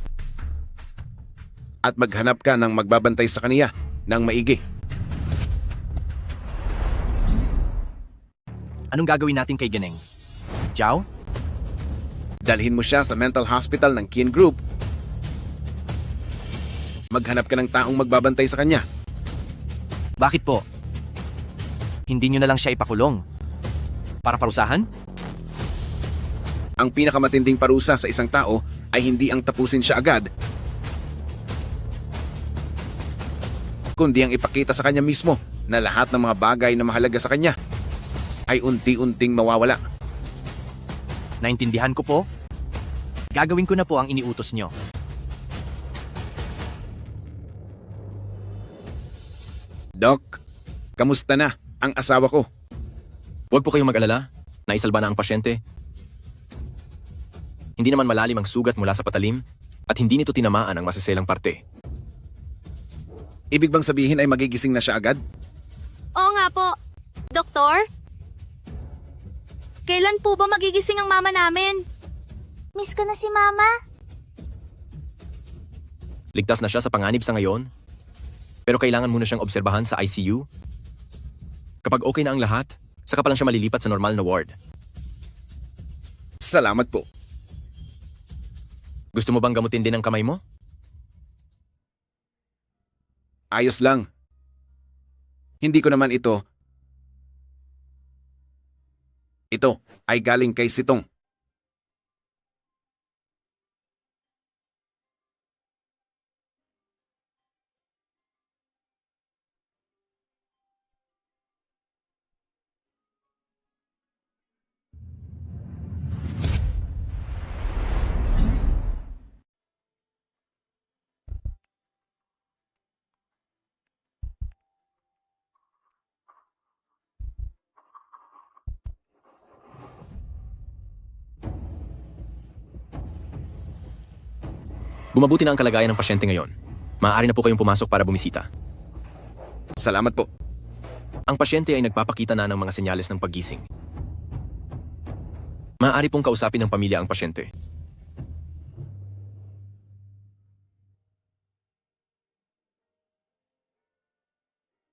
[SPEAKER 1] At maghanap ka ng magbabantay sa kaniya ng maigi.
[SPEAKER 16] Anong gagawin natin kay Gineng? Jiao?
[SPEAKER 1] Dalhin mo siya sa mental hospital ng Kin Group maghanap ka ng taong magbabantay sa kanya.
[SPEAKER 16] Bakit po? Hindi nyo na lang siya ipakulong. Para parusahan?
[SPEAKER 1] Ang pinakamatinding parusa sa isang tao ay hindi ang tapusin siya agad, kundi ang ipakita sa kanya mismo na lahat ng mga bagay na mahalaga sa kanya ay unti-unting mawawala.
[SPEAKER 16] Naintindihan ko po. Gagawin ko na po ang iniutos nyo.
[SPEAKER 1] Doc, kamusta na ang asawa ko?
[SPEAKER 6] Huwag po kayong mag-alala. Naisalba na ang pasyente. Hindi naman malalim ang sugat mula sa patalim at hindi nito tinamaan ang masiselang parte.
[SPEAKER 1] Ibig bang sabihin ay magigising na siya agad?
[SPEAKER 13] Oo nga po. Doktor? Kailan po ba magigising ang mama namin?
[SPEAKER 9] Miss ko na si Mama.
[SPEAKER 6] Ligtas na siya sa panganib sa ngayon, pero kailangan muna siyang obserbahan sa ICU. Kapag okay na ang lahat, saka pa lang siya malilipat sa normal na ward.
[SPEAKER 1] Salamat po.
[SPEAKER 6] Gusto mo bang gamutin din ang kamay mo?
[SPEAKER 1] Ayos lang. Hindi ko naman ito. Ito ay galing kay Sitong.
[SPEAKER 6] Bumabuti na ang kalagayan ng pasyente ngayon. Maaari na po kayong pumasok para bumisita.
[SPEAKER 1] Salamat po.
[SPEAKER 6] Ang pasyente ay nagpapakita na ng mga senyales ng paggising. Maaari pong kausapin ng pamilya ang pasyente.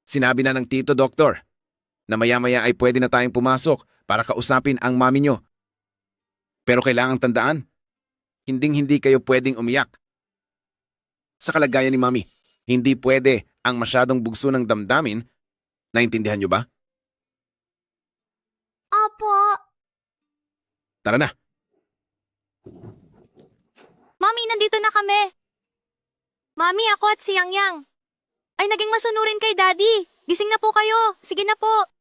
[SPEAKER 1] Sinabi na ng tito, doktor, na maya-maya ay pwede na tayong pumasok para kausapin ang mami nyo. Pero kailangang tandaan, hinding-hindi kayo pwedeng umiyak. Sa kalagayan ni mami, hindi pwede ang masyadong bugso ng damdamin. Naintindihan nyo ba?
[SPEAKER 9] Opo.
[SPEAKER 1] Tara na.
[SPEAKER 13] Mami, nandito na kami. Mami, ako at si Yang Yang ay naging masunurin kay Daddy. Gising na po kayo. Sige na po.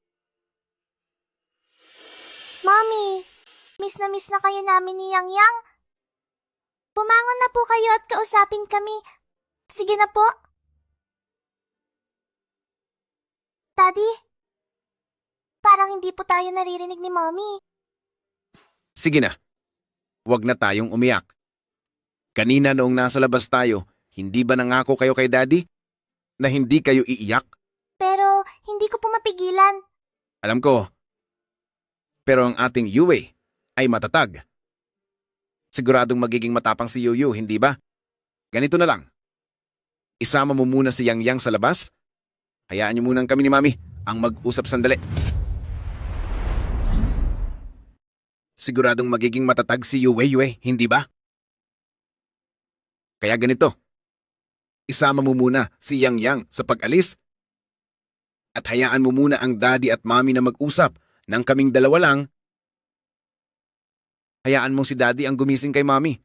[SPEAKER 9] Mami, miss na kayo namin ni Yang Yang. Pumangon na po kayo at kausapin kami. Sige na po. Daddy, parang hindi po tayo naririnig ni Mommy.
[SPEAKER 1] Sige na. Huwag na tayong umiyak. Kanina noong nasa labas tayo, hindi ba nangako kayo kay Daddy na hindi kayo iiyak?
[SPEAKER 9] Pero hindi ko po mapigilan.
[SPEAKER 1] Alam ko. Pero ang ating Yue ay matatag. Siguradong magiging matapang si Yuyu, hindi ba? Ganito na lang. Isama mo muna si Yang Yang sa labas. Hayaan niyo munang kami ni Mami ang mag-usap sandali. Siguradong magiging matatag si Yue, hindi ba? Kaya ganito. Isama mo muna si Yang Yang sa pag-alis. At hayaan mo muna ang Daddy at Mami na mag-usap nang kaming dalawa lang. Hayaan mong si Daddy ang gumising kay Mami.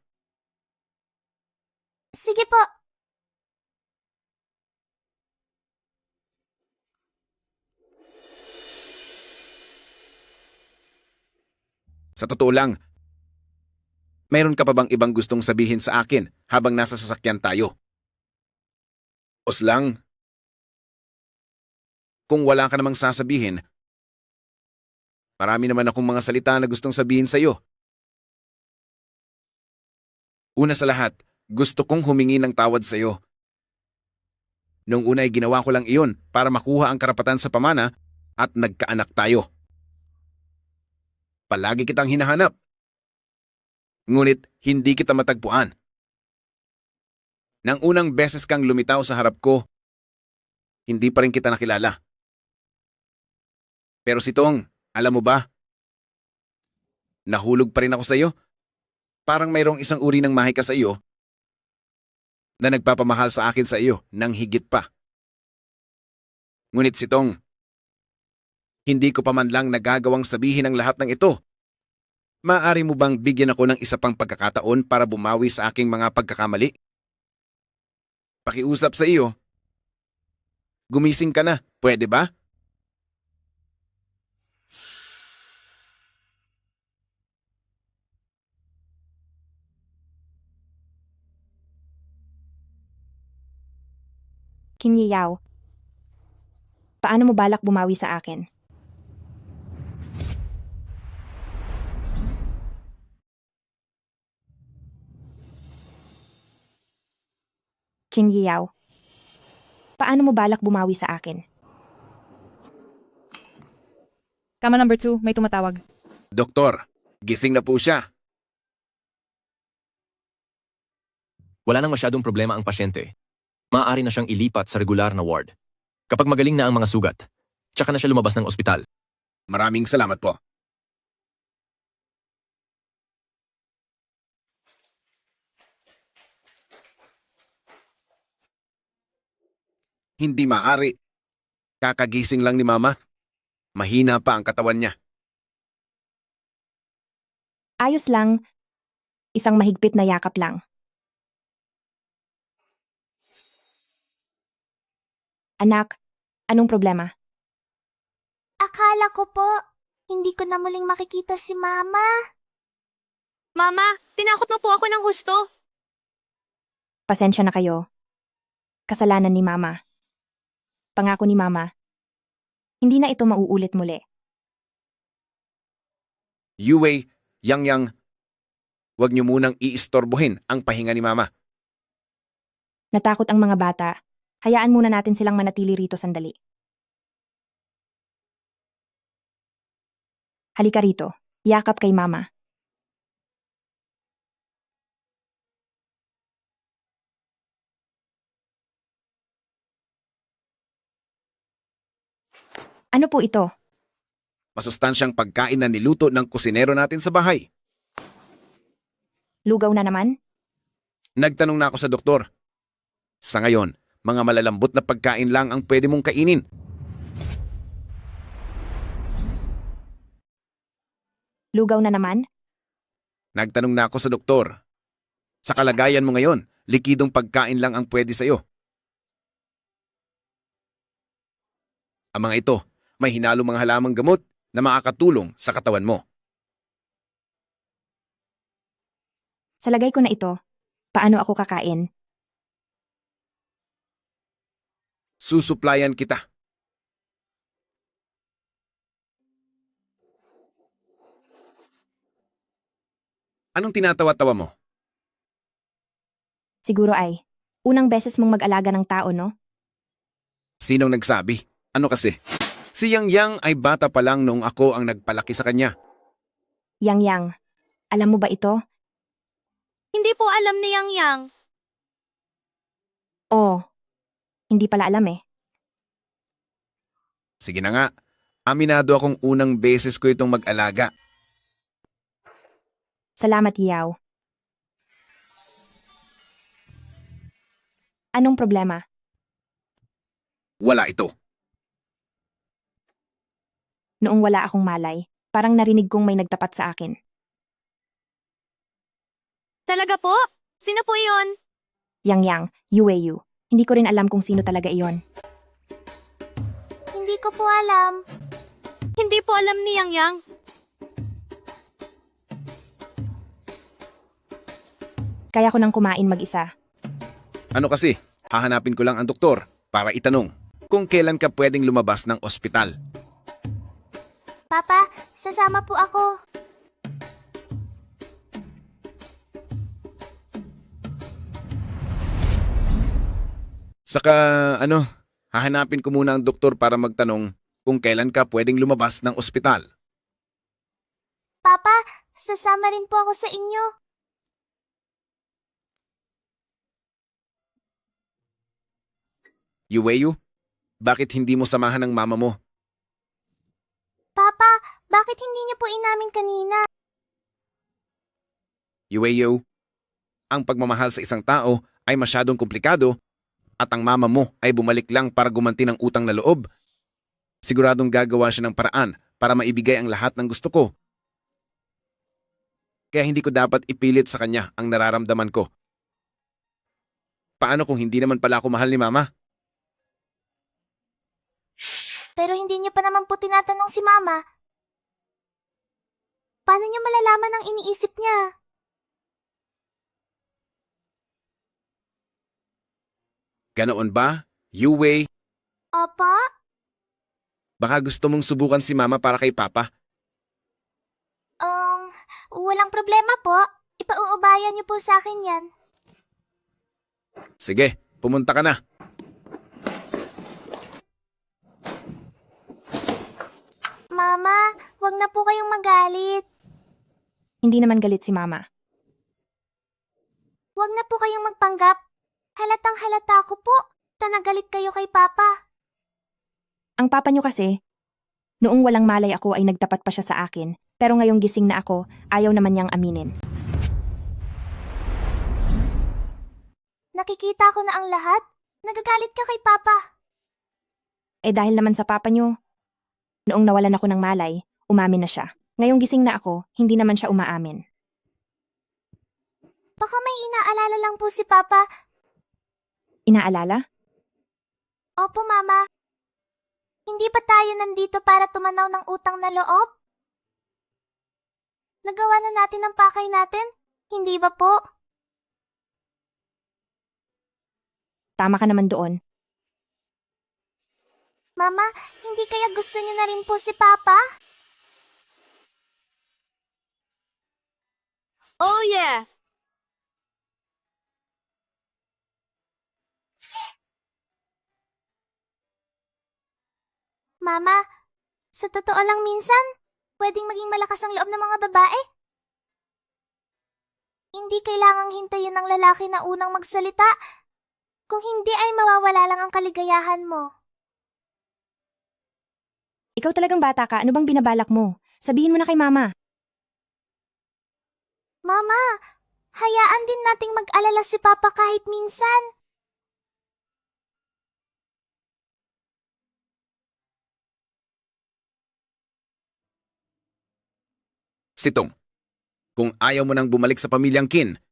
[SPEAKER 9] Sige po.
[SPEAKER 1] Sa totoo lang, mayroon ka pa bang ibang gustong sabihin sa akin habang nasa sasakyan tayo? Lang, kung wala ka namang sasabihin, marami naman akong mga salita na gustong sabihin sa iyo. Una sa lahat, gusto kong humingi ng tawad sa iyo. Noong una ay ginawa ko lang iyon para makuha ang karapatan sa pamana at nagkaanak tayo. Palagi kitang hinahanap. Ngunit hindi kita matagpuan. Nang unang beses kang lumitaw sa harap ko, hindi pa rin kita nakilala. Pero si Tong, alam mo ba? Nahulog pa rin ako sa iyo. Parang mayroong isang uri ng mahika sa iyo. na nagpapamahal sa akin sa iyo ng higit pa. Ngunit Sitong, hindi ko pa man lang nagagawang sabihin ang lahat ng ito. Maaari mo bang bigyan ako ng isa pang pagkakataon para bumawi sa aking mga pagkakamali? Pakiusap sa iyo. Gumising ka na, pwede ba?
[SPEAKER 2] Qin Yao, paano mo balak bumawi sa akin? Qin Yao, paano mo balak bumawi sa akin?
[SPEAKER 5] Kama number 2, may tumatawag.
[SPEAKER 1] Doktor, gising na po siya.
[SPEAKER 6] Wala nang masyadong problema ang pasyente. Maaari na siyang ilipat sa regular na ward. Kapag magaling na ang mga sugat, tsaka na siya lumabas ng ospital.
[SPEAKER 1] Maraming salamat po. Hindi maaari. Kakagising lang ni Mama. Mahina pa ang katawan niya.
[SPEAKER 2] Ayos lang, isang mahigpit na yakap lang. Anak, anong problema?
[SPEAKER 9] Akala ko po, hindi ko na muling makikita si Mama.
[SPEAKER 13] Mama, tinakot mo po ako ng husto.
[SPEAKER 2] Pasensya na kayo. Kasalanan ni Mama. Pangako ni Mama, hindi na ito mauulit muli.
[SPEAKER 1] Yue, Yang, huwag niyo munang iistorbohin ang pahinga ni Mama.
[SPEAKER 2] Natakot ang mga bata. Hayaan muna natin silang manatili rito sandali. Halika rito. Yakap kay Mama. Ano po ito?
[SPEAKER 1] Masustansyang pagkain na niluto ng kusinero natin sa bahay.
[SPEAKER 2] Lugaw na naman?
[SPEAKER 1] Nagtanong na ako sa doktor. Sa ngayon, mga malalambot na pagkain lang ang pwede mong kainin.
[SPEAKER 2] Lugaw na naman?
[SPEAKER 1] Nagtanong na ako sa doktor. Sa kalagayan mo ngayon, likidong pagkain lang ang pwede sa'yo. Ang mga ito, may hinalong mga halamang gamot na makakatulong sa katawan mo.
[SPEAKER 2] Sa lagay ko na ito, paano ako kakain?
[SPEAKER 1] Susuplayan kita. Anong tinatawa-tawa mo?
[SPEAKER 2] Siguro ay, unang beses mong mag-alaga ng tao, no?
[SPEAKER 1] Sinong nagsabi? Ano kasi? Si Yang ay bata pa lang noong ako ang nagpalaki sa kanya.
[SPEAKER 2] Yang, alam mo ba ito?
[SPEAKER 13] Hindi po alam ni Yang.
[SPEAKER 2] Oh, hindi pala alam eh.
[SPEAKER 1] Sige na nga, aminado akong unang beses ko itong mag-alaga.
[SPEAKER 2] Salamat, Yao. Anong problema?
[SPEAKER 1] Wala ito.
[SPEAKER 2] Noong wala akong malay, parang narinig kong may nagtapat sa akin.
[SPEAKER 13] Talaga po? Sino po iyon?
[SPEAKER 2] Yang, Yue. Hindi ko rin alam kung sino talaga iyon.
[SPEAKER 9] Hindi ko po alam.
[SPEAKER 13] Hindi po alam ni Yang.
[SPEAKER 2] Kaya ko nang kumain mag-isa.
[SPEAKER 1] Ano kasi, hahanapin ko lang ang doktor para itanong kung kailan ka pwedeng lumabas ng ospital.
[SPEAKER 9] Papa, sasama po ako.
[SPEAKER 1] Saka, hahanapin ko muna ang doktor para magtanong kung kailan ka pwedeng lumabas ng ospital.
[SPEAKER 9] Papa, sasama rin po ako sa inyo.
[SPEAKER 1] Yue, bakit hindi mo samahan ng mama mo?
[SPEAKER 9] Papa, bakit hindi niyo po inamin kanina?
[SPEAKER 1] Yue, ang pagmamahal sa isang tao ay masyadong komplikado at ang mama mo ay bumalik lang para gumanti ng utang na loob, siguradong gagawa siya ng paraan para maibigay ang lahat ng gusto ko. Kaya hindi ko dapat ipilit sa kanya ang nararamdaman ko. Paano kung hindi naman pala ako mahal ni mama?
[SPEAKER 9] Pero hindi niyo pa naman po tinatanong si Mama. Paano niyo malalaman ang iniisip niya?
[SPEAKER 1] Ganoon ba, Yue?
[SPEAKER 9] Opo?
[SPEAKER 1] Baka gusto mong subukan si mama para kay papa?
[SPEAKER 9] Walang problema po. Ipauubayan niyo po sa akin yan.
[SPEAKER 1] Sige, pumunta ka na.
[SPEAKER 9] Mama, wag na po kayong magalit.
[SPEAKER 2] Hindi naman galit si mama.
[SPEAKER 9] Wag na po kayong magpanggap. Halatang halata ko po. Tanagalit kayo kay Papa.
[SPEAKER 2] Ang papa niyo kasi, noong walang malay ako ay nagtapat pa siya sa akin, pero ngayong gising na ako, ayaw naman niyang aminin.
[SPEAKER 9] Nakikita ko na ang lahat. Nagagalit ka kay Papa.
[SPEAKER 2] Eh dahil naman sa papa niyo, noong nawalan ako ng malay, umamin na siya. Ngayong gising na ako, hindi naman siya umaamin.
[SPEAKER 9] Baka may inaalala lang po si Papa.
[SPEAKER 2] Inaalala?
[SPEAKER 9] Opo, Mama. Hindi ba tayo nandito para tumanaw ng utang na loob? Nagawa na natin ang pakay natin? Hindi ba po?
[SPEAKER 2] Tama ka naman doon.
[SPEAKER 9] Mama, hindi kaya gusto niyo na rin po si Papa?
[SPEAKER 13] Oh yeah!
[SPEAKER 9] Mama, sa totoo lang minsan, pwedeng maging malakas ang loob ng mga babae. Hindi kailangang hintayin ng lalaki na unang magsalita. Kung hindi ay mawawala lang ang kaligayahan mo.
[SPEAKER 2] Ikaw talagang bata ka, ano bang binabalak mo? Sabihin mo na kay mama.
[SPEAKER 9] Mama, hayaan din nating mag-alala si Papa kahit minsan.
[SPEAKER 1] Sitong, kung ayaw mo nang bumalik sa pamilyang Kin,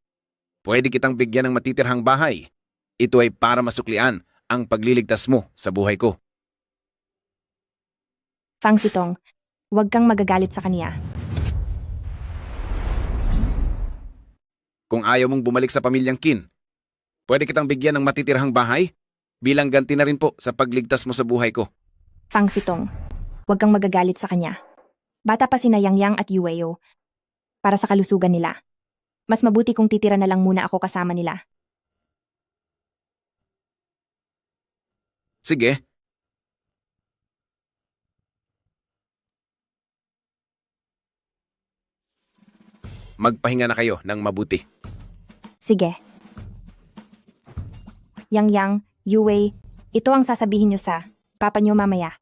[SPEAKER 1] pwede kitang bigyan ng matitirhang bahay. Ito ay para masuklian ang pagliligtas mo sa buhay ko.
[SPEAKER 2] Fang Sitong, huwag kang magagalit sa kaniya.
[SPEAKER 1] Kung ayaw mong bumalik sa pamilyang Kin, pwede kitang bigyan ng matitirhang bahay bilang ganti na rin po sa pagligtas mo sa buhay ko.
[SPEAKER 2] Fang Sitong, huwag kang magagalit sa kanya. Bata pa sina Yang Yang at Yueo para sa kalusugan nila. Mas mabuti kung titira na lang muna ako kasama nila.
[SPEAKER 1] Sige. Magpahinga na kayo ng mabuti.
[SPEAKER 2] Sige. Yang Yang, Yue, ito ang sasabihin niyo sa papa niyo mamaya.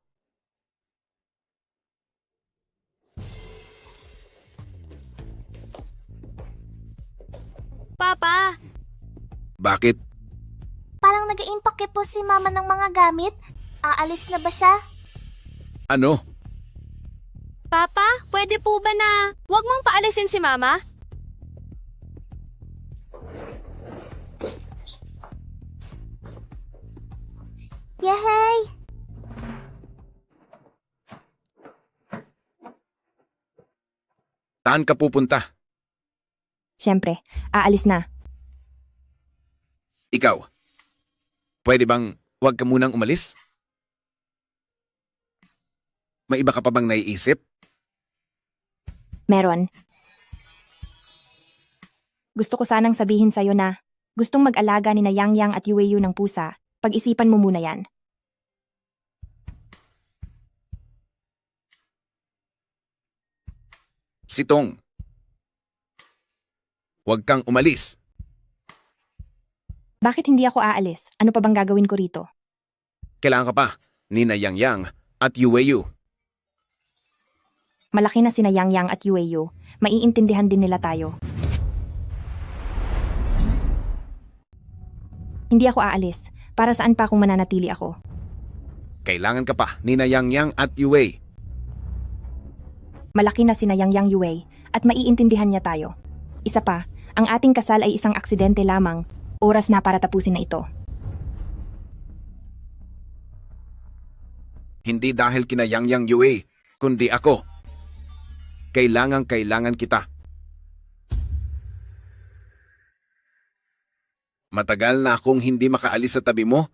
[SPEAKER 13] Papa!
[SPEAKER 1] Bakit?
[SPEAKER 9] Parang nag-iimpake po si Mama ng mga gamit. Aalis na ba siya?
[SPEAKER 1] Ano?
[SPEAKER 13] Papa, pwede po ba na huwag mong paalisin si Mama?
[SPEAKER 9] Yehey!
[SPEAKER 1] Saan ka pupunta?
[SPEAKER 2] Siyempre, aalis na.
[SPEAKER 1] Ikaw. Pwede bang huwag ka munang umalis? May iba ka pa bang naiisip?
[SPEAKER 2] Meron. Gusto ko sanang sabihin sa'yo na gustong mag-alaga ni na Yang Yang at Yueyu ng pusa. Pag-isipan mo muna yan.
[SPEAKER 1] Sitong. Huwag kang umalis.
[SPEAKER 2] Bakit hindi ako aalis? Ano pa bang gagawin ko rito?
[SPEAKER 1] Kailangan ka pa ni na Yang Yang at Yueyu.
[SPEAKER 2] Malaki na sina Yang Yang at Yueyu. Maiintindihan din nila tayo. Hindi ako aalis. Para saan pa kung mananatili ako?
[SPEAKER 1] Kailangan ka pa ni na Yang Yang at Yue.
[SPEAKER 2] Malaki na si Yang Yang Yue at maiintindihan niya tayo. Isa pa, ang ating kasal ay isang aksidente lamang. Oras na para tapusin na ito.
[SPEAKER 1] Hindi dahil kina Yang Yang Yue, kundi ako. Kailangan kita. Matagal na akong hindi makaalis sa tabi mo.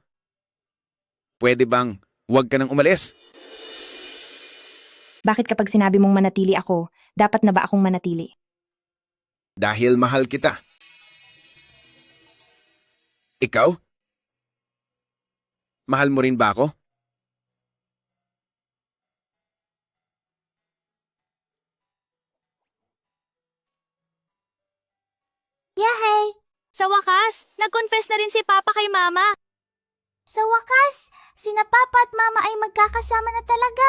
[SPEAKER 1] Pwede bang huwag ka nang umalis?
[SPEAKER 2] Bakit kapag sinabi mong manatili ako, dapat na ba akong manatili?
[SPEAKER 1] Dahil mahal kita. Ikaw? Mahal mo rin ba ako?
[SPEAKER 9] Yahey!
[SPEAKER 13] Sa wakas, nag-confess na rin si Papa kay Mama.
[SPEAKER 9] Sa wakas, sina Papa at Mama ay magkakasama na talaga.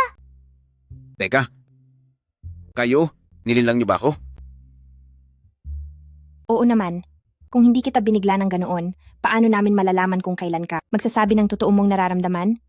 [SPEAKER 1] Teka. Kayo, nilinlang niyo ba ako?
[SPEAKER 2] Oo naman. Kung hindi kita binigla ng ganoon, paano namin malalaman kung kailan ka magsasabi ng totoo mong nararamdaman?